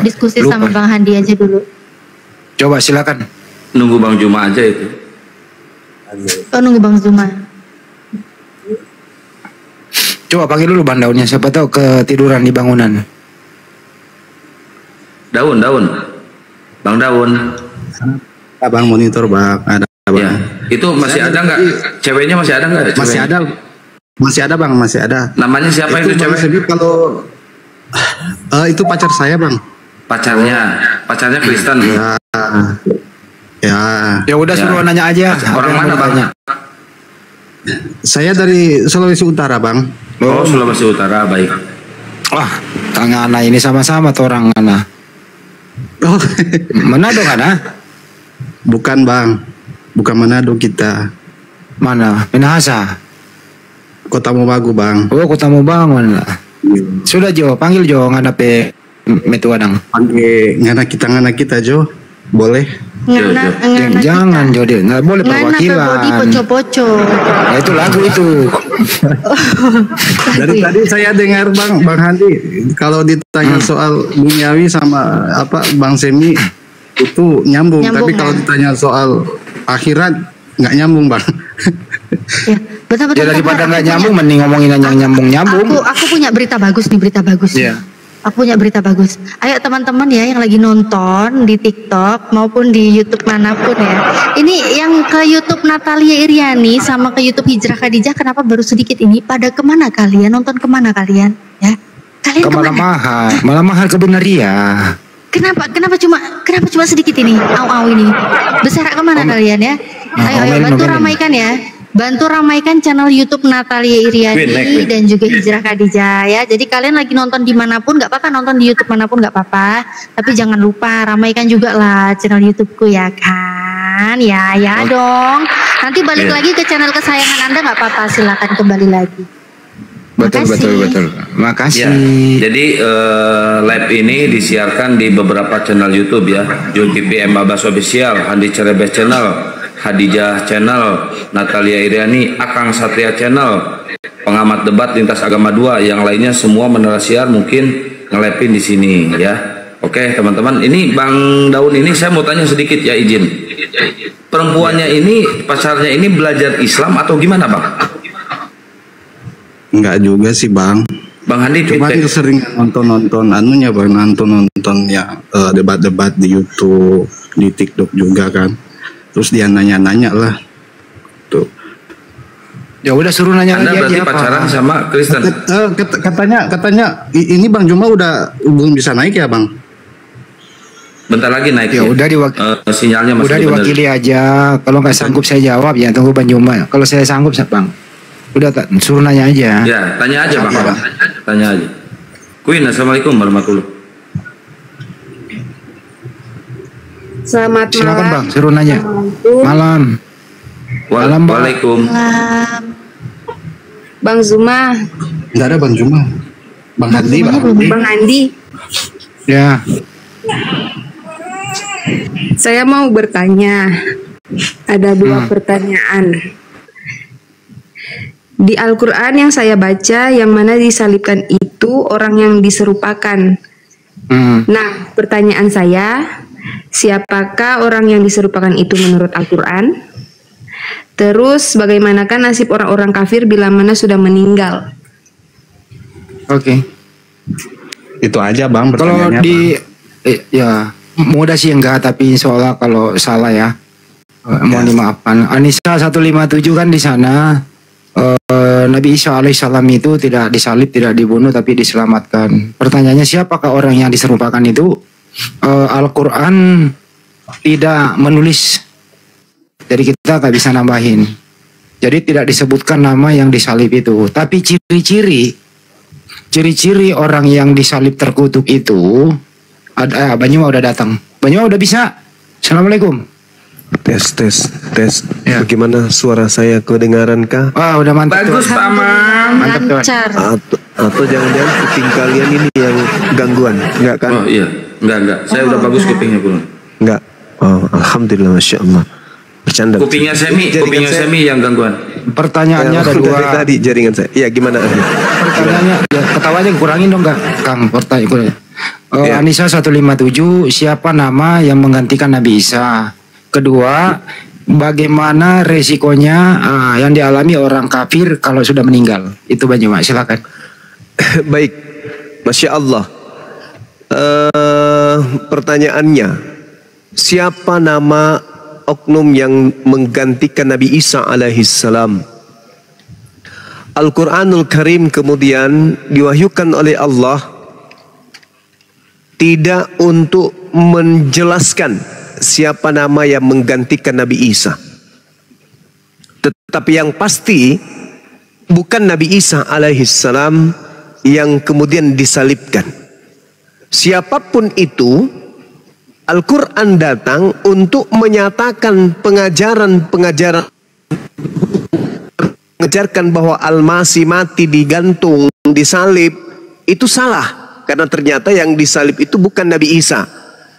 Diskusi sama Bang Handi aja dulu. Coba silakan. Nunggu Bang Juma aja itu. Oh nunggu Bang Zuma. Coba panggil dulu Bang Daunnya, siapa tahu ketiduran di bangunan. Daun. Bang Daun. Abang monitor Bang, ada Bang. Ya, itu masih ada nggak? Ceweknya masih ada nggak? Masih ada Bang, masih ada. Namanya siapa itu Bang cewek? Sebi kalau Itu pacar saya, Bang. Pacarnya Kristen. Ya udah suruh nanya aja. Orang mana, Bang? Saya dari Sulawesi Utara, Bang. Oh, Sulawesi Utara, baik. Wah, Kang Ana ini sama-sama tuh orang Ana. Oh, Manado kan, ah? bukan, Bang. Bukan Manado kita. Mana? Minahasa. Kota Mobagu, Bang. Oh, Kota Mobagu. Sudah Jo, panggil Jo ngadape metuadang. Panggil ngana kita, Jo. Boleh? Jangan Jo, dia nggak boleh perwakilan. Poco-poco. Nah, itu lagu itu. Dari tadi saya dengar Bang Handi kalau ditanya soal duniawi sama Bang Semi itu nyambung, tapi kalau ditanya soal akhirat nggak nyambung, Bang. Ya, betul. Ya, daripada nggak nyambung, mending ngomongin yang nyambung. Aku punya berita bagus nih, Iya. Aku punya berita bagus. Ayo teman-teman ya yang lagi nonton di TikTok maupun di YouTube manapun ya. Ini yang ke YouTube Natalia Iriani sama ke YouTube Hijrah Khadijah, kenapa baru sedikit ini? Pada kemana kalian? Nonton kemana kalian? Ya, kalian kemana? Malah mahal ke Benaria. Kenapa cuma sedikit ini? Au ini. Besar kemana kalian ya? Ayo bantu ramaikan ya. Bantu ramaikan channel YouTube Natalia Iriani dan juga Hijrah Khadijah ya. Jadi kalian lagi nonton dimanapun nggak apa-apa, nonton di YouTube manapun nggak apa-apa. Tapi jangan lupa ramaikan juga lah channel YouTubeku ya kan. Ya dong. Nanti balik lagi ke channel kesayangan Anda nggak apa-apa, silakan kembali lagi. Betul. Makasih. Ya, jadi live ini disiarkan di beberapa channel YouTube ya. JPM Abbas Official, Handi Cerebes Channel, Khadijah Channel, Natalia Iriani, Akang Satria Channel, Pengamat Debat Lintas Agama 2, yang lainnya semua menerasiar mungkin ngelepin di sini ya. Oke teman-teman, ini Bang Daun ini saya mau tanya sedikit ya, izin. Perempuannya ini, pacarnya ini belajar Islam atau gimana, Bang? Enggak juga sih, Bang. Bang Handi cuma dia sering nonton anunya, Bang, nonton ya debat-debat di YouTube, di TikTok juga kan. Terus dia nanya-nanya lah. Tuh. Ya udah suruh nanya Anda lagi berarti aja pacaran sama Kristen. Katanya ini Bang Juma belum bisa naik ya, Bang? Bentar lagi naik ya. Udah sinyalnya masih udah diwakili aja. Kalau nggak sanggup saya jawab ya, tunggu Bang Juma. Kalau saya sanggup, Bang. Udah suruh nanya aja. Ya, tanya aja, Bang. Tanya aja. Queen, assalamualaikum warahmatullahi. Selamat malam. Silakan Bang, suruh nanya. Malam. Waalaikumsalam. Bang Zuma. Enggak ada Bang Zuma. Bang Handi, Bang Andi. Ya. Saya mau bertanya. Ada dua pertanyaan. Di Al-Quran yang saya baca, yang mana disalibkan itu orang yang diserupakan. Nah, pertanyaan saya, siapakah orang yang diserupakan itu menurut Al-Quran? Terus bagaimanakah nasib orang-orang kafir bila mana sudah meninggal? Oke. Itu aja, Bang, kalau pertanyaannya. Ya mudah sih enggak, tapi soalnya kalau salah ya mohon dimaafkan. Anissa 157 kan di sana Nabi Isa alaihissalam itu tidak disalib, tidak dibunuh, tapi diselamatkan. Pertanyaannya, siapakah orang yang diserupakan itu? Al-Quran tidak menulis, jadi kita nggak bisa nambahin. Jadi tidak disebutkan nama yang disalib itu. Tapi ciri-ciri orang yang disalib terkutuk itu ada. Banyuma udah datang. Banyuma udah bisa. Assalamualaikum. Tes. Ya. Bagaimana suara saya, kedengaran kah? Wah, udah mantap. Bagus, Pak Mam. Lancar. Atau jangan-jangan kuping kalian ini yang gangguan, enggak kan? Oh iya, enggak. Saya udah bagus kupingnya, Bro. Enggak. Oh, alhamdulillah, masya Allah. Bercanda. Kupingnya Semi yang gangguan. Pertanyaannya ada dua. Dari tadi jaringan saya. Iya, gimana? Pertanyaannya, ya, ketawanya kurangin dong, Kang. Pertanyaan. Anissa 157, siapa nama yang menggantikan Nabi Isa? Kedua, bagaimana resikonya yang dialami orang kafir kalau sudah meninggal? Itu Banyuma, silakan. Baik, masya Allah. Pertanyaannya, siapa nama oknum yang menggantikan Nabi Isa alaihissalam? Al-Quranul Karim kemudian diwahyukan oleh Allah tidak untuk menjelaskan siapa nama yang menggantikan Nabi Isa. Tetapi yang pasti bukan Nabi Isa alaihissalam yang kemudian disalibkan. Siapapun itu, Al-Quran datang untuk menyatakan pengajaran-pengajaran, mengajarkan bahwa Al-Masih mati digantung, disalib, itu salah. Karena ternyata yang disalib itu bukan Nabi Isa.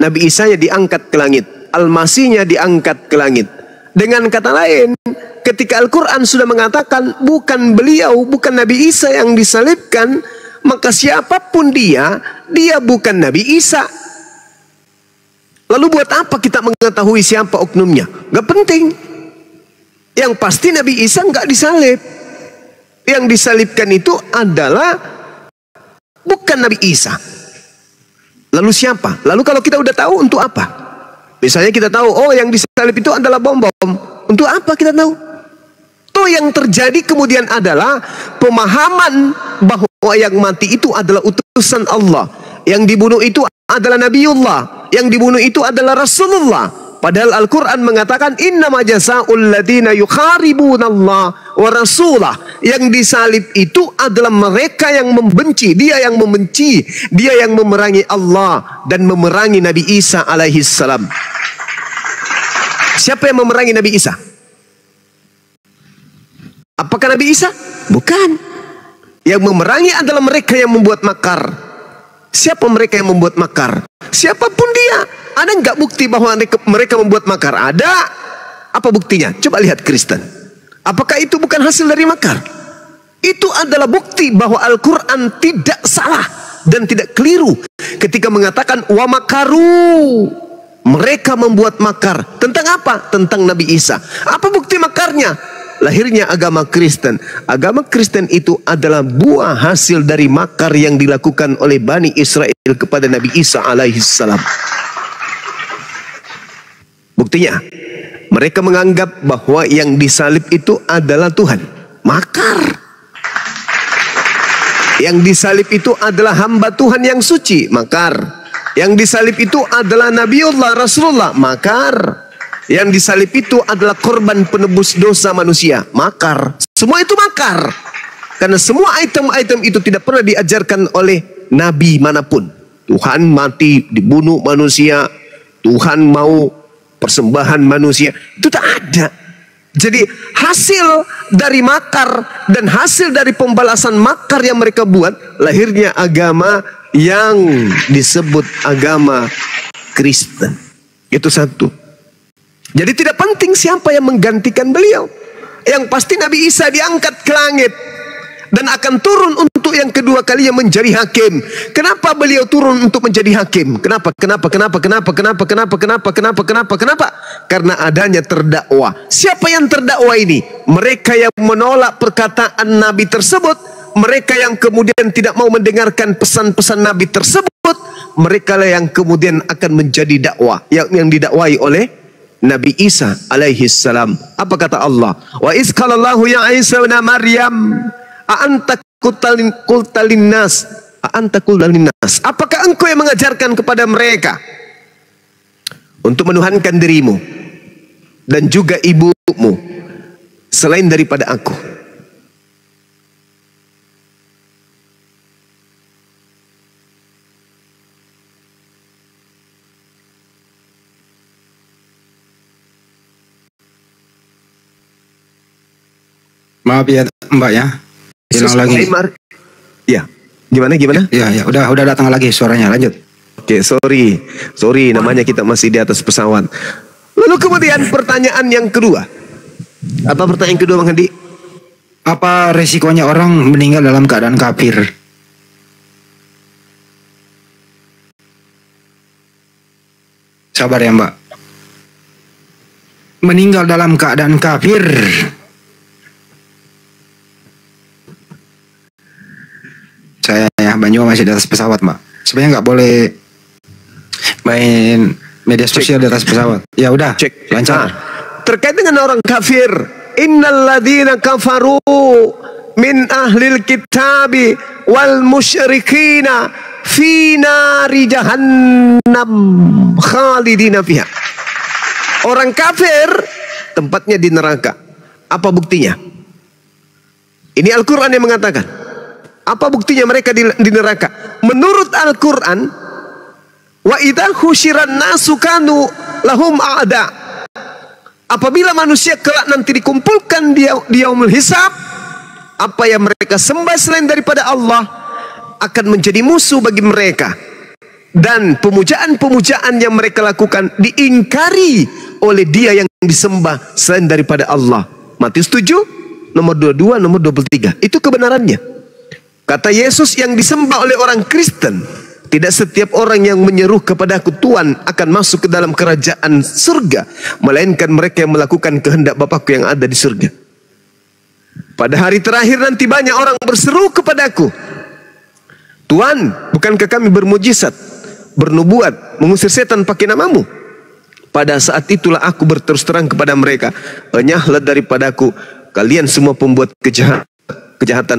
Nabi Isanya diangkat ke langit, Al-Masihnya diangkat ke langit. Dengan kata lain, ketika Al-Quran sudah mengatakan bukan beliau, bukan Nabi Isa yang disalibkan, maka siapapun dia bukan Nabi Isa. Lalu buat apa kita mengetahui siapa oknumnya? Gak penting. Yang pasti Nabi Isa nggak disalib. Yang disalibkan itu adalah bukan Nabi Isa. Lalu siapa? Lalu kalau kita udah tahu, untuk apa? Misalnya kita tahu, oh yang disalib itu adalah bom-bom. Untuk apa kita tahu? Tuh yang terjadi kemudian adalah pemahaman bahwa yang mati itu adalah utusan Allah. Yang dibunuh itu adalah Nabiullah. Yang dibunuh itu adalah Rasulullah. Padahal Al-Quran mengatakan innama jazaa'ul ladina yukharibunallah wa rasulah. Yang disalib itu adalah mereka yang membenci. Dia yang membenci. Dia yang memerangi Allah dan memerangi Nabi Isa alaihissalam. Siapa yang memerangi Nabi Isa? Apakah Nabi Isa? Bukan. Yang memerangi adalah mereka yang membuat makar. Siapa mereka yang membuat makar? Siapapun dia. Ada nggak bukti bahwa mereka membuat makar? Ada. Apa buktinya? Coba lihat Kristen. Apakah itu bukan hasil dari makar? Itu adalah bukti bahwa Al-Quran tidak salah dan tidak keliru ketika mengatakan wa makaru. Mereka membuat makar. Tentang apa? Tentang Nabi Isa. Apa bukti makarnya? Lahirnya agama Kristen. Agama Kristen itu adalah buah hasil dari makar yang dilakukan oleh Bani Israel kepada Nabi Isa alaihissalam. Buktinya, mereka menganggap bahwa yang disalib itu adalah Tuhan. Makar. Yang disalib itu adalah hamba Tuhan yang suci. Makar. Yang disalib itu adalah Nabiullah, Rasulullah. Makar. Yang disalib itu adalah korban penebus dosa manusia. Makar. Semua itu makar. Karena semua item-item itu tidak pernah diajarkan oleh Nabi manapun. Tuhan mati, dibunuh manusia. Tuhan mau persembahan manusia. Itu tak ada. Jadi hasil dari makar dan hasil dari pembalasan makar yang mereka buat, lahirnya agama yang disebut agama Kristen. Itu satu. Jadi tidak penting siapa yang menggantikan beliau. Yang pasti Nabi Isa diangkat ke langit dan akan turun untuk yang kedua kalinya menjadi hakim. Kenapa beliau turun untuk menjadi hakim? Kenapa? Kenapa? Karena adanya terdakwa. Siapa yang terdakwa ini? Mereka yang menolak perkataan Nabi tersebut, mereka yang kemudian tidak mau mendengarkan pesan-pesan Nabi tersebut, mereka lah yang kemudian akan menjadi dakwah yang didakwai oleh Nabi Isa alaihissalam. Apa kata Allah? Wa iz qalallahu ya Isa ibn Maryam a anta qulta linnas apakah engkau yang mengajarkan kepada mereka untuk menuhankan dirimu dan juga ibumu selain daripada aku? Maaf ya Mbak ya, hilang lagi. Ya, gimana? Ya, udah datang lagi suaranya. Lanjut. Oke, sorry, namanya kita masih di atas pesawat. Lalu kemudian pertanyaan yang kedua. Apa pertanyaan kedua, Bang Hadi? Apa resikonya orang meninggal dalam keadaan kafir? Sabar ya Mbak. Meninggal dalam keadaan kafir. Saya ya, Banyu masih di atas pesawat Mbak. Sebenarnya nggak boleh main media sosial di atas pesawat. Ya udah, cek lancar. Terkait dengan orang kafir, innal ladzina kafaru min ahlil kitabi wal musyrikina fi nari jahannam khalidina fiha. Orang kafir tempatnya di neraka. Apa buktinya? Ini Al-Quran yang mengatakan. Apa buktinya mereka di neraka? Menurut Al-Quran, wa idza husyiran nasu kanu lahum a'da. Apabila manusia kelak nanti dikumpulkan di yaumul hisab, apa yang mereka sembah selain daripada Allah akan menjadi musuh bagi mereka. Dan pemujaan-pemujaan yang mereka lakukan diingkari oleh dia yang disembah selain daripada Allah. Matius 7, nomor 22, nomor 23. Itu kebenarannya. Kata Yesus, yang disembah oleh orang Kristen, tidak setiap orang yang menyeru kepadaku Tuhan akan masuk ke dalam kerajaan surga, melainkan mereka yang melakukan kehendak Bapakku yang ada di surga. Pada hari terakhir nanti banyak orang berseru kepadaku, Tuhan, bukankah kami bermujizat, bernubuat, mengusir setan pakai namamu? Pada saat itulah aku berterus terang kepada mereka, enyahlah daripadaku, kalian semua pembuat kejahatan,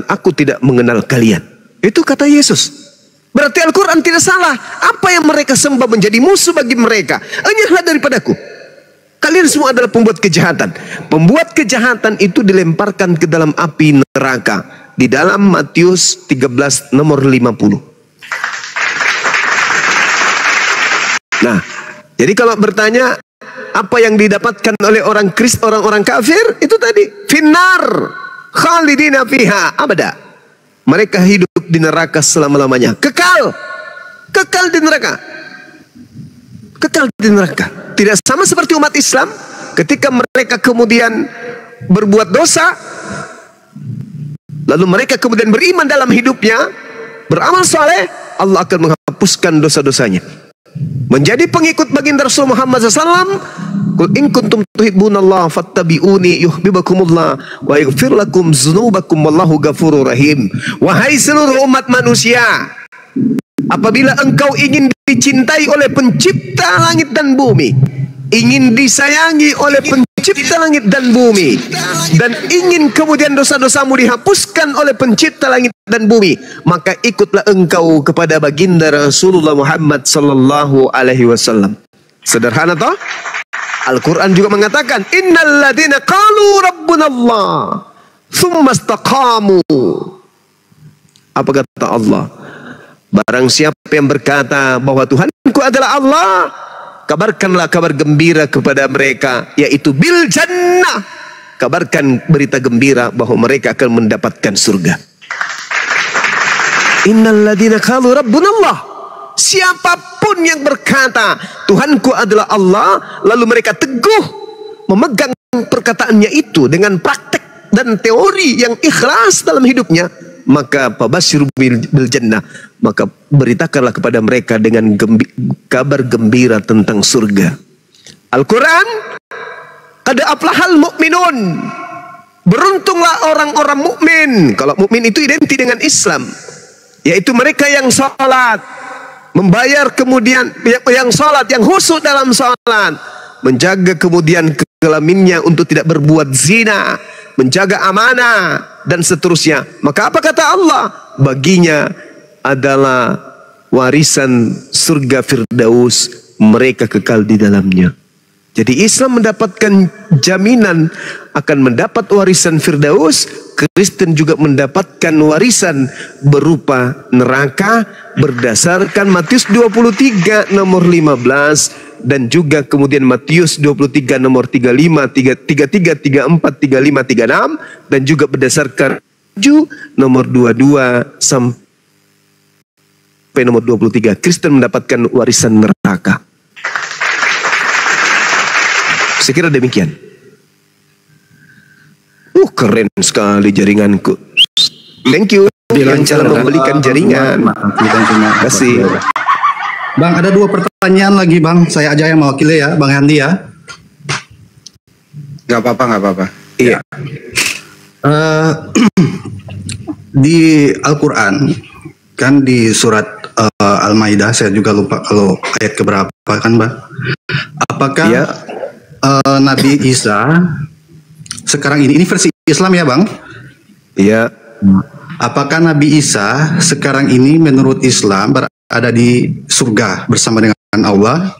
aku tidak mengenal kalian. Itu kata Yesus. Berarti Al-Quran tidak salah. Apa yang mereka sembah menjadi musuh bagi mereka. Enyahlah daripadaku, kalian semua adalah pembuat kejahatan. Pembuat kejahatan itu dilemparkan ke dalam api neraka. Di dalam Matius 13 nomor 50. Nah, jadi kalau bertanya apa yang didapatkan oleh orang Kristen, orang-orang kafir, itu tadi finnar khalidina fiha abada. Mereka hidup di neraka selama-lamanya, kekal di neraka, kekal di neraka. Tidak sama seperti umat Islam, ketika mereka kemudian berbuat dosa, lalu mereka kemudian beriman dalam hidupnya, beramal soleh, Allah akan menghapuskan dosa-dosanya. Menjadi pengikut baginda Rasul Muhammad SAW, Qul in kuntum tuhibbunallah fattabi'uni yuhibbukumullah wa yaghfir lakum dzunubakum wallahu ghafurur rahim. Wahai seluruh umat manusia, apabila engkau ingin dicintai oleh pencipta langit dan bumi, ingin disayangi oleh pencipta langit dan bumi, dan ingin kemudian dosa-dosamu dihapuskan oleh pencipta langit dan bumi, maka ikutlah engkau kepada baginda Rasulullah Muhammad sallallahu alaihi wasallam. Sederhana toh? Al-Quran juga mengatakan, innal ladzina qalu rabbunallah tsumma istaqamu. Apa kata Allah? Barang siapa yang berkata bahwa Tuhanku adalah Allah, kabarkanlah kabar gembira kepada mereka, yaitu bil jannah. Kabarkan berita gembira bahwa mereka akan mendapatkan surga. Innal ladzina qalu rabbunallah. Siapapun yang berkata Tuhanku adalah Allah, lalu mereka teguh memegang perkataannya itu dengan praktek dan teori yang ikhlas dalam hidupnya, maka pabasyiru bil jannah, maka beritakanlah kepada mereka dengan kabar gembira tentang surga. Al-Quran, qad aflahal mu'minun, beruntunglah orang-orang mukmin. Kalau mukmin itu identik dengan Islam, yaitu mereka yang salat, membayar, kemudian yang salat, yang khusyuk dalam salat, menjaga kemudian kelaminnya untuk tidak berbuat zina, menjaga amanah dan seterusnya. Maka apa kata Allah? Baginya adalah warisan surga Firdaus, mereka kekal di dalamnya. Jadi Islam mendapatkan jaminan akan mendapat warisan Firdaus, Kristen juga mendapatkan warisan berupa neraka berdasarkan Matius 23 nomor 15 dan juga kemudian Matius 23 nomor 35, 33, 34, 35, 36 dan juga berdasarkan 7 nomor 22 sampai nomor 23. Kristen mendapatkan warisan neraka. Saya kira demikian. Keren sekali jaringanku. Thank you yang cara membelikan jaringan. Terima kasih. Bang, ada 2 pertanyaan lagi Bang. Saya aja yang mewakili ya, Bang Handi ya. Gak apa-apa. Iya. Di Al-Quran kan di surat Al-Maidah, saya juga lupa kalau ayat keberapa kan Bang. Apakah Nabi Isa sekarang ini versi Islam ya Bang? Iya. Apakah Nabi Isa sekarang ini menurut Islam berada di surga bersama dengan Allah?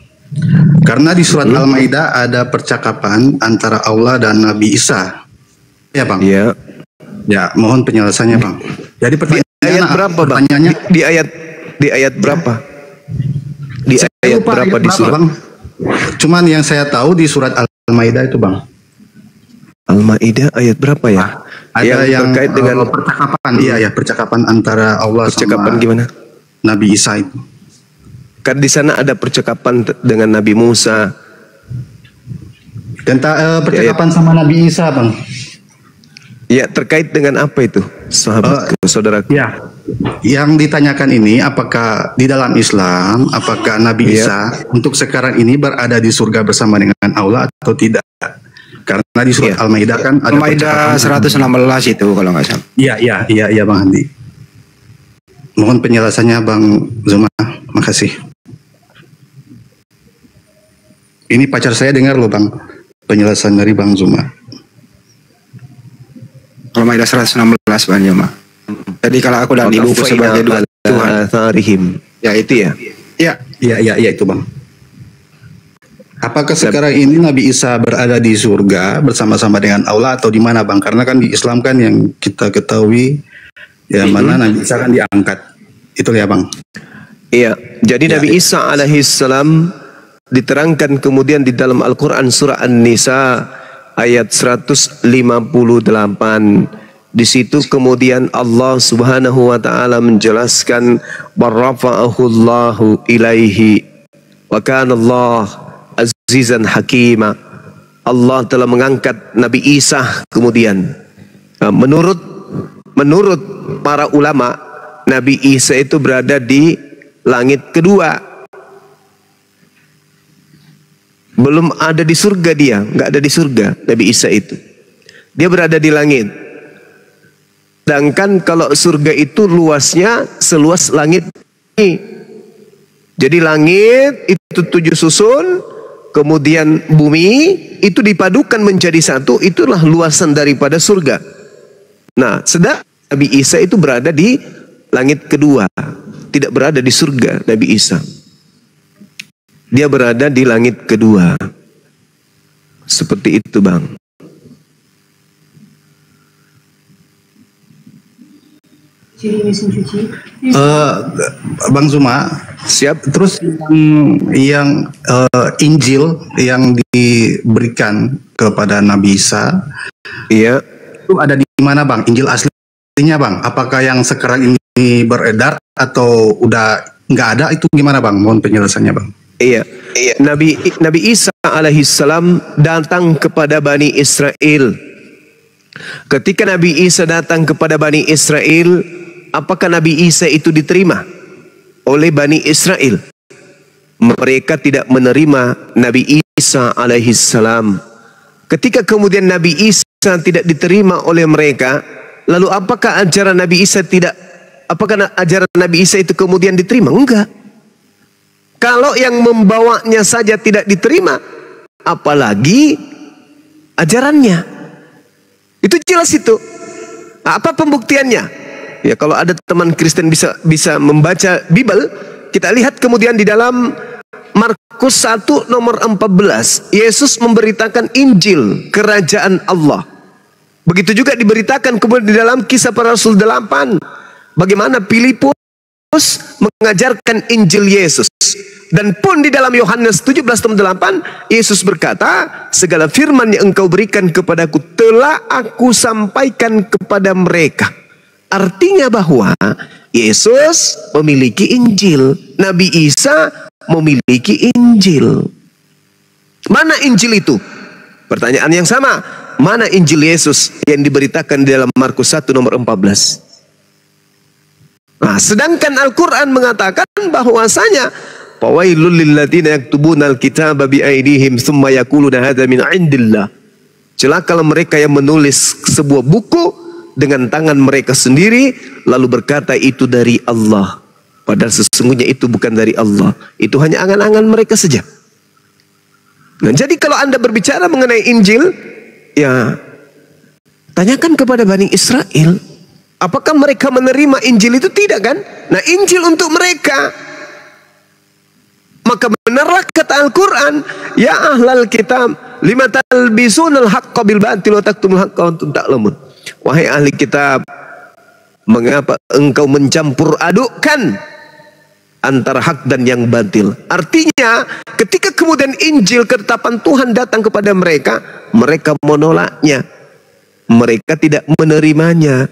Karena di surat Al-Maidah ada percakapan antara Allah dan Nabi Isa. Ya Bang? Iya. Ya, mohon penjelasannya Bang. Jadi ayat berapa Bang? Di ayat berapa? Di ayat berapa di surat? Bang? Cuman yang saya tahu di surat Al-Maidah itu Bang. Al-Maidah ayat berapa ya? Ada yang terkait dengan percakapan. Iya ya, percakapan antara Allah percakapan sama gimana? Nabi Isa itu. Kan di sana ada percakapan dengan Nabi Musa. Tentang percakapan sama Nabi Isa, Bang. Ya, terkait dengan apa itu, sahabatku, saudaraku? Ya, yang ditanyakan ini apakah di dalam Islam, apakah Nabi Isa untuk sekarang ini berada di surga bersama dengan Allah atau tidak? Karena di surat Al-Maidah kan ada Al-Maidah 116 itu kalau nggak salah. Iya Bang Andi. Mohon penjelasannya Bang Zuma. Makasih. Ini pacar saya dengar loh Bang penjelasan dari Bang Zuma. Al-Maidah 116 Bang Zuma. Jadi kalau aku dan ibuku sebagai dua Tuhan. Ya itu ya. Iya itu Bang. Apakah sekarang ini Nabi Isa berada di surga bersama-sama dengan Allah atau di mana Bang? Karena kan di Islam kan yang kita ketahui ya mana Nabi Isa kan diangkat. Itu ya Bang. Iya, jadi Nabi Isa alaihissalam diterangkan kemudian di dalam Al-Quran surah An-Nisa ayat 158. Di situ kemudian Allah Subhanahu wa taala menjelaskan barrafa'ahullahu ilaihi wa kana Allah azizan hakima. Allah telah mengangkat Nabi Isa kemudian. Menurut para ulama, Nabi Isa itu berada di langit kedua. Belum ada di surga dia, nggak ada di surga Nabi Isa itu. Dia berada di langit. Sedangkan kalau surga itu luasnya seluas langit ini. Jadi langit itu 7 susun, kemudian bumi itu dipadukan menjadi satu, itulah luasan daripada surga. Nah, sedang Nabi Isa itu berada di langit kedua, tidak berada di surga Nabi Isa. Dia berada di langit kedua. Seperti itu Bang. Bang Zuma, siap. Terus yang Injil yang diberikan kepada Nabi Isa, iya, itu ada di mana Bang? Injil aslinya Bang? Apakah yang sekarang ini beredar atau udah nggak ada? Itu gimana Bang? Mohon penjelasannya Bang. Iya. Nabi Isa alaihissalam datang kepada Bani Israel. Ketika Nabi Isa datang kepada Bani Israel, apakah Nabi Isa itu diterima oleh Bani Israel? Mereka tidak menerima Nabi Isa alaihissalam. Ketika kemudian Nabi Isa tidak diterima oleh mereka, lalu apakah ajaran Nabi Isa itu kemudian diterima? Enggak. Kalau yang membawanya saja tidak diterima, apalagi ajarannya. Itu jelas itu. Apa pembuktiannya? Ya, kalau ada teman Kristen bisa membaca Bible, kita lihat kemudian di dalam Markus 1 nomor 14, Yesus memberitakan Injil kerajaan Allah. Begitu juga diberitakan kemudian di dalam Kisah Para Rasul 8, bagaimana Filipus mengajarkan Injil Yesus. Dan pun di dalam Yohanes 17:8 Yesus berkata, segala firman yang engkau berikan kepadaku telah aku sampaikan kepada mereka. Artinya bahwa Yesus memiliki Injil, Nabi Isa memiliki Injil. Mana Injil itu? Pertanyaan yang sama. Mana Injil Yesus yang diberitakan di dalam Markus 1 nomor 14? Nah, sedangkan Al-Quran mengatakan bahwasanya fawailul lilladzina yaktubuna al-kitaba biaydihim tsumma yaquluna hadza min indillah. Celakalah mereka yang menulis sebuah buku dengan tangan mereka sendiri lalu berkata itu dari Allah. Padahal sesungguhnya itu bukan dari Allah. Itu hanya angan-angan mereka saja. Nah, jadi kalau Anda berbicara mengenai Injil, ya tanyakan kepada Bani Israel. Apakah mereka menerima Injil itu? Tidak kan? Nah, Injil untuk mereka. Maka benarlah kata Al-Quran, ya ahlal kitab, lima talbisunal haqqa bil batil wa taktumul haqqa wa antum ta'lamun. Wahai ahli kitab, mengapa engkau mencampur adukkan antara hak dan yang batil? Artinya, ketika kemudian Injil ketetapan Tuhan datang kepada mereka, mereka menolaknya. Mereka tidak menerimanya.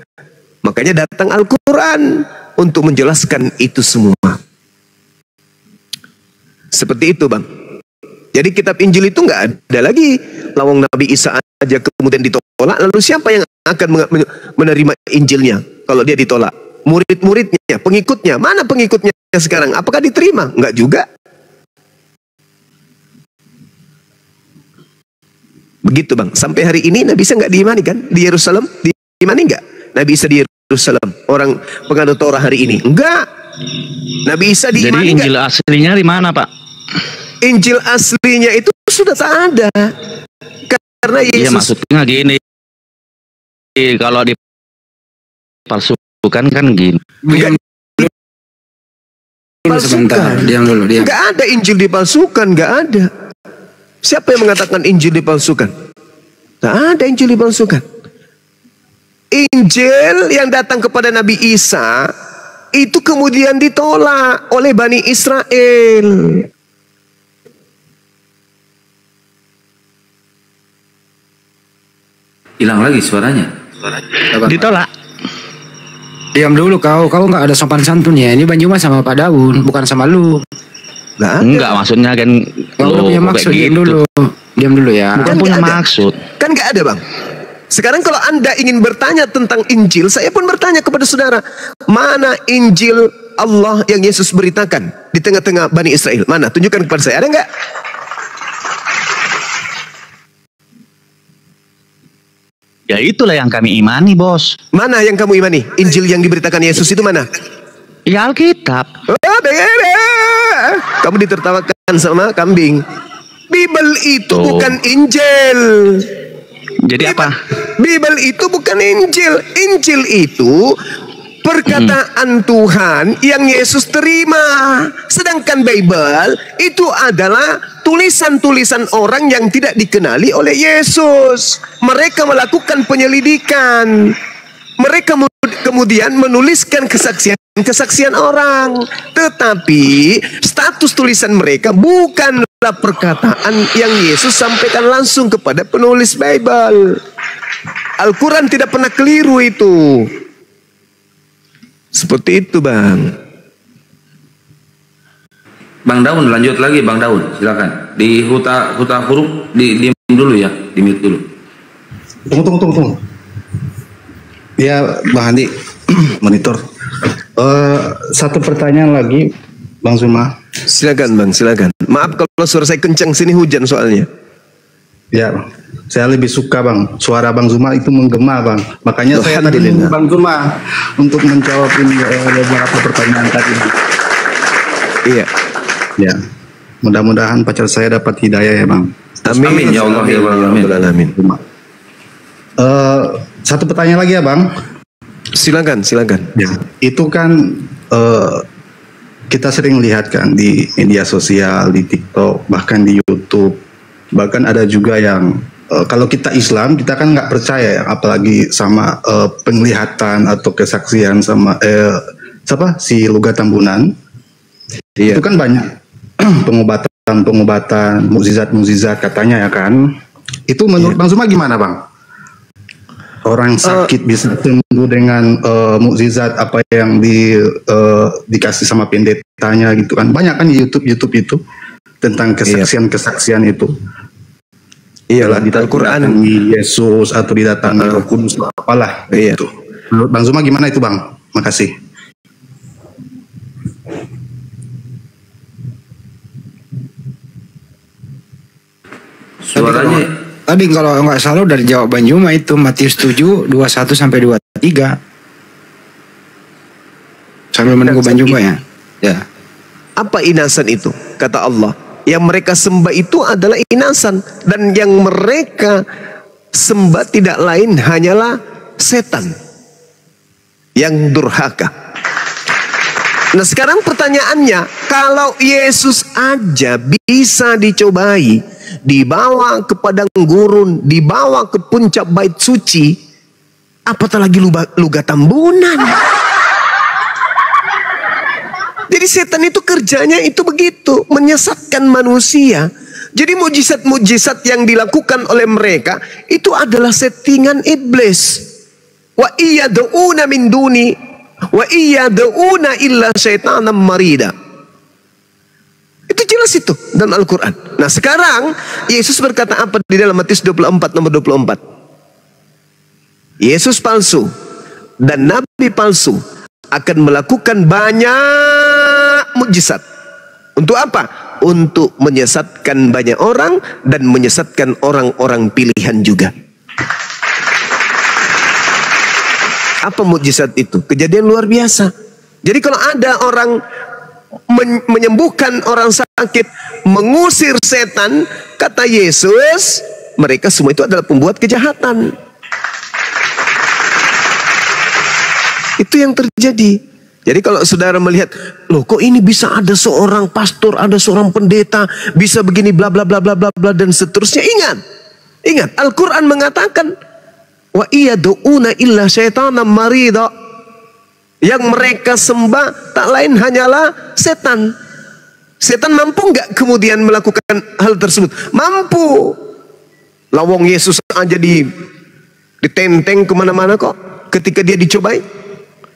Makanya datang Al-Quran untuk menjelaskan itu semua. Seperti itu, Bang. Jadi kitab Injil itu nggak ada lagi. Lawang Nabi Isa aja kemudian ditolak, lalu siapa yang akan menerima Injilnya kalau dia ditolak? Murid-muridnya, pengikutnya. Mana pengikutnya sekarang? Apakah diterima? Enggak juga. Begitu, Bang. Sampai hari ini Nabi Isa nggak diimani kan? Di Yerusalem diimani nggak? Nabi Isa di Yerusalem, orang penganut Torah hari ini. Enggak. Nabi Isa diimani. Jadi Injil aslinya di mana, Pak? Injil aslinya itu sudah tak ada. Karena Yesus. Iya, maksudnya gini. Kalau dipalsukan kan gini. Sebentar, diam dulu. Nggak ada Injil dipalsukan, nggak ada. Siapa yang mengatakan Injil dipalsukan? Tak ada Injil dipalsukan. Injil yang datang kepada Nabi Isa itu kemudian ditolak oleh Bani Israel. Hilang lagi suaranya. Ditolak. Diam dulu kau nggak ada sopan santun ya. Ini Banjuma sama Pak Daun, bukan sama lu. Enggak, maksudnya kan kalau punya maksud gitu. Diam dulu ya. Bukan punya maksud. Kan nggak ada, Bang. Sekarang kalau Anda ingin bertanya tentang Injil, saya pun bertanya kepada saudara, mana Injil Allah yang Yesus beritakan di tengah-tengah Bani Israel? Mana? Tunjukkan kepada saya. Ada nggak? Ya itulah yang kami imani, Bos. Mana yang kamu imani? Injil yang diberitakan Yesus itu mana? Ya Alkitab. Oh, kamu ditertawakan sama kambing. Bible itu bukan Injil. Jadi apa? Bible itu bukan Injil. Injil itu perkataan Tuhan yang Yesus terima. Sedangkan Bible itu adalah tulisan-tulisan orang yang tidak dikenali oleh Yesus. Mereka melakukan penyelidikan. Mereka kemudian menuliskan kesaksian orang. Tetapi status tulisan mereka bukanlah perkataan yang Yesus sampaikan langsung kepada penulis Bible. Al-Quran tidak pernah keliru itu. Seperti itu, Bang. Bang Daun, lanjut lagi Bang Daun, silakan. Di huta huruf di dulu ya, di mute dulu. Tunggu. Ya, Bang Andi, monitor. Satu pertanyaan lagi, Bang Zuma. Silakan, Bang, silakan. Maaf kalau suara saya kencang, sini hujan soalnya. Ya, saya lebih suka, Bang. Suara Bang Zuma itu menggema, Bang. Makanya saya tadi Bang Zuma untuk menjawab ini beberapa pertanyaan tadi. Iya. Ya, mudah-mudahan pacar saya dapat hidayah ya, Bang. Amin ya Allah ya Amin. Satu pertanyaan lagi ya, Bang. Silakan. Ya, itu kan kita sering lihat kan di media sosial, di TikTok, bahkan di YouTube. Bahkan ada juga yang kalau kita Islam, kita kan nggak percaya ya, apalagi sama penglihatan atau kesaksian sama si Luga Tambunan. Itu kan banyak pengobatan, mukjizat katanya ya kan. Itu menurut Bang Zuma gimana, Bang? Orang sakit bisa sembuh dengan mukjizat apa yang dikasih sama pendetanya gitu kan. Banyak kan di YouTube itu tentang kesaksian itu. Iyalah, di Al-Quran Yesus atau didatangi Roh Kudus apalah gitu. Menurut Bang Zuma gimana itu, Bang? Makasih. Suaranya tadi kalau nggak salah dari jawaban Juma itu Matius 7 21 sampai 23. Sambil menunggu Bang Juma ya. Ya. Apa inasan itu? Kata Allah, yang mereka sembah itu adalah inasan, dan yang mereka sembah tidak lain hanyalah setan yang durhaka. Nah sekarang pertanyaannya, kalau Yesus aja bisa dicobai, dibawa ke padang gurun, dibawa ke puncak bait suci, apatah lagi luga tambunan. Jadi setan itu kerjanya itu begitu, menyesatkan manusia. Jadi mujizat-mujizat yang dilakukan oleh mereka itu adalah settingan iblis. Wa iyad'una min duni wa iyad'una illa syaitanan marida. Itu jelas itu dalam Al-Quran. Nah sekarang Yesus berkata apa di dalam Matius 24 nomor 24? Yesus palsu dan nabi palsu akan melakukan banyak mujizat. Untuk apa? Untuk menyesatkan banyak orang dan menyesatkan orang-orang pilihan juga. Apa mujizat itu? Kejadian luar biasa. Jadi kalau ada orang menyembuhkan orang sakit, mengusir setan, kata Yesus, mereka semua itu adalah pembuat kejahatan. Itu yang terjadi. Jadi kalau saudara melihat, loh kok ini bisa ada seorang pastor, ada seorang pendeta, bisa begini bla bla bla bla bla bla dan seterusnya. Ingat, Al-Quran mengatakan, wa iyad'una illa syaitanan marida. Yang mereka sembah tak lain hanyalah setan. Setan mampu nggak kemudian melakukan hal tersebut? Mampu. Lawang Yesus aja ditenteng kemana-mana kok ketika dia dicobai.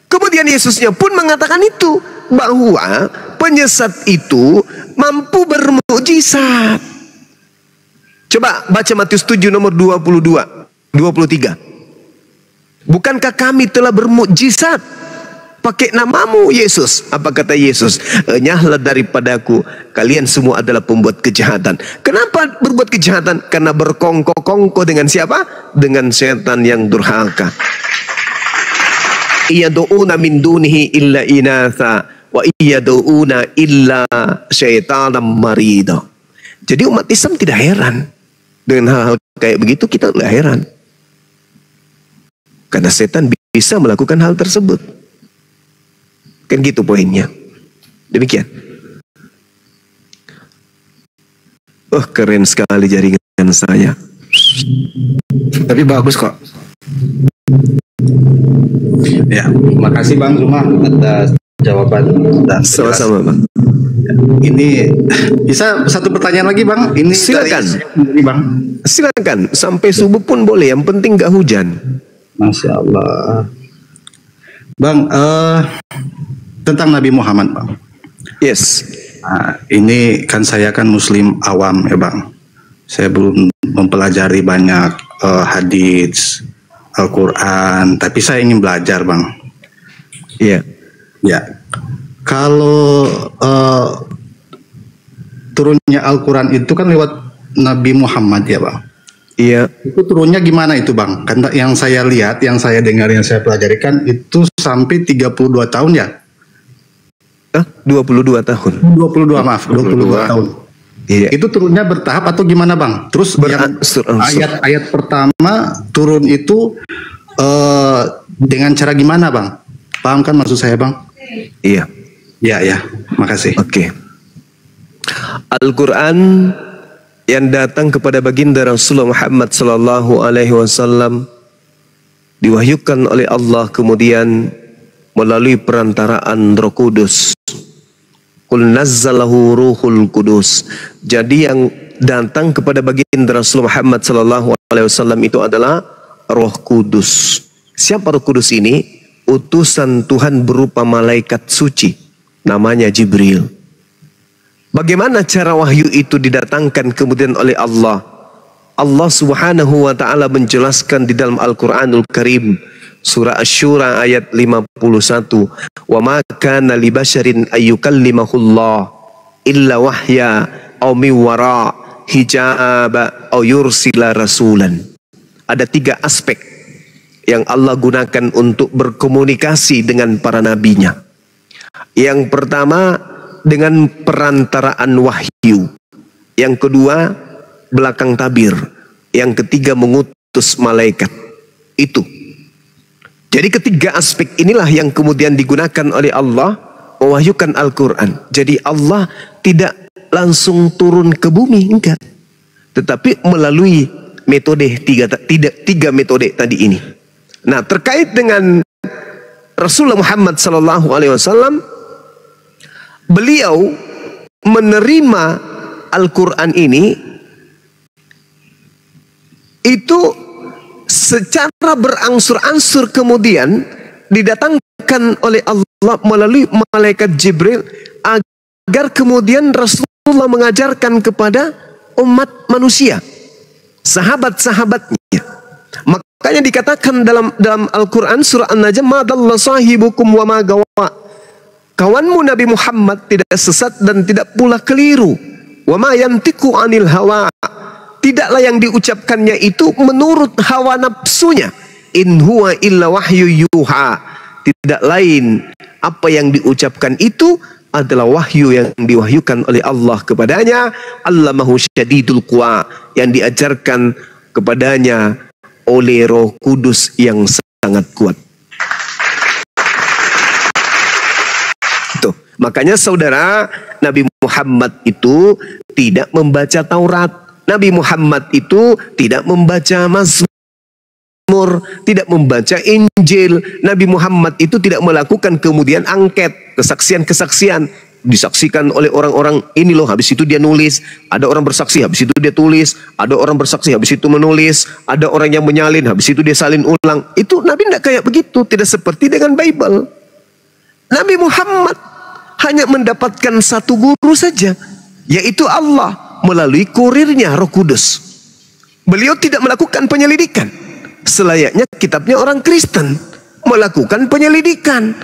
Kemudian Yesusnya pun mengatakan itu, bahwa penyesat itu mampu bermukjizat. Coba baca Matius 7 nomor 23. Bukankah kami telah bermukjizat pakai namamu Yesus? Apa kata Yesus? Enyahlah daripadaku, kalian semua adalah pembuat kejahatan. Kenapa berbuat kejahatan? Karena berkongko-kongko dengan siapa? Dengan setan yang durhaka. Iyad'una min dunihi illa inatha wa iyad'una illa syaitanan marida. Jadi umat Islam tidak heran dengan hal-hal kayak begitu, kita tidak heran. Karena setan bisa melakukan hal tersebut. Kan gitu poinnya. Demikian. Oh keren sekali jaringan saya. Tapi bagus kok. Ya, makasih Bang Zuma atas jawaban dan sama-sama Bang. Ini bisa satu pertanyaan lagi Bang. Ini silakan. Dari Bang. Silakan. Sampai subuh pun boleh. Yang penting gak hujan. Masya Allah. Bang, tentang Nabi Muhammad Bang. Yes. Nah, ini kan saya kan Muslim awam ya Bang. Saya belum mempelajari banyak hadits, Al-Quran, tapi saya ingin belajar Bang. Iya. Ya. Kalau turunnya Al-Quran itu kan lewat Nabi Muhammad ya Bang. Iya. Itu turunnya gimana itu Bang? Karena yang saya lihat, yang saya dengar, yang saya pelajari kan itu sampai 32 tahun ya? 22 tahun. 22 tahun. Iya. Itu turunnya bertahap atau gimana Bang? Terus yang ayat-ayat pertama turun itu dengan cara gimana Bang? Paham kan maksud saya Bang? Iya. Ya, makasih. Oke. Al-Quran yang datang kepada baginda Rasulullah Muhammad sallallahu alaihi wasallam diwahyukan oleh Allah kemudian melalui perantaraan Roh Kudus. Qul nazzalahu ruhul kudus. Jadi yang datang kepada baginda Rasulullah Muhammad sallallahu alaihi wasallam itu adalah Roh Kudus. Siapa Roh Kudus ini? Utusan Tuhan berupa malaikat suci, namanya Jibril. Bagaimana cara wahyu itu didatangkan kemudian oleh Allah? Allah Subhanahu wa taala menjelaskan di dalam Al-Qur'anul Karim surah Asy-Syura ayat 51, "Wa ma kana li basyarin ayyukallimahullah illa wahya aw min wara hijab aw yursila rasulan." Ada 3 aspek yang Allah gunakan untuk berkomunikasi dengan para nabinya. Yang pertama dengan perantaraan wahyu. Yang kedua belakang tabir. Yang ketiga mengutus malaikat. Itu. Jadi ketiga aspek inilah yang kemudian digunakan oleh Allah mewahyukan Al-Quran. Jadi Allah tidak langsung turun ke bumi, enggak. Tetapi melalui metode tiga metode tadi ini. Nah, terkait dengan Rasulullah Muhammad SAW, beliau menerima Al-Quran ini itu secara berangsur-angsur kemudian didatangkan oleh Allah melalui malaikat Jibril agar kemudian Rasulullah mengajarkan kepada umat manusia, sahabat-sahabatnya. Makanya dikatakan dalam Al-Quran surah An-Najm, ma dalla sahibukum wa ma gawa. Kawanmu Nabi Muhammad tidak sesat dan tidak pula keliru. Wa ma yantiqu anil hawa. Tidaklah yang diucapkannya itu menurut hawa nafsunya. In huwa illa wahyu yuha. Tidak lain apa yang diucapkan itu adalah wahyu yang diwahyukan oleh Allah kepadanya. Allamahu syadidul quwa, yang diajarkan kepadanya oleh Roh Kudus yang sangat kuat. Tuh, makanya saudara, Nabi Muhammad itu tidak membaca Taurat. Nabi Muhammad itu tidak membaca Mazmur, tidak membaca Injil. Nabi Muhammad itu tidak melakukan kemudian angket, kesaksian-kesaksian. Disaksikan oleh orang-orang ini loh, habis itu dia nulis. Ada orang bersaksi, habis itu dia tulis. Ada orang bersaksi, habis itu menulis. Ada orang yang menyalin, habis itu dia salin ulang. Itu Nabi tidak kayak begitu, tidak seperti dengan Bible. Nabi Muhammad hanya mendapatkan satu guru saja, yaitu Allah melalui kurirnya Roh Kudus. Beliau tidak melakukan penyelidikan selayaknya kitabnya orang Kristen, melakukan penyelidikan,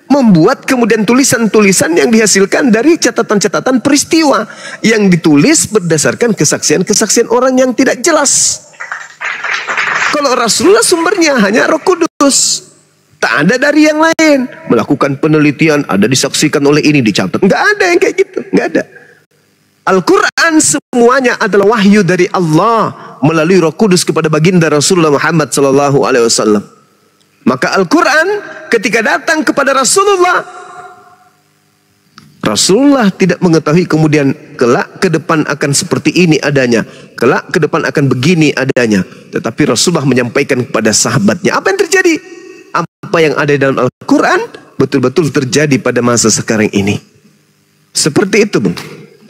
membuat kemudian tulisan-tulisan yang dihasilkan dari catatan-catatan peristiwa yang ditulis berdasarkan kesaksian-kesaksian orang yang tidak jelas. Kalau Rasulullah sumbernya hanya Roh Kudus, tak ada dari yang lain. Melakukan penelitian, ada disaksikan oleh ini, dicatat. Nggak ada yang kayak gitu, nggak ada. Al-Quran semuanya adalah wahyu dari Allah melalui Roh Kudus kepada baginda Rasulullah Muhammad SAW. Maka Al-Quran ketika datang kepada Rasulullah, Rasulullah tidak mengetahui kemudian kelak ke depan akan seperti ini adanya, kelak ke depan akan begini adanya. Tetapi Rasulullah menyampaikan kepada sahabatnya apa yang terjadi. Apa yang ada dalam Al-Quran betul-betul terjadi pada masa sekarang ini. Seperti itu, Bung.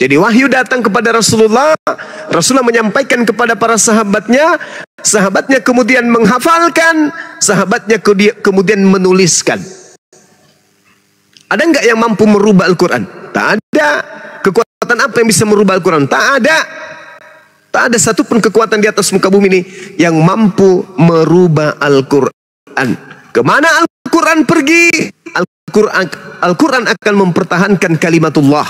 Jadi wahyu datang kepada Rasulullah, Rasulullah menyampaikan kepada para sahabatnya, sahabatnya kemudian menghafalkan, sahabatnya kemudian menuliskan. Ada enggak yang mampu merubah Al-Quran? Tak ada. Kekuatan apa yang bisa merubah Al-Quran? Tak ada. Tak ada satupun kekuatan di atas muka bumi ini yang mampu merubah Al-Quran. Kemana Al-Quran pergi? Al-Quran akan mempertahankan kalimatullah,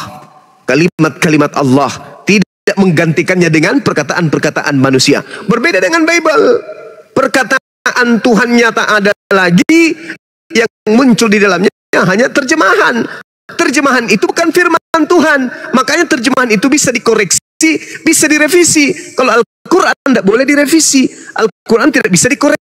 kalimat-kalimat Allah, tidak menggantikannya dengan perkataan-perkataan manusia. Berbeda dengan Bible, perkataan Tuhannya tak ada lagi, yang muncul di dalamnya hanya terjemahan. Terjemahan itu bukan firman Tuhan, makanya terjemahan itu bisa dikoreksi, bisa direvisi. Kalau Al-Quran tidak boleh direvisi, Al-Quran tidak bisa dikoreksi.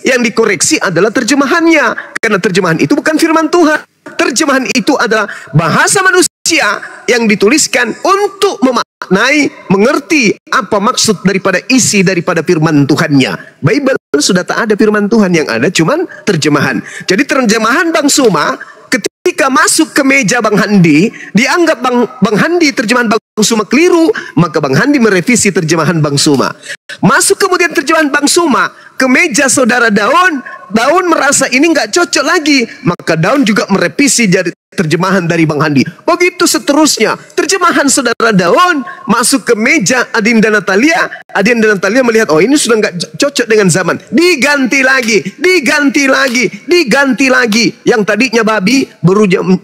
Yang dikoreksi adalah terjemahannya, karena terjemahan itu bukan firman Tuhan. Terjemahan itu adalah bahasa manusia yang dituliskan untuk memaknai, mengerti apa maksud daripada isi daripada firman Tuhannya. Bible sudah tak ada firman Tuhan, yang ada cuman terjemahan. Jadi terjemahan Bang Suma ketika masuk ke meja Bang Handi, dianggap Bang Handi terjemahan Bang Suma keliru, maka Bang Handi merevisi terjemahan Bang Suma. Masuk kemudian terjemahan Bang Suma ke meja saudara Daun, Daun merasa ini nggak cocok lagi, maka Daun juga merevisi jadi terjemahan dari Bang Handi. Begitu seterusnya. Terjemahan saudara Daun masuk ke meja Adinda Natalia, Adinda Natalia melihat, oh ini sudah nggak cocok dengan zaman, diganti lagi, diganti lagi, diganti lagi. Yang tadinya babi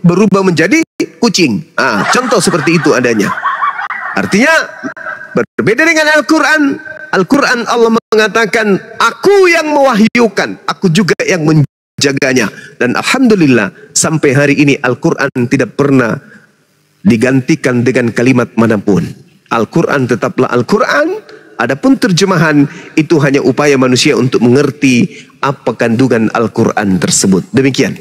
berubah menjadi kucing. Contoh seperti itu adanya. Artinya berbeda dengan Al-Quran. Al-Quran Allah mengatakan, aku yang mewahyukan, aku juga yang menjaganya. Dan alhamdulillah sampai hari ini Al-Quran tidak pernah digantikan dengan kalimat manapun. Al-Quran tetaplah Al-Quran. Adapun terjemahan itu hanya upaya manusia untuk mengerti apa kandungan Al-Quran tersebut. Demikian.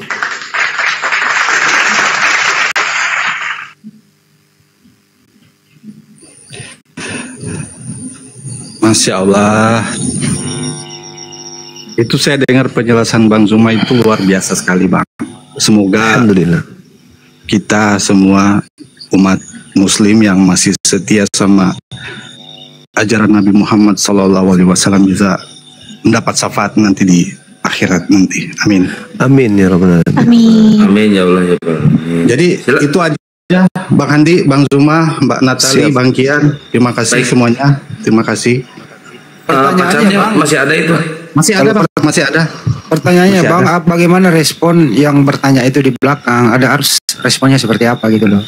Masya Allah. Itu saya dengar penjelasan Bang Zuma itu luar biasa sekali Bang. Semoga Alhamdulillah kita semua umat Muslim yang masih setia sama ajaran Nabi Muhammad SAW bisa mendapat syafaat nanti di akhirat nanti. Amin. Amin ya Rabbal Alamin. Amin. Amin ya Allah ya Rabbal Alamin. Jadi itu aja Bang Handi, Bang Zuma, Mbak Natali, Bang Kian. Terima kasih semuanya. Terima kasih. Pacarnya masih ada itu? Masih ada Bang. Masih ada. Pertanyaannya Masih Bang, ada. bagaimana respon yang bertanya itu di belakang? Ada harus responnya seperti apa gitu loh?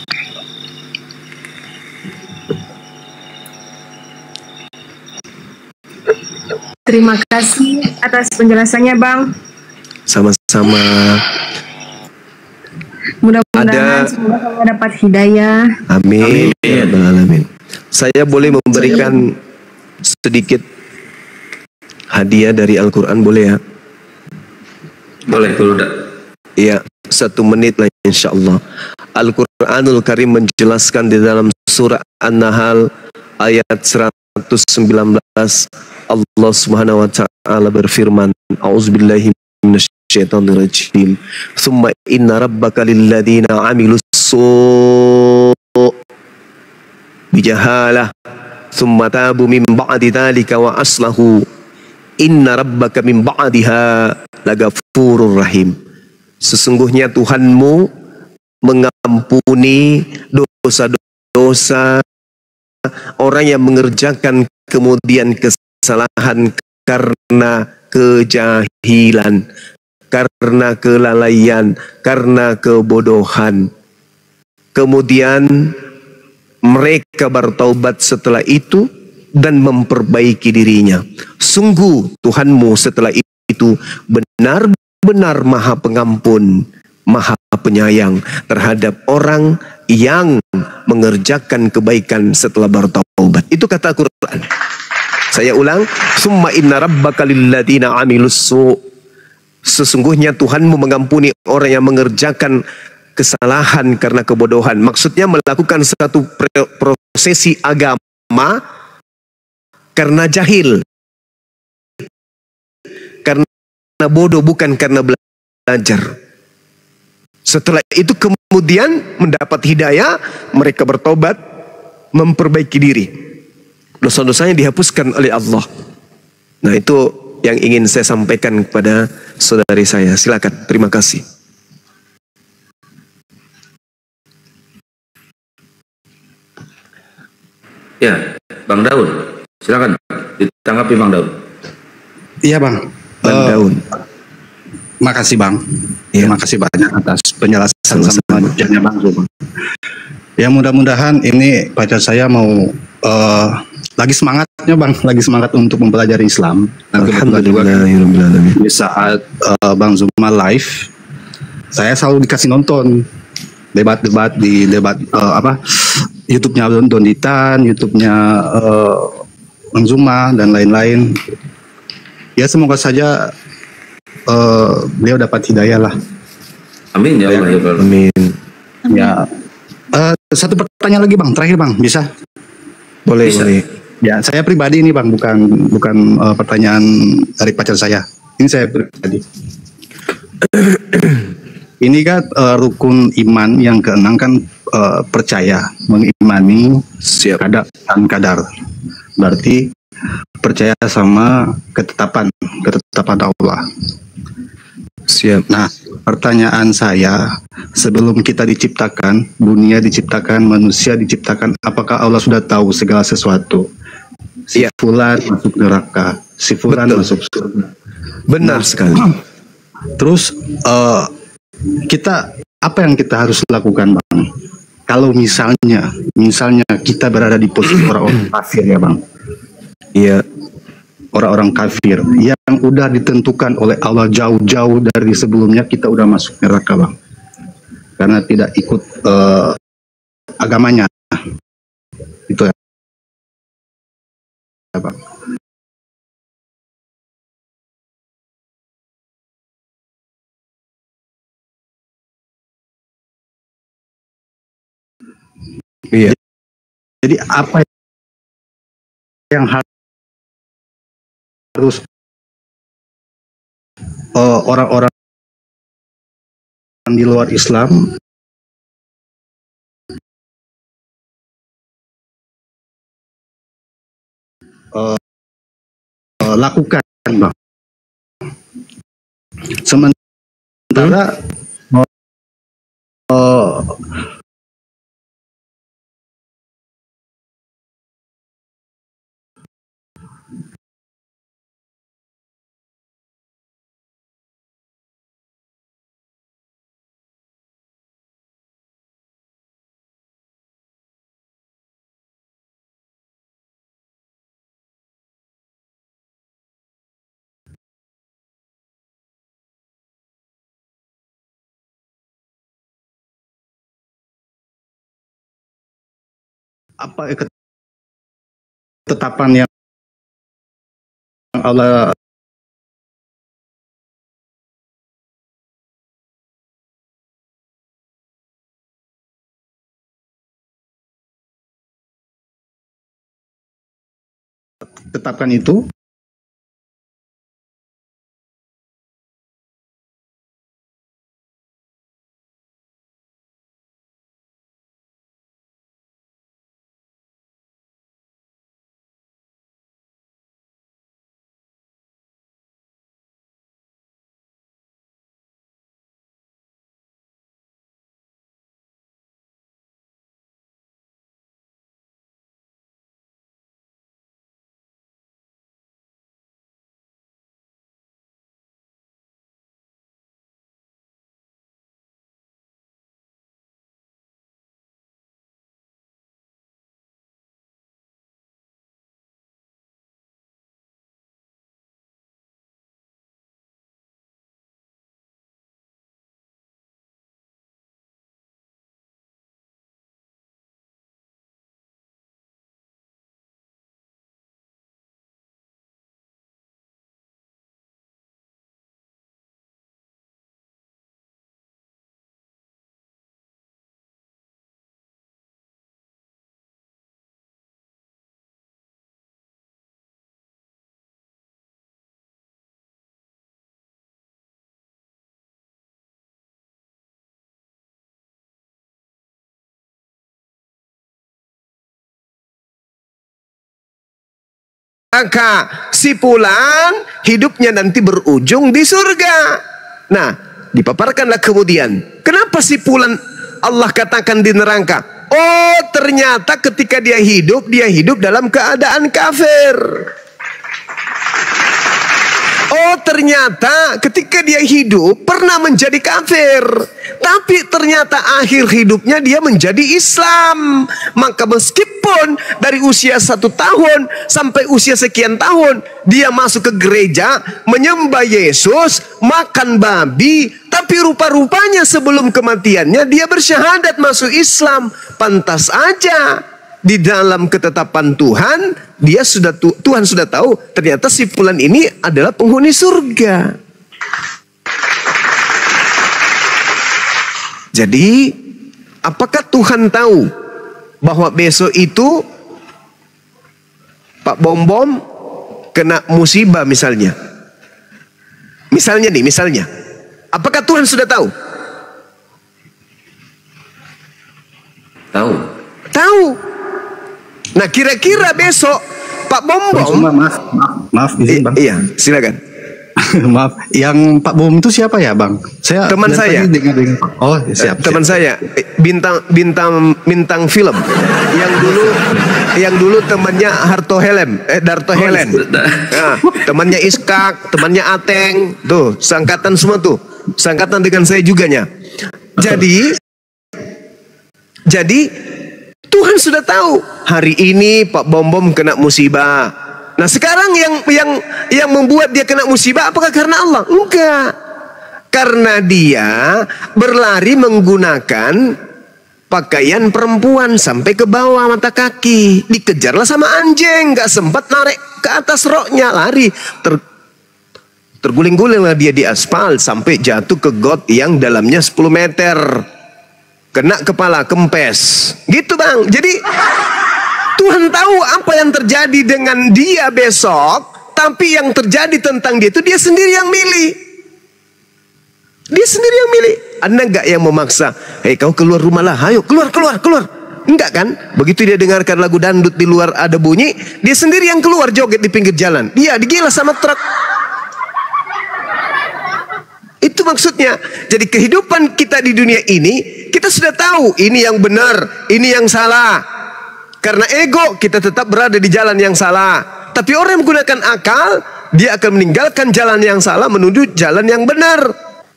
Terima kasih atas penjelasannya Bang. Sama-sama. Mudah-mudahan semoga kamu dapat hidayah. Amin ya Rabbal Alamin. Saya boleh memberikan sedikit hadiah dari Al-Quran, boleh ya? Boleh dulu dak. Iya, 1 menit lah insya Allah. Al-Quranul Karim menjelaskan di dalam surah An-Nahl ayat 119, Allah Subhanahu wa taala berfirman, A'udzubillahi minasyaitonirrajim. Tsumma inna rabbaka lilladzina 'amilus su' bijahalah tsumma tabu min ba'di dzalika wa aslahu inna rabbaka min ba'diha lagafurur rahim. Sesungguhnya Tuhanmu mengampuni dosa-dosa orang yang mengerjakan kemudian kesalahan karena kejahilan, karena kelalaian, karena kebodohan. Kemudian mereka bertaubat setelah itu dan memperbaiki dirinya. Sungguh Tuhanmu setelah itu benar-benar Maha Pengampun, Maha Penyayang terhadap orang yang mengerjakan kebaikan setelah bertaubat. Itu kata Al-Quran. Saya ulang, summa inna rabbaka lilladzina 'amilus su'. Sesungguhnya Tuhanmu mengampuni orang yang mengerjakan kesalahan karena kebodohan. Maksudnya melakukan satu prosesi agama karena jahil, karena bodoh, bukan karena belajar. Setelah itu kemudian mendapat hidayah, mereka bertobat, memperbaiki diri. Dosa-dosanya dihapuskan oleh Allah. Nah, itu yang ingin saya sampaikan kepada saudari saya. Silakan. Terima kasih. Ya, Bang Daun. Silakan ditanggapi Bang Daun. Iya Bang. Bang Daun. Makasih Bang. Ya. Terima kasih banyak atas penjelasan sama ujiannya Bang Zuma. Ya mudah-mudahan ini pacar saya mau lagi semangatnya Bang, lagi semangat untuk mempelajari Islam. Alhamdulillah. Di saat Bang Zuma live, saya selalu dikasih nonton debat-debat di YouTube-nya Donditan, YouTube-nya Bang Zuma dan lain-lain. Ya semoga saja beliau dapat hidayah lah. Amin ya Allah ya Rabbal Amin. Ya. Satu pertanyaan lagi Bang, terakhir Bang, bisa? Boleh, Bisa. boleh. Ya, saya pribadi ini Bang, bukan pertanyaan dari pacar saya. Ini saya pribadi. Ini kan rukun iman yang keenam kan percaya, mengimani kadar dan kadar. Berarti percaya sama ketetapan Allah. Siap. Nah, pertanyaan saya, sebelum kita diciptakan, dunia diciptakan, manusia diciptakan, apakah Allah sudah tahu segala sesuatu? Si fulan masuk neraka, si fulan masuk surga. Benar sekali. Terus kita apa yang kita harus lakukan Bang? Kalau misalnya kita berada di posisi orang-orang kafir ya Bang. Iya. Orang-orang kafir yang udah ditentukan oleh Allah jauh-jauh dari sebelumnya, kita udah masuk neraka Bang. Karena tidak ikut agamanya. Itu ya Bang. Iya. Jadi apa yang harus harus orang-orang di luar Islam lakukan, Bang. Sementara apa ketetapan yang Allah tetapkan itu, maka si fulan hidupnya nanti berujung di surga. Nah, dipaparkanlah kemudian, kenapa si fulan Allah katakan di neraka? Oh, ternyata ketika dia hidup dalam keadaan kafir. Oh, ternyata ketika dia hidup pernah menjadi kafir, tapi ternyata akhir hidupnya dia menjadi Islam. Maka meskipun dari usia 1 tahun sampai usia sekian tahun dia masuk ke gereja, menyembah Yesus, makan babi, tapi rupa-rupanya sebelum kematiannya dia bersyahadat masuk Islam. Pantas aja di dalam ketetapan Tuhan, Tuhan sudah tahu ternyata si fulan ini adalah penghuni surga. Jadi, apakah Tuhan tahu bahwa besok itu Pak Bom kena musibah misalnya? Misalnya. Apakah Tuhan sudah tahu? Tahu. Nah, kira-kira besok Pak Bom. Maaf, izin, Bang. Iya, silakan. Maaf, yang Pak Bom itu siapa ya, Bang? Teman saya. Oh, siap. Teman saya, bintang film. Yang dulu temannya Darto Helen. Nah, temannya Iskak, temannya Ateng, tuh, seangkatan semua tuh. Seangkatan dengan saya juga nya. Jadi Tuhan sudah tahu hari ini Pak Bom kena musibah. Nah, sekarang yang membuat dia kena musibah apakah karena Allah? Enggak. Karena dia berlari menggunakan pakaian perempuan sampai ke bawah mata kaki. Dikejarlah sama anjing, nggak sempat narik ke atas roknya, lari. Terguling-gulinglah dia di aspal sampai jatuh ke got yang dalamnya 10 meter. Kena kepala, kempes. Gitu, Bang. Jadi Tuhan tahu apa yang terjadi dengan dia besok, Tetapi yang terjadi tentang dia itu dia sendiri yang milih. Dia sendiri yang milih. Anda enggak yang memaksa, hei kau keluar rumah lah, ayo keluar, keluar, keluar. Enggak kan? Begitu dia dengarkan lagu dangdut di luar ada bunyi, dia sendiri yang keluar joget di pinggir jalan. Dia digilas sama truk. Itu maksudnya. Jadi kehidupan kita di dunia ini, kita sudah tahu ini yang benar, ini yang salah. Karena ego, kita tetap berada di jalan yang salah. Tapi orang yang menggunakan akal, dia akan meninggalkan jalan yang salah menuju jalan yang benar.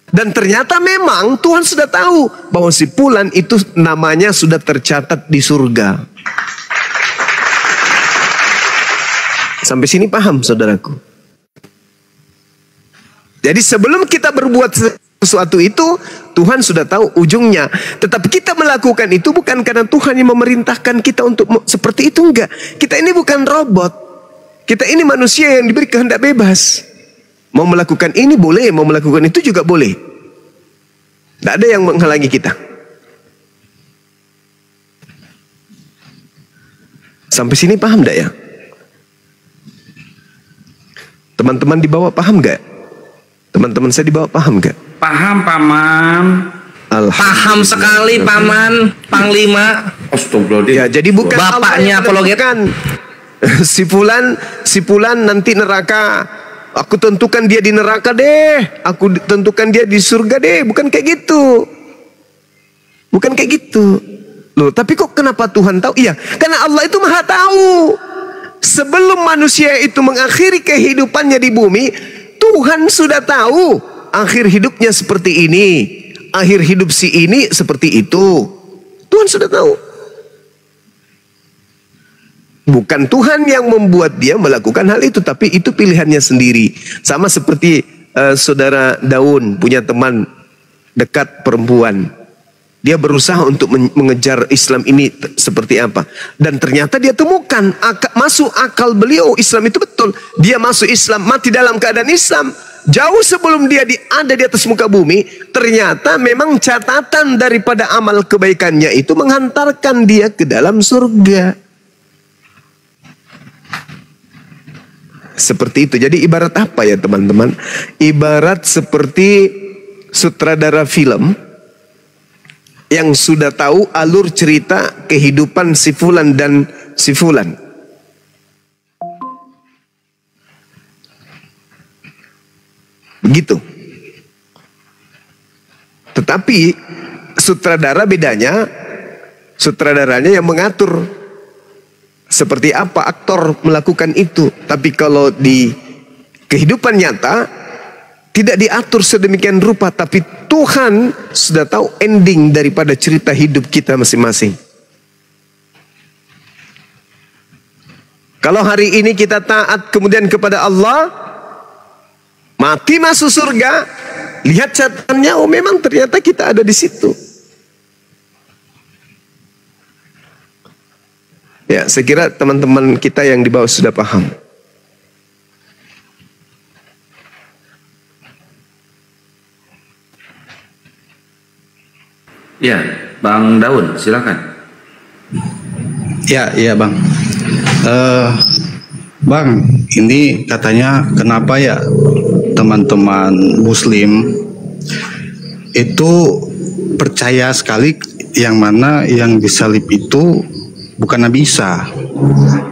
Dan ternyata memang Tuhan sudah tahu bahwa si Fulan itu namanya sudah tercatat di surga. Sampai sini paham saudaraku? Jadi sebelum kita berbuat sesuatu itu, Tuhan sudah tahu ujungnya. Tetapi kita melakukan itu bukan karena Tuhan yang memerintahkan kita untuk seperti itu, enggak. Kita ini bukan robot. Kita ini manusia yang diberi kehendak bebas. Mau melakukan ini boleh, mau melakukan itu juga boleh. Tidak ada yang menghalangi kita. Sampai sini paham tidak ya? Teman-teman di bawah paham gak? Teman-teman saya di bawah paham gak? Paham, Paman. Paham sekali, Paman, Panglima. Ya, jadi bukan bapaknya apologet. Si Fulan nanti neraka. Aku tentukan dia di neraka deh. Aku tentukan dia di surga deh. Bukan kayak gitu. Bukan kayak gitu. Loh, tapi kok kenapa Tuhan tahu? Iya, karena Allah itu maha tahu. Sebelum manusia itu mengakhiri kehidupannya di bumi, Tuhan sudah tahu akhir hidupnya seperti ini, akhir hidup si ini seperti itu. Tuhan sudah tahu. Bukan Tuhan yang membuat dia melakukan hal itu, tapi itu pilihannya sendiri. Sama seperti saudara Daun punya teman dekat perempuan. Dia berusaha untuk mengejar Islam ini seperti apa. Dan ternyata dia temukan masuk akal beliau Islam itu betul. Dia masuk Islam, mati dalam keadaan Islam. Jauh sebelum dia ada di atas muka bumi, ternyata memang catatan daripada amal kebaikannya itu menghantarkan dia ke dalam surga. Seperti itu. Jadi ibarat apa ya teman-teman? Ibarat seperti sutradara film yang sudah tahu alur cerita kehidupan si Fulan dan si Fulan. Begitu. Tetapi sutradara bedanya, sutradaranya yang mengatur seperti apa aktor melakukan itu. Tapi kalau di kehidupan nyata tidak diatur sedemikian rupa, tapi Tuhan sudah tahu ending daripada cerita hidup kita masing-masing. Kalau hari ini kita taat kemudian kepada Allah, mati masuk surga, lihat catatannya, oh memang ternyata kita ada di situ. Ya, saya kira teman-teman kita yang di bawah sudah paham. Ya, Bang Daun, silakan. Ya, iya Bang. Bang, ini katanya kenapa ya teman-teman Muslim itu percaya sekali yang mana yang disalib itu bukan Nabi Isa,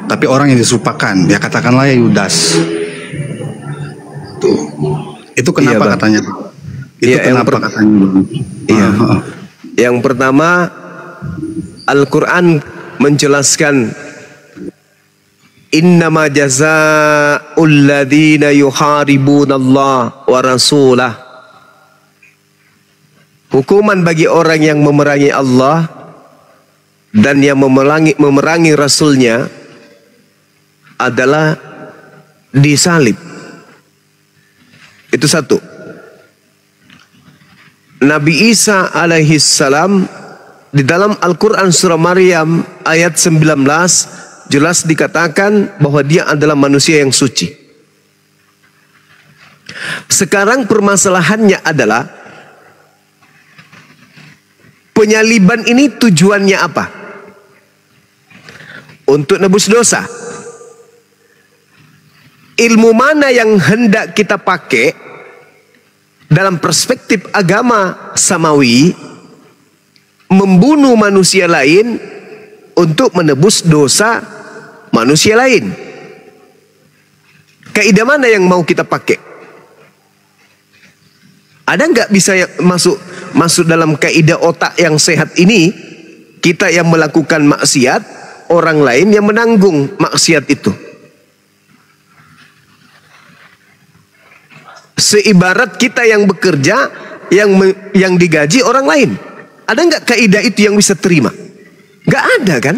tapi orang yang diserupakan, ya katakanlah Yudas. Itu kenapa katanya? Itu kenapa katanya? Iya. Yang pertama, Al-Quran menjelaskan innama jazaa'ul ladzina yuharibunallah wa rasulah. Hukuman bagi orang yang memerangi Allah dan yang memerangi Rasulnya adalah disalib. Itu satu. Nabi Isa alaihi salam di dalam Al-Quran surah Maryam ayat 19 jelas dikatakan bahwa dia adalah manusia yang suci. Sekarang permasalahannya adalah penyaliban ini tujuannya apa? Untuk nebus dosa. ilmu mana yang hendak kita pakai dalam perspektif agama samawi, membunuh manusia lain untuk menebus dosa manusia lain. Kaidah mana yang mau kita pakai? Ada nggak bisa masuk dalam kaidah otak yang sehat ini? Kita yang melakukan maksiat, orang lain yang menanggung maksiat itu. Seibarat kita yang bekerja, yang digaji orang lain. Ada nggak kaidah itu yang bisa terima? Nggak ada kan?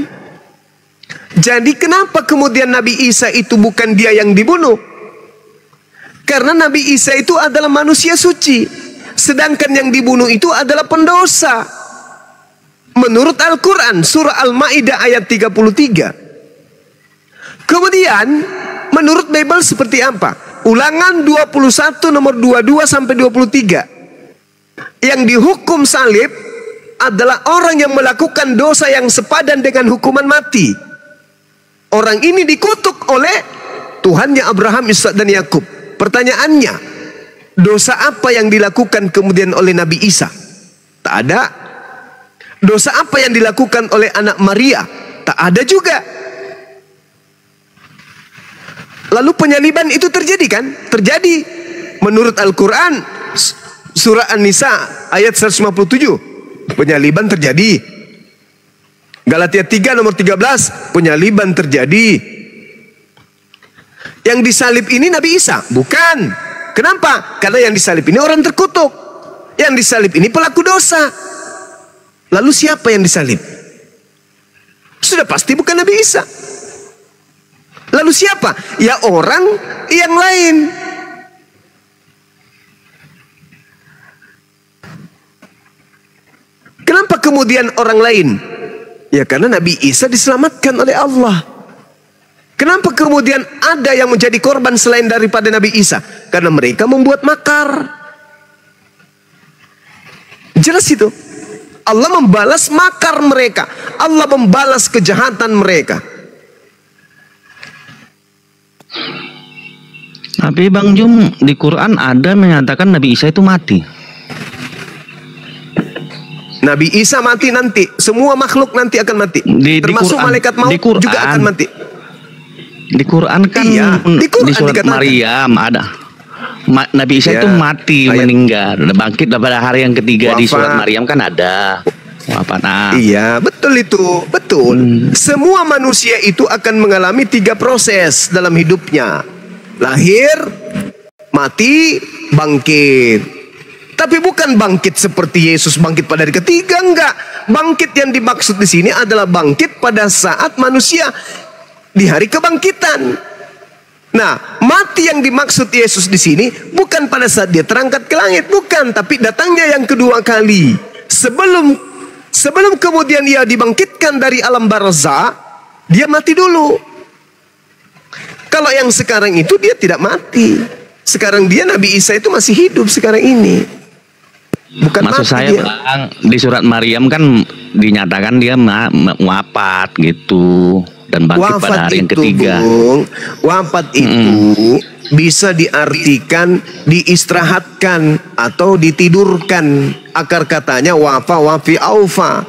Jadi kenapa kemudian Nabi Isa itu bukan dia yang dibunuh? Karena Nabi Isa itu adalah manusia suci, sedangkan yang dibunuh itu adalah pendosa. Menurut Al-Quran, surah Al-Ma'idah ayat 33. Kemudian, menurut Bible seperti apa? Ulangan 21 nomor 22 sampai 23. Yang dihukum salib adalah orang yang melakukan dosa yang sepadan dengan hukuman mati. Orang ini dikutuk oleh Tuhannya Abraham, Ishak dan Yakub. Pertanyaannya, dosa apa yang dilakukan kemudian oleh Nabi Isa? Tak ada. Dosa apa yang dilakukan oleh anak Maria? Tak ada juga. Lalu penyaliban itu terjadi kan? Terjadi. Menurut Al-Quran, surah An-Nisa ayat 157, penyaliban terjadi. Galatia 3 nomor 13, penyaliban terjadi. Yang disalib ini Nabi Isa? Bukan. Kenapa? Karena yang disalib ini orang terkutuk. Yang disalib ini pelaku dosa. Lalu siapa yang disalib? Sudah pasti bukan Nabi Isa. Lalu siapa? Ya orang yang lain. Kenapa kemudian orang lain? Ya karena Nabi Isa diselamatkan oleh Allah. Kenapa kemudian ada yang menjadi korban selain daripada Nabi Isa? Karena mereka membuat makar. Jelas itu. Allah membalas makar mereka. Allah membalas kejahatan mereka. Tapi Bang Jum, di Quran ada menyatakan Nabi Isa itu mati. Nabi Isa mati nanti. Semua makhluk nanti akan mati. Termasuk malaikat maut juga akan mati. Di Quran kan, iya, di surat Maryam ada. Nabi Isa itu mati, meninggal, bangkit pada hari yang ketiga. Wafat. Di surat Maryam kan ada wafat. Iya, betul itu, betul. Semua manusia itu akan mengalami 3 proses dalam hidupnya: lahir, mati, bangkit. Tapi bukan bangkit seperti Yesus bangkit pada hari ketiga, enggak. Bangkit yang dimaksud di sini adalah bangkit pada saat manusia di hari kebangkitan. Nah, mati yang dimaksud Yesus di sini bukan pada saat dia terangkat ke langit, bukan, tapi datangnya yang kedua kali. Sebelum kemudian ia dibangkitkan dari alam barzah, dia mati dulu. Kalau yang sekarang itu dia tidak mati. Sekarang dia Nabi Isa itu masih hidup sekarang ini. Bukan maksud mati saya dia. Bang, di surat Maryam kan dinyatakan dia wafat gitu. Dan bangkit Wafat pada hari yang itu, ketiga. Bung, wafat itu bisa diartikan diistirahatkan atau ditidurkan. Akar katanya wafa, wafi, aufa.